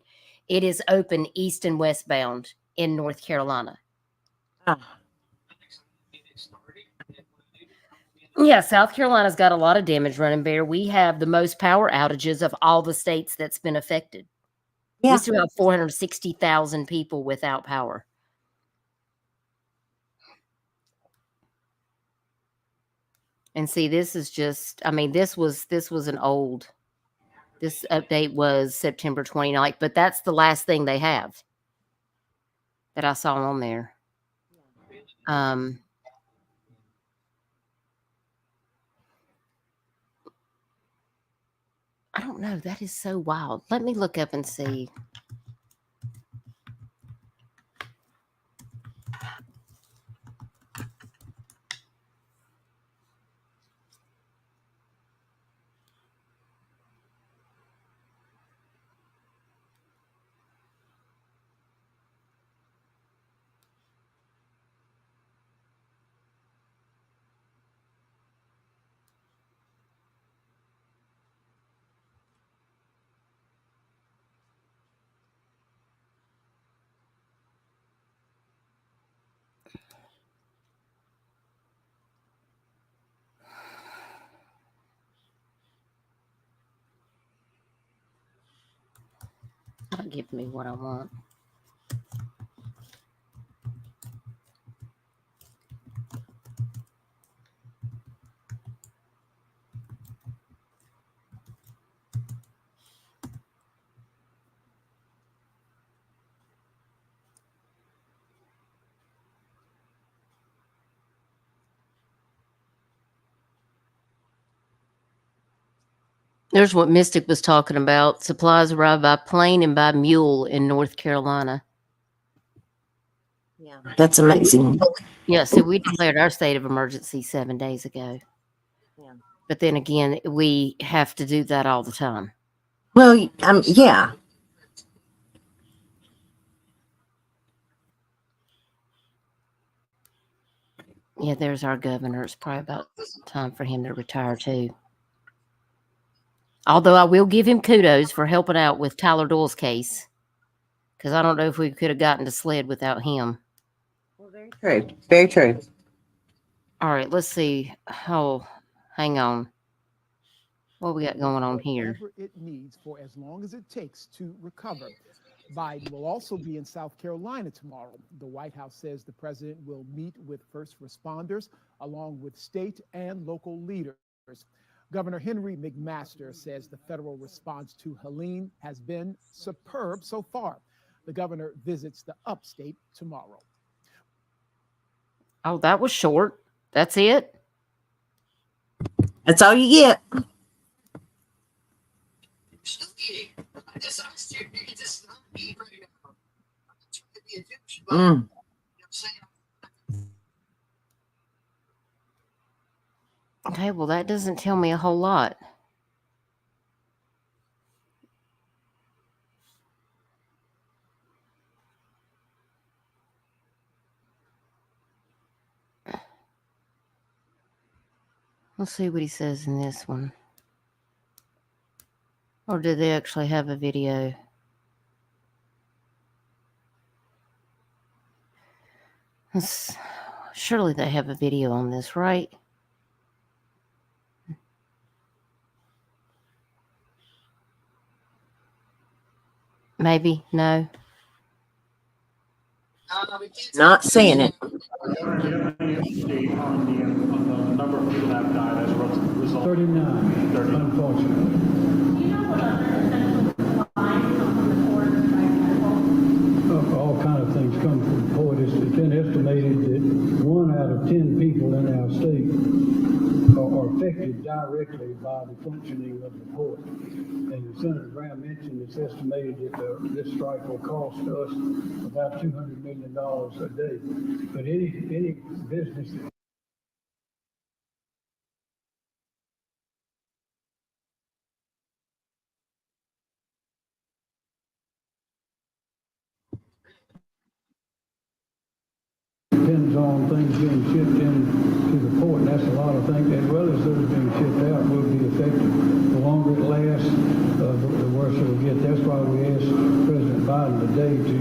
it is open east and westbound in North Carolina. Yeah, South Carolina's got a lot of damage running, Bear. We have the most power outages of all the states that's been affected. Yeah. We still have 460,000 people without power. And see, this is just, I mean, this was an old, this update was September 29th, but that's the last thing they have that I saw on there. I don't know. That is so wild. Let me look up and see. Don't give me what I want. There's what Mystic was talking about. Supplies arrive by plane and by mule in North Carolina. Yeah, that's amazing. Yeah, so we declared our state of emergency 7 days ago. Yeah. But then again, we have to do that all the time. Well, yeah. Yeah, there's our governor. It's probably about time for him to retire too. Although I will give him kudos for helping out with Tyler Doyle's case, because I don't know if we could have gotten to SLED without him. True. Very true. All right, let's see. Oh, hang on. What we got going on here? Whatever it needs for as long as it takes to recover. Biden will also be in South Carolina tomorrow. The White House says the president will meet with first responders along with state and local leaders. Governor Henry McMaster says the federal response to Helene has been superb so far. The governor visits the upstate tomorrow. Oh, that was short. That's it? That's all you get. Okay, well, that doesn't tell me a whole lot. Let's see what he says in this one. Or do they actually have a video? Surely they have a video on this, right? Maybe, no. Not seeing it. Number of people that have died as a result. 39, unfortunately. All kind of things come from the port. It's been estimated that 1 out of 10 people in our state are affected directly by the functioning of the port. And Senator Graham mentioned it's estimated that this strike will cost us about $200 million a day. But any business that depends on things being shipped into the port, and that's a lot of things, as well as those being shipped out will be affected. The longer it lasts, the worse it will get. That's why we asked President Biden today to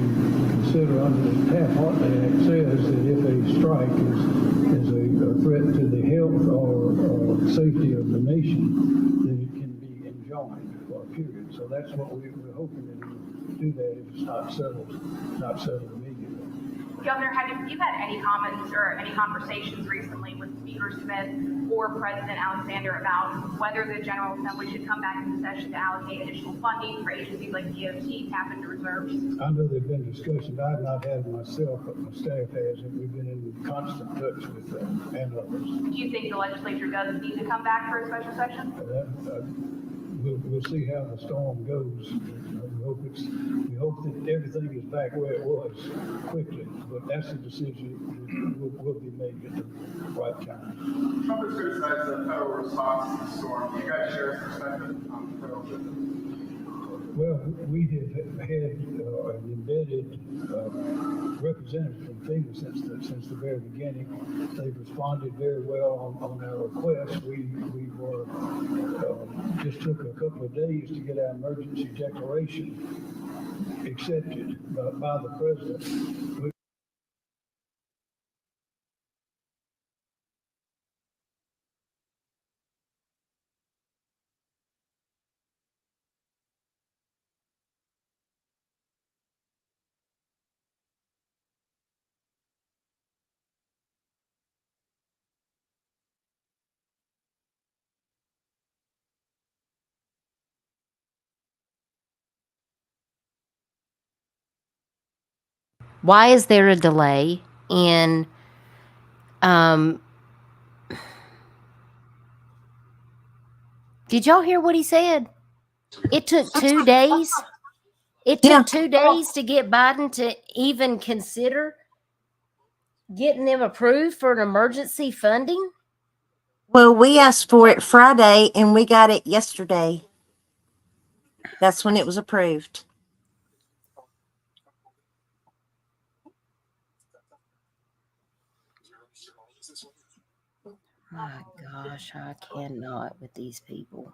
consider under the Taft-Hartley Act says that if a strike is a threat to the health or safety of the nation, then it can be enjoined for a period. So that's what we're hoping that he will do that if it's not settled immediately. Governor, have you had any comments or any conversations recently with Speaker Smith or President Alexander about whether the General Assembly should come back into session to allocate additional funding for agencies like DOT, tap into reserves? I know there've been discussions. I've not had it myself, but my staff has, and we've been in constant touch with them and others. Do you think the legislature does need to come back for a special session? We'll see how the storm goes. We hope that everything is back where it was quickly, but that's a decision that will be made at the right time. Trump has criticized the federal response to the storm. Do you guys share his perspective on the federal system? Well, we have had an embedded representative from FEMA since the very beginning. They've responded very well on our request. We were just took a couple of days to get our emergency declaration accepted by the president. Why is there a delay in did y'all hear what he said? It took 2 days. It took 2 days to get Biden to even consider getting them approved for an emergency funding. Well, we asked for it Friday and we got it yesterday. That's when it was approved. My gosh, I cannot with these people.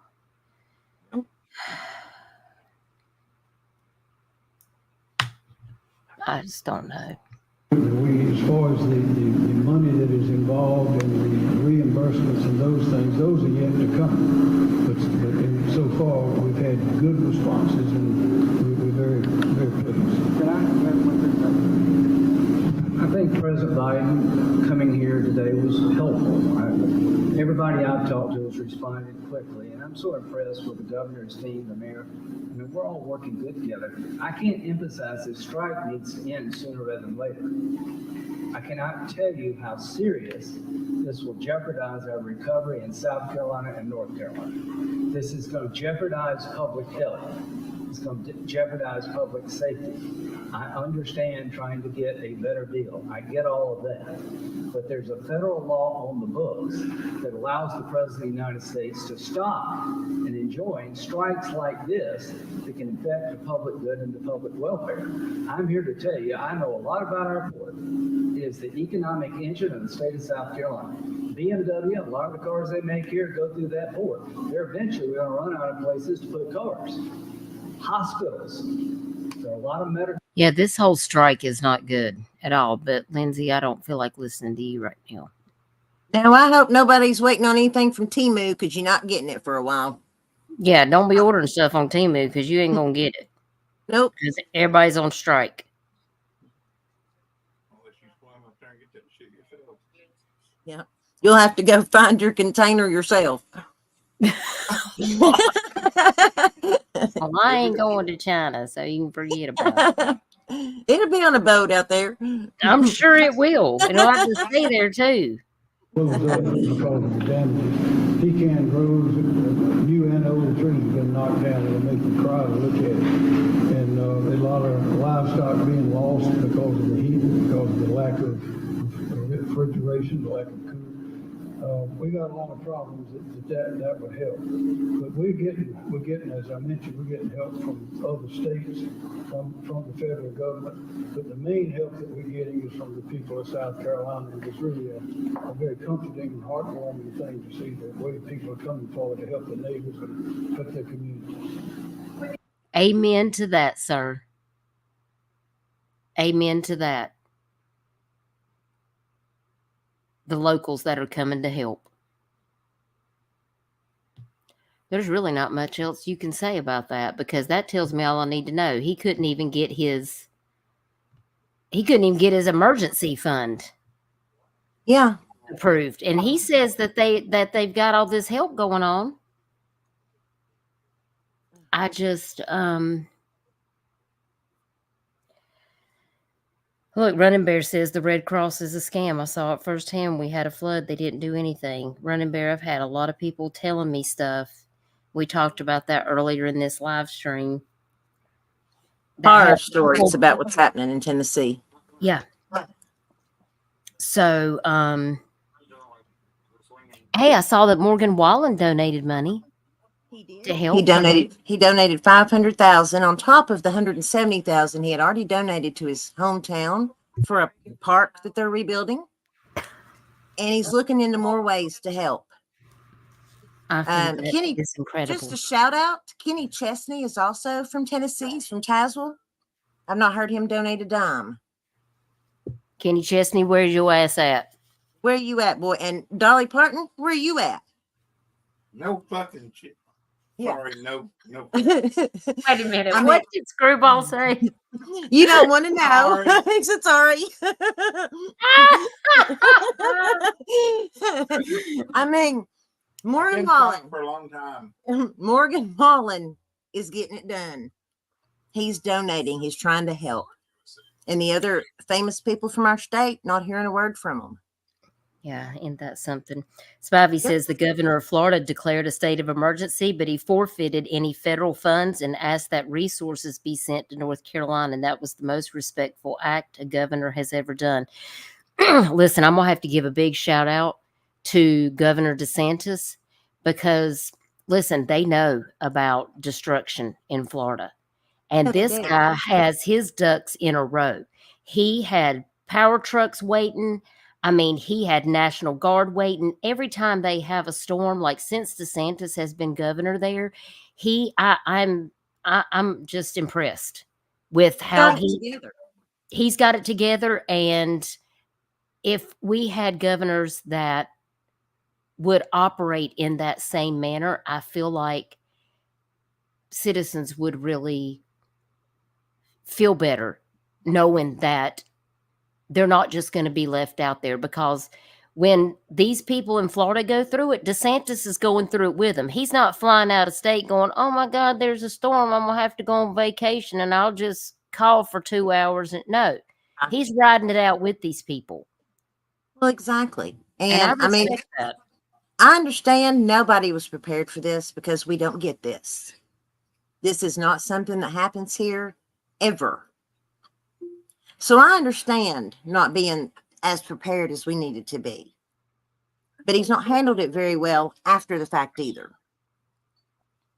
I just don't know. As far as the money that is involved and the reimbursements and those things, those are yet to come. But so far, we've had good responses, and we're very, very pleased. Can I think President Biden coming here today was helpful. Everybody I've talked to has responded quickly, and I'm so impressed with the governor's team, the mayor. I mean, we're all working good together. I can't emphasize this strike needs to end sooner rather than later. I cannot tell you how serious this will jeopardize our recovery in South Carolina and North Carolina. This is going to jeopardize public health. It's going to jeopardize public safety. I understand trying to get a better deal. I get all of that. But there's a federal law on the books that allows the President of the United States to stop and enjoin strikes like this that can affect the public good and the public welfare. I'm here to tell you, I know a lot about our port. It is the economic engine of the state of South Carolina. BMW, a lot of the cars they make here go through that port. They're eventually going to run out of places to put cars. Hospitals. There are a lot of medical. Yeah, this whole strike is not good at all. But Lindsay, I don't feel like listening to you right now. Now, I hope nobody's waiting on anything from Temu because you're not getting it for a while. Yeah, don't be ordering stuff on Temu because you ain't going to get it. Nope. Because everybody's on strike. Yeah. You'll have to go find your container yourself. Well, I ain't going to China, so you can forget about it. It'll be on a boat out there. I'm sure it will. And I'll have to stay there too. Because of the damages. Pecan groves, new and old trees have been knocked down. It'll make you cry to look at it. And a lot of livestock being lost because of the heat, because of the lack of refrigeration, the lack of cooling. We got a lot of problems that would help. But we're getting, as I mentioned, we're getting help from other states, from the federal government. But the main help that we're getting is from the people of South Carolina. And it's really a very comforting and heartwarming thing to see the way people are coming forward to help their neighbors and help their communities. Amen to that, sir. Amen to that. The locals that are coming to help. There's really not much else you can say about that because that tells me all I need to know. He couldn't even get his emergency fund. Yeah. Approved. And he says that they've got all this help going on. I just look, Running Bear says the Red Cross is a scam. I saw it firsthand. We had a flood. They didn't do anything. Running Bear, I've had a lot of people telling me stuff. We talked about that earlier in this live stream. Horror stories about what's happening in Tennessee. Yeah. So, hey, I saw that Morgan Wallen donated money. To help. He donated $500,000 on top of the $170,000 he had already donated to his hometown for a park that they're rebuilding, and he's looking into more ways to help. I think Kenny is incredible. Just a shout out, Kenny Chesney is also from Tennessee. He's from Tazewell. I've not heard him donate a dime. Kenny Chesney, where's your ass at? Where you at, boy? And Dolly Parton, where you at? No fucking shit. Yeah. Sorry, no. Wait a minute. What did Screwball say? You don't want to know. He said sorry. I mean, Morgan Wallen. For a long time. Morgan Wallen is getting it done. He's donating. He's trying to help. And the other famous people from our state, not hearing a word from them. Yeah, ain't that something? Spivey says the governor of Florida declared a state of emergency, but he forfeited any federal funds and asked that resources be sent to North Carolina. And that was the most respectful act a governor has ever done. Listen, I'm going to have to give a big shout out to Governor DeSantis because, listen, they know about destruction in Florida. And this guy has his ducks in a row. He had power trucks waiting. I mean, he had National Guard waiting every time they have a storm. Like since DeSantis has been governor there, I'm just impressed with how he's got it together. And if we had governors that would operate in that same manner, I feel like citizens would really feel better knowing that they're not just going to be left out there, because when these people in Florida go through it, DeSantis is going through it with them. He's not flying out of state going, oh my God, there's a storm, I'm going to have to go on vacation and I'll just call for 2 hours. No, he's riding it out with these people. Well, exactly. And I I mean, respect that. I understand nobody was prepared for this because we don't get this. This is not something that happens here ever. So I understand not being as prepared as we needed to be. But he's not handled it very well after the fact either.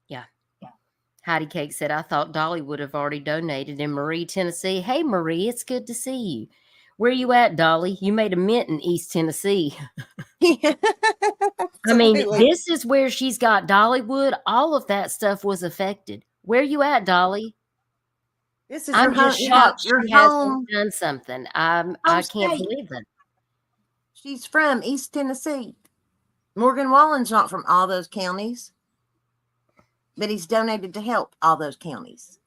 Yeah. Heidi Cake said, I thought Dolly would have already donated in Marie, Tennessee. Hey, Marie, it's good to see you. Where you at, Dolly? You made a mint in East Tennessee. I mean, this is where she's got Dollywood. All of that stuff was affected. Where you at, Dolly? This is I'm just shocked she hasn't done something. I can't believe it. She's from East Tennessee. Morgan Wallen's not from all those counties, but he's donated to help all those counties.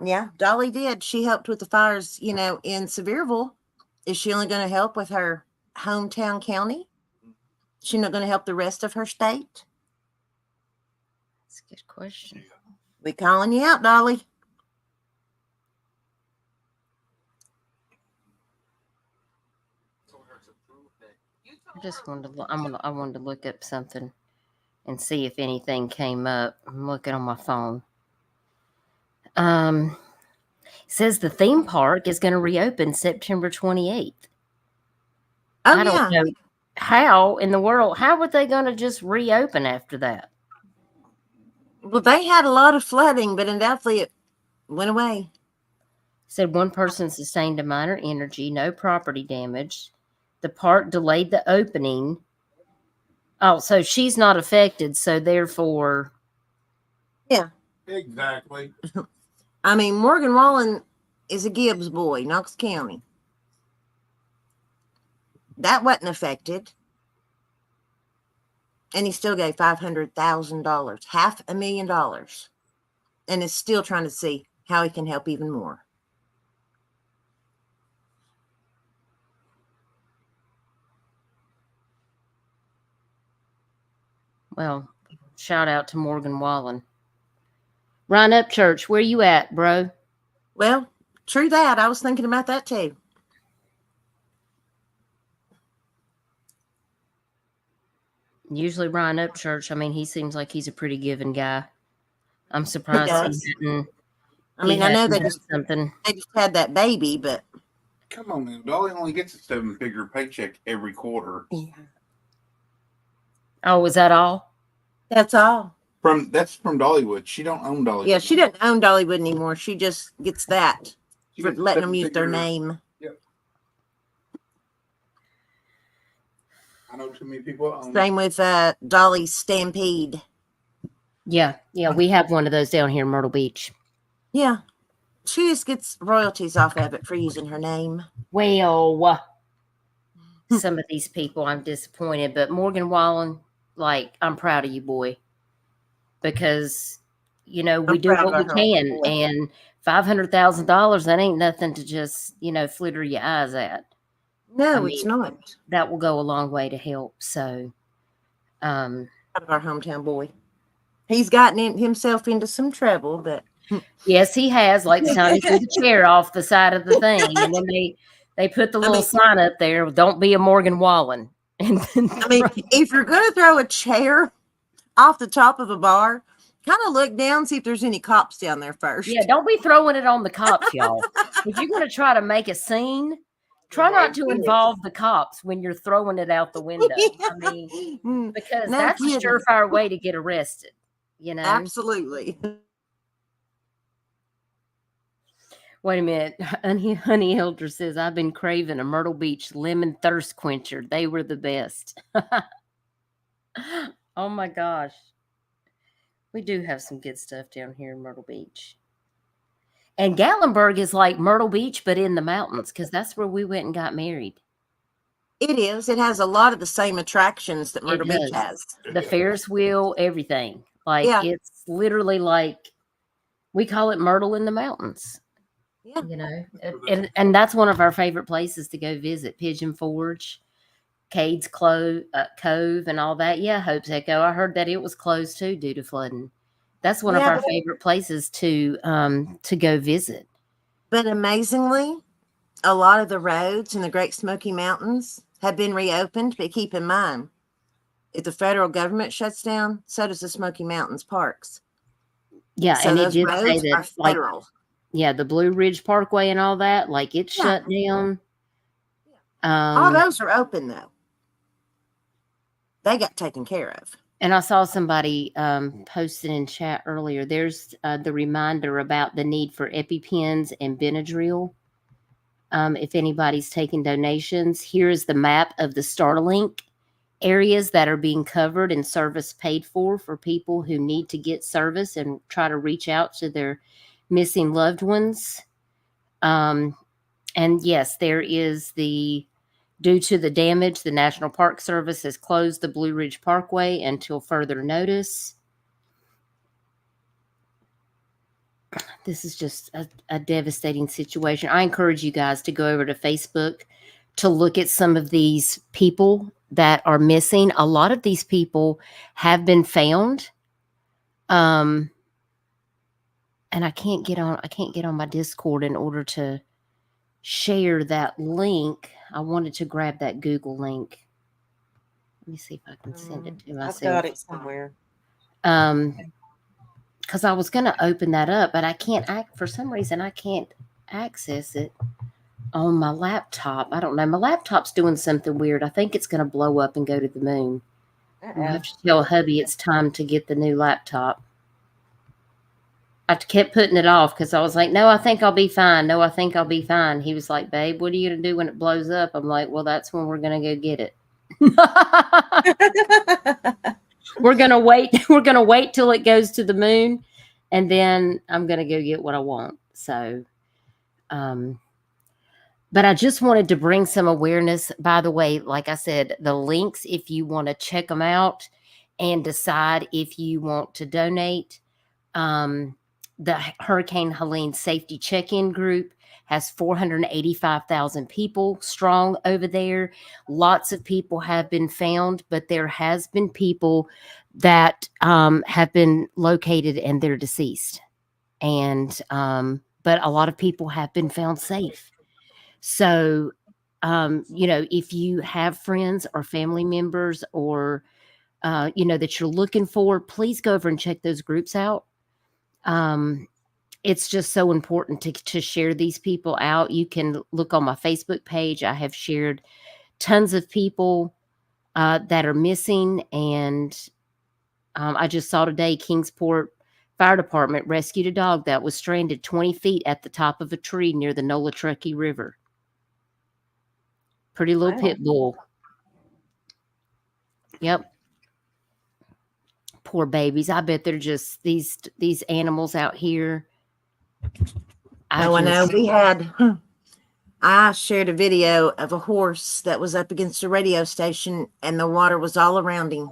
Yeah, Dolly did. She helped with the fires, in Sevierville. Is she only going to help with her hometown county? She's not going to help the rest of her state? That's a good question. We calling you out, Dolly. I just wanted to. I wanted to look up something and see if anything came up. I'm looking on my phone. Says the theme park is going to reopen September 28th. I don't know how in the world. How were they going to just reopen after that? Well, they had a lot of flooding, but undoubtedly it went away. Said one person sustained a minor injury, no property damage. The park delayed the opening. Oh, so she's not affected, so therefore. Yeah. Exactly. I mean, Morgan Wallen is a Gibbs boy, Knox County. That wasn't affected. And he still gave $500,000, $500,000, and is still trying to see how he can help even more. Well, shout out to Morgan Wallen. Ryan Upchurch, where you at, bro? Well, true that. I was thinking about that too. Usually Ryan Upchurch, I mean, he seems like he's a pretty giving guy. I'm surprised he didn't. I mean, I know they just had that baby, but come on now. Dolly only gets a 7-figure paycheck every quarter. Yeah. Oh, is that all? That's all. That's from Dollywood. She don't own Dollywood. Yeah, she doesn't own Dollywood anymore. She just gets that for letting them use their name. Yep. I know too many people own. Same with Dolly's Stampede. Yeah, we have one of those down here in Myrtle Beach. Yeah. She just gets royalties off of it for using her name. Well, some of these people, I'm disappointed. But Morgan Wallen, like, I'm proud of you, boy. Because, we do what we can. And $500,000, that ain't nothing to just, flitter your eyes at. No, it's not. That will go a long way to help. So, out of our hometown boy. He's gotten himself into some trouble, but yes, he has. Like the time he threw the chair off the side of the thing, and then they put the little sign up there: "Don't be a Morgan Wallen." And I mean, if you're going to throw a chair off the top of a bar, kind of look down, see if there's any cops down there first. Yeah, don't be throwing it on the cops, y'all. If you're going to try to make a scene, try not to involve the cops when you're throwing it out the window. I mean, because that's a surefire way to get arrested. Absolutely. Wait a minute. Honey Elder says, I've been craving a Myrtle Beach lemon thirst quencher. They were the best. Oh my gosh. We do have some good stuff down here in Myrtle Beach. And Gatlinburg is like Myrtle Beach, but in the mountains, because that's where we went and got married. It is. It has a lot of the same attractions that It Myrtle Beach does. has. The Ferris wheel, everything. Like, Yeah. it's literally like, we call it Myrtle in the mountains. Yeah. You know, and that's one of our favorite places to go visit. Pigeon Forge, Cade's Cove, and all that. Yeah, Hope's Echo. I heard that it was closed too due to flooding. That's one of Yeah, our favorite places to go visit. But amazingly, a lot of the roads in the Great Smoky Mountains have been reopened. But keep in mind, if the federal government shuts down, so does the Smoky Mountains parks. Yeah, So and it those did say roads are that, like, federal. yeah, the Blue Ridge Parkway and all that, like, it's Yeah. shut down. All those are open though. They got taken care of. And I saw somebody posted in chat earlier. There's the reminder about the need for EpiPens and Benadryl. If anybody's taking donations, here is the map of the STARLINK areas that are being covered and service paid for people who need to get service and try to reach out to their missing loved ones. And yes, there is due to the damage, the National Park Service has closed the Blue Ridge Parkway until further notice. This is just a devastating situation. I encourage you guys to go over to Facebook to look at some of these people that are missing. A lot of these people have been found. And I can't get on my Discord in order to share that link. I wanted to grab that Google link. Let me see if I can send it to myself. I've got it somewhere. Because I was going to open that up, but I can't for some reason I can't access it on my laptop. I don't know. My laptop's doing something weird. I think it's going to blow up and go to the moon. I have to tell hubby it's time to get the new laptop. I kept putting it off because I was like, no, I think I'll be fine. No, I think I'll be fine. He was like, babe, what are you going to do when it blows up? I'm like, well, that's when we're going to go get it. We're going to wait. We're going to wait till it goes to the moon. And then I'm going to go get what I want. So, but I just wanted to bring some awareness. By the way, like I said, the links, if you want to check them out and decide if you want to donate, the Hurricane Helene Safety Check-in Group has 485,000 people strong over there. Lots of people have been found, but there has been people that have been located and they're deceased. And but a lot of people have been found safe. So, you know, if you have friends or family members or, you know, that you're looking for, please go over and check those groups out. It's just so important to share these people out. You can look on my Facebook page. I have shared tons of people that are missing. And I just saw today Kingsport Fire Department rescued a dog that was stranded 20 feet at the top of a tree near the Nolatrucky River. Pretty little pit bull. Yep. Poor babies. I bet they're just these animals out here. I know. I shared a video of a horse that was up against a radio station and the water was all around him.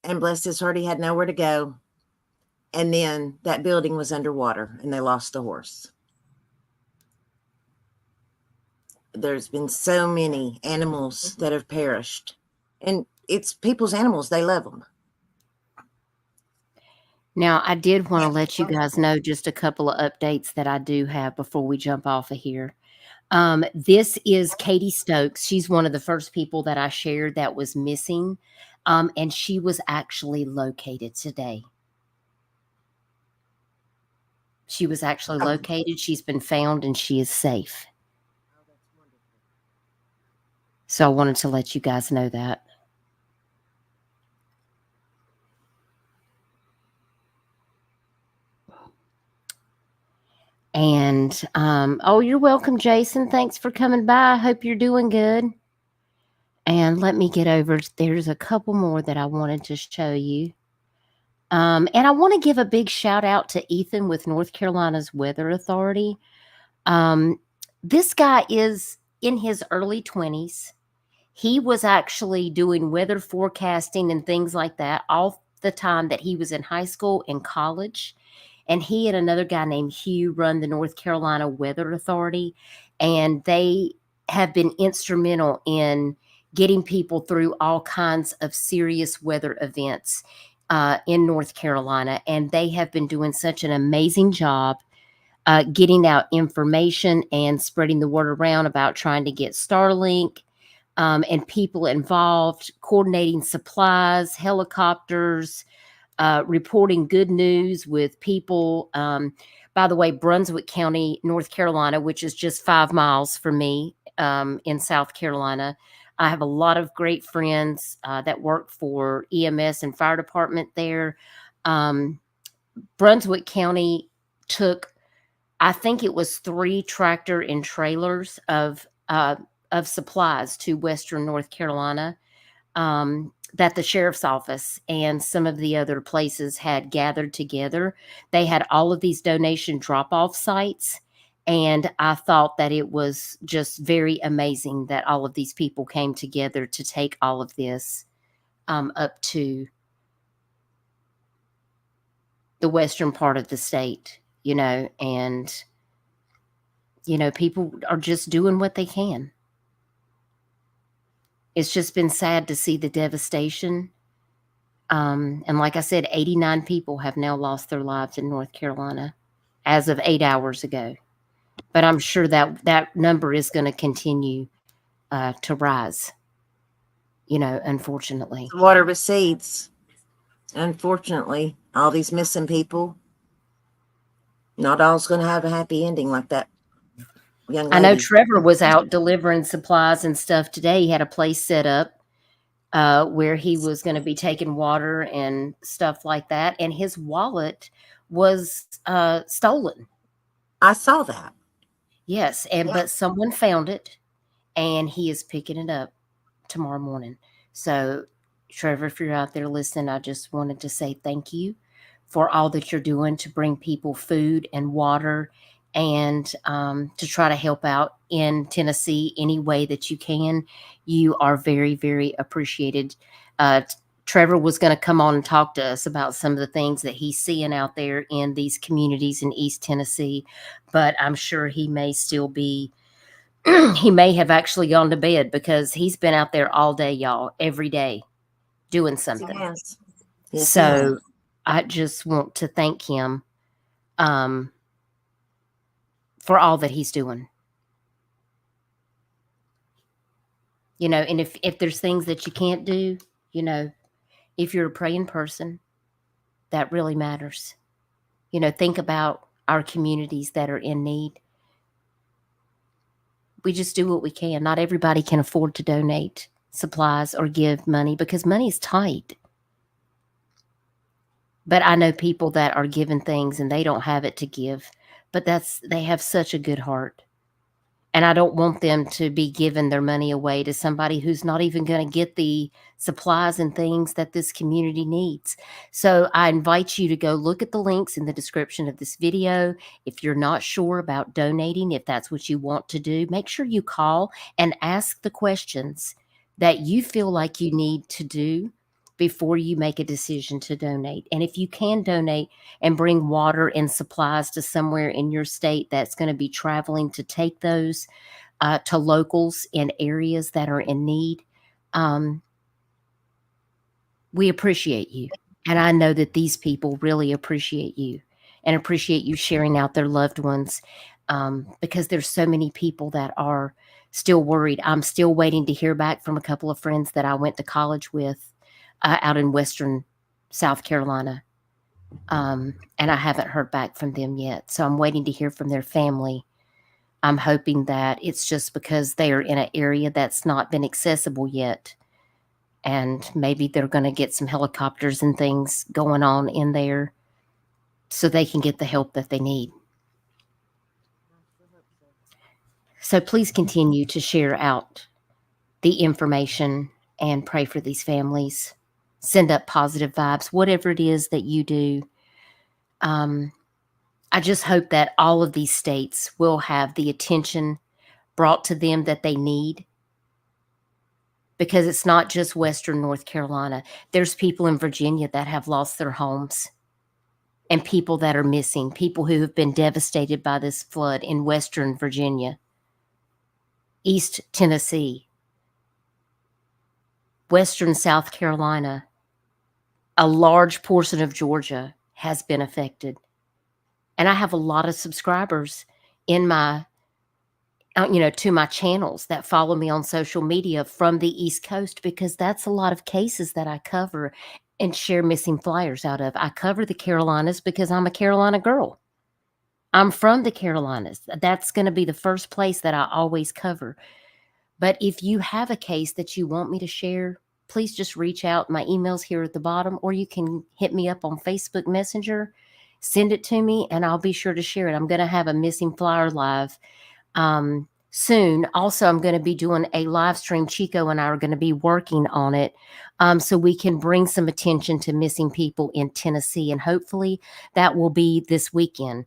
And bless his heart, he had nowhere to go. And then that building was underwater and they lost the horse. There's been so many animals that have perished. And it's people's animals. They love them. Now, I did want to let you guys know just a couple of updates that I do have before we jump off of here. This is Katie Stokes. She's one of the first people that I shared that was missing. And she was actually located today. She was actually located. She's been found and she is safe. So I wanted to let you guys know that. And oh, you're welcome, Jason. Thanks for coming by. I hope you're doing good. And let me get over. There's a couple more that I wanted to show you. And I want to give a big shout out to Ethan with North Carolina's Weather Authority. This guy is in his early 20s. He was actually doing weather forecasting and things like that all the time that he was in high school and college. And he and another guy named Hugh run the North Carolina Weather Authority. And they have been instrumental in getting people through all kinds of serious weather events in North Carolina. And they have been doing such an amazing job getting out information and spreading the word around about trying to get STARLINK. And people involved, coordinating supplies, helicopters, reporting good news with people. By the way, Brunswick County, North Carolina, which is just 5 miles from me in South Carolina. I have a lot of great friends that work for EMS and fire department there. Brunswick County took, I think it was 3 tractor and trailers of supplies to Western North Carolina that the sheriff's office and some of the other places had gathered together. They had all of these donation drop-off sites, and I thought that it was just very amazing that all of these people came together to take all of this up to the western part of the state, and people are just doing what they can. It's just been sad to see the devastation. And like I said, 89 people have now lost their lives in North Carolina as of 8 hours ago. But I'm sure that number is going to continue to rise, unfortunately. Water recedes. Unfortunately, all these missing people, not all's going to have a happy ending like that young lady. I know Trevor was out delivering supplies and stuff today. He had a place set up where he was going to be taking water and stuff like that. And his wallet was stolen. I saw that. Yes. But someone found it and he is picking it up tomorrow morning. So Trevor, if you're out there listening, I just wanted to say thank you for all that you're doing to bring people food and water and to try to help out in Tennessee any way that you can. You are very, very appreciated. Trevor was going to come on and talk to us about some of the things that he's seeing out there in these communities in East Tennessee, but I'm sure he may still be, he may have actually gone to bed because he's been out there all day, y'all, every day doing something. Yes. Yes, So I just want to thank him for all that he's doing. And if there's things that you can't do, if you're a praying person, that really matters. Think about our communities that are in need. We just do what we can. Not everybody can afford to donate supplies or give money because money is tight. But I know people that are given things and they don't have it to give, but they have such a good heart. And I don't want them to be giving their money away to somebody who's not even going to get the supplies and things that this community needs. So I invite you to go look at the links in the description of this video. If you're not sure about donating, if that's what you want to do, make sure you call and ask the questions that you feel like you need to do before you make a decision to donate. And if you can donate and bring water and supplies to somewhere in your state that's going to be traveling to take those to locals in areas that are in need, we appreciate you. And I know that these people really appreciate you and appreciate you sharing out their loved ones because there's so many people that are still worried. I'm still waiting to hear back from a couple of friends that I went to college with out in Western South Carolina. And I haven't heard back from them yet. So I'm waiting to hear from their family. I'm hoping that it's just because they are in an area that's not been accessible yet. And maybe they're going to get some helicopters and things going on in there so they can get the help that they need. So please continue to share out the information and pray for these families. Send up positive vibes, whatever it is that you do. I just hope that all of these states will have the attention brought to them that they need, because it's not just Western North Carolina. There's people in Virginia that have lost their homes, and people that are missing, people who have been devastated by this flood in Western Virginia, East Tennessee, Western South Carolina. A large portion of Georgia has been affected. And I have a lot of subscribers in my, to my channels that follow me on social media from the East Coast, because that's a lot of cases that I cover and share missing flyers out of. I cover the Carolinas because I'm a Carolina girl. I'm from the Carolinas. That's going to be the first place that I always cover. But if you have a case that you want me to share, please just reach out. My email's here at the bottom, or you can hit me up on Facebook Messenger, send it to me, and I'll be sure to share it. I'm going to have a missing flyer live soon. Also, I'm going to be doing a live stream. Chico and I are going to be working on it so we can bring some attention to missing people in Tennessee. And hopefully that will be this weekend.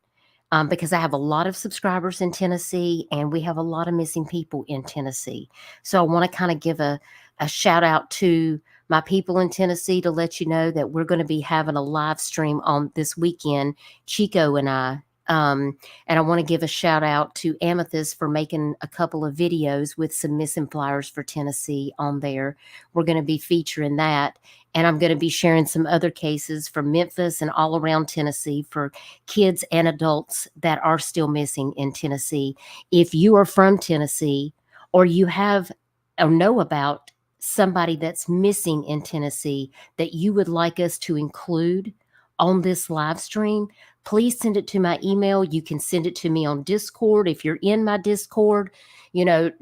Because I have a lot of subscribers in Tennessee, and we have a lot of missing people in Tennessee. So I want to kind of give a shout out to my people in Tennessee to let you know that we're going to be having a live stream on this weekend, Chico and I. And I want to give a shout out to Amethyst for making a couple of videos with some missing flyers for Tennessee on there. We're going to be featuring that. And I'm going to be sharing some other cases from Memphis and all around Tennessee for kids and adults that are still missing in Tennessee. If you are from Tennessee, or you have or know about somebody that's missing in Tennessee that you would like us to include on this live stream, please send it to my email. You can send it to me on Discord. If you're in my Discord,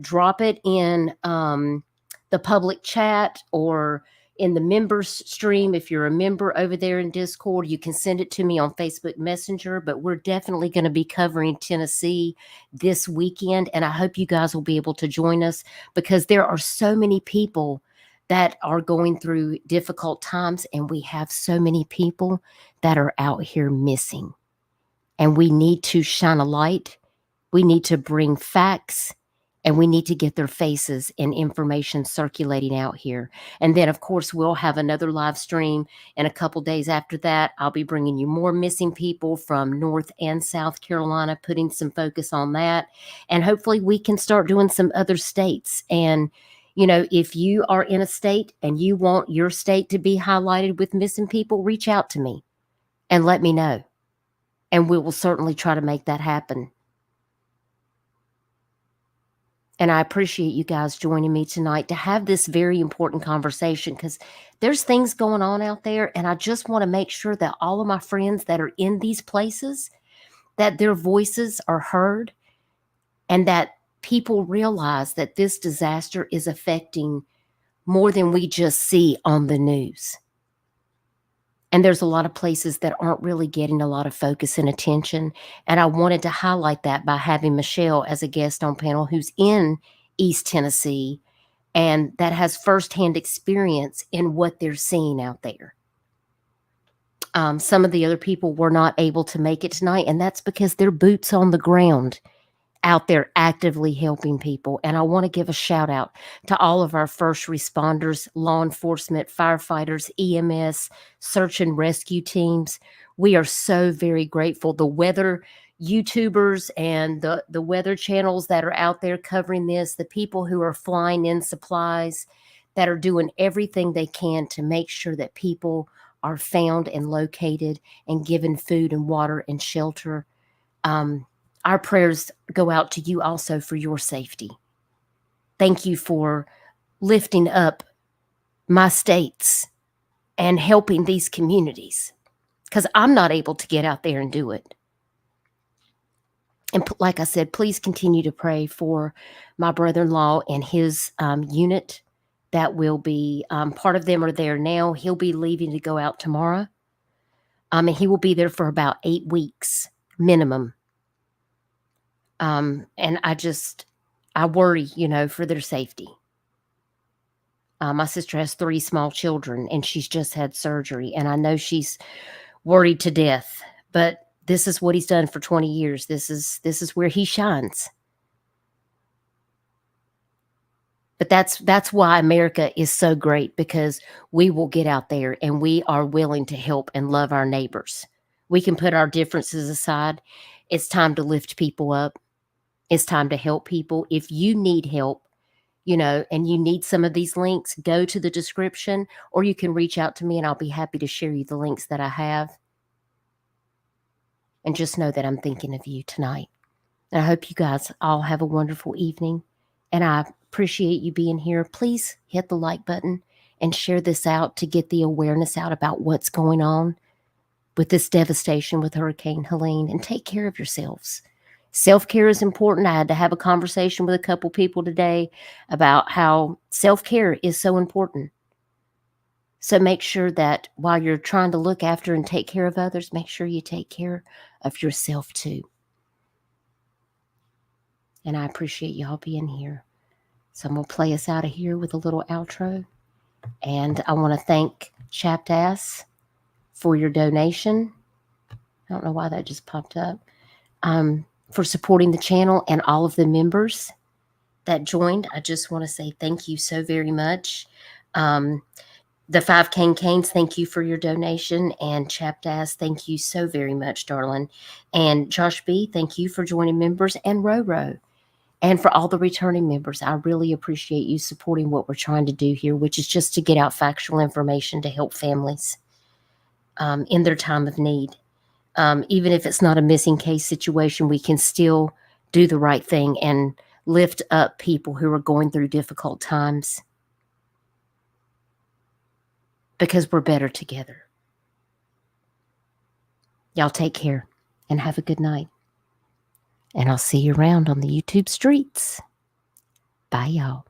drop it in the public chat or in the members stream. If you're a member over there in Discord, you can send it to me on Facebook Messenger. But we're definitely going to be covering Tennessee this weekend, and I hope you guys will be able to join us, because there are so many people that are going through difficult times, and we have so many people that are out here missing. And we need to shine a light. We need to bring facts, and we need to get their faces and information circulating out here. And then, of course, we'll have another live stream in a couple days after that. I'll be bringing you more missing people from North and South Carolina, putting some focus on that. And hopefully we can start doing some other states. And, if you are in a state and you want your state to be highlighted with missing people, reach out to me and let me know. And we will certainly try to make that happen. And I appreciate you guys joining me tonight to have this very important conversation, because there's things going on out there. And I just want to make sure that all of my friends that are in these places, that their voices are heard, and that people realize that this disaster is affecting more than we just see on the news. And there's a lot of places that aren't really getting a lot of focus and attention. And I wanted to highlight that by having Michelle as a guest on panel, who's in East Tennessee and that has firsthand experience in what they're seeing out there. Some of the other people were not able to make it tonight, and that's because they're boots on the ground out there actively helping people. And I want to give a shout out to all of our first responders, law enforcement, firefighters, EMS, search and rescue teams. We are so very grateful. The weather YouTubers and the weather channels that are out there covering this, the people who are flying in supplies, that are doing everything they can to make sure that people are found and located and given food and water and shelter. Our prayers go out to you also for your safety. Thank you for lifting up my states and helping these communities, because I'm not able to get out there and do it. And like I said, please continue to pray for my brother-in-law and his unit that will be, part of them are there now. He'll be leaving to go out tomorrow. And he will be there for about 8 weeks minimum. And I worry, for their safety. My sister has 3 small children, and she's just had surgery, and I know she's worried to death. But this is what he's done for 20 years. This is where he shines. But that's why America is so great, because we will get out there and we are willing to help and love our neighbors. We can put our differences aside. It's time to lift people up. It's time to help people. If you need help, and you need some of these links, go to the description, or you can reach out to me and I'll be happy to share you the links that I have. And just know that I'm thinking of you tonight. And I hope you guys all have a wonderful evening. And I appreciate you being here. Please hit the like button and share this out to get the awareness out about what's going on with this devastation with Hurricane Helene. And take care of yourselves. Self-care is important. I had to have a conversation with a couple people today about how self-care is so important. So make sure that while you're trying to look after and take care of others, make sure you take care of yourself too. And I appreciate y'all being here. So I'm going to play us out of here with a little outro. And I want to thank Chaptass for your donation. I don't know why that just popped up. For supporting the channel and all of the members that joined. I just want to say thank you so very much. The 5 Canes, thank you for your donation. And Chaptass, thank you so very much, darling. And Josh B., thank you for joining members. And Roro. And for all the returning members, I really appreciate you supporting what we're trying to do here, which is just to get out factual information to help families in their time of need. Even if it's not a missing case situation, we can still do the right thing and lift up people who are going through difficult times, because we're better together. Y'all take care and have a good night. And I'll see you around on the YouTube streets. Bye, y'all.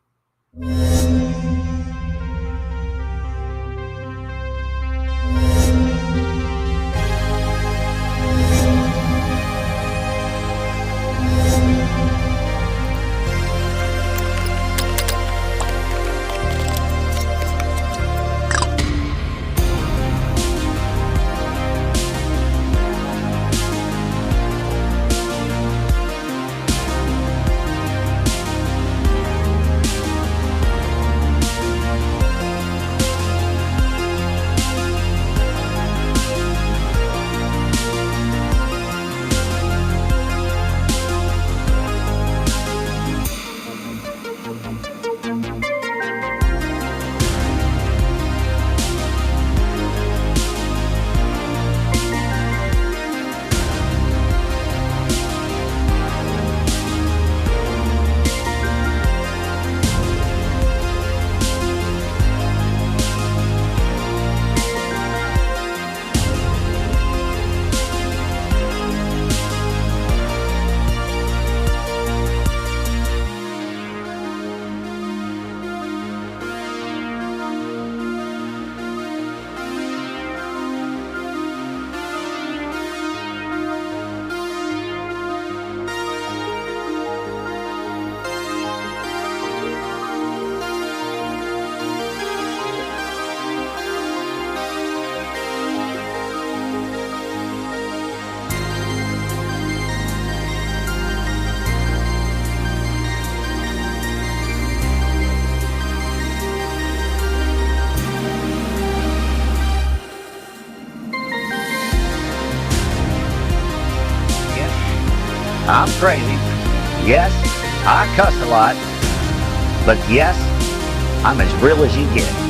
I'm crazy. Yes, I cuss a lot. But yes, I'm as real as you get.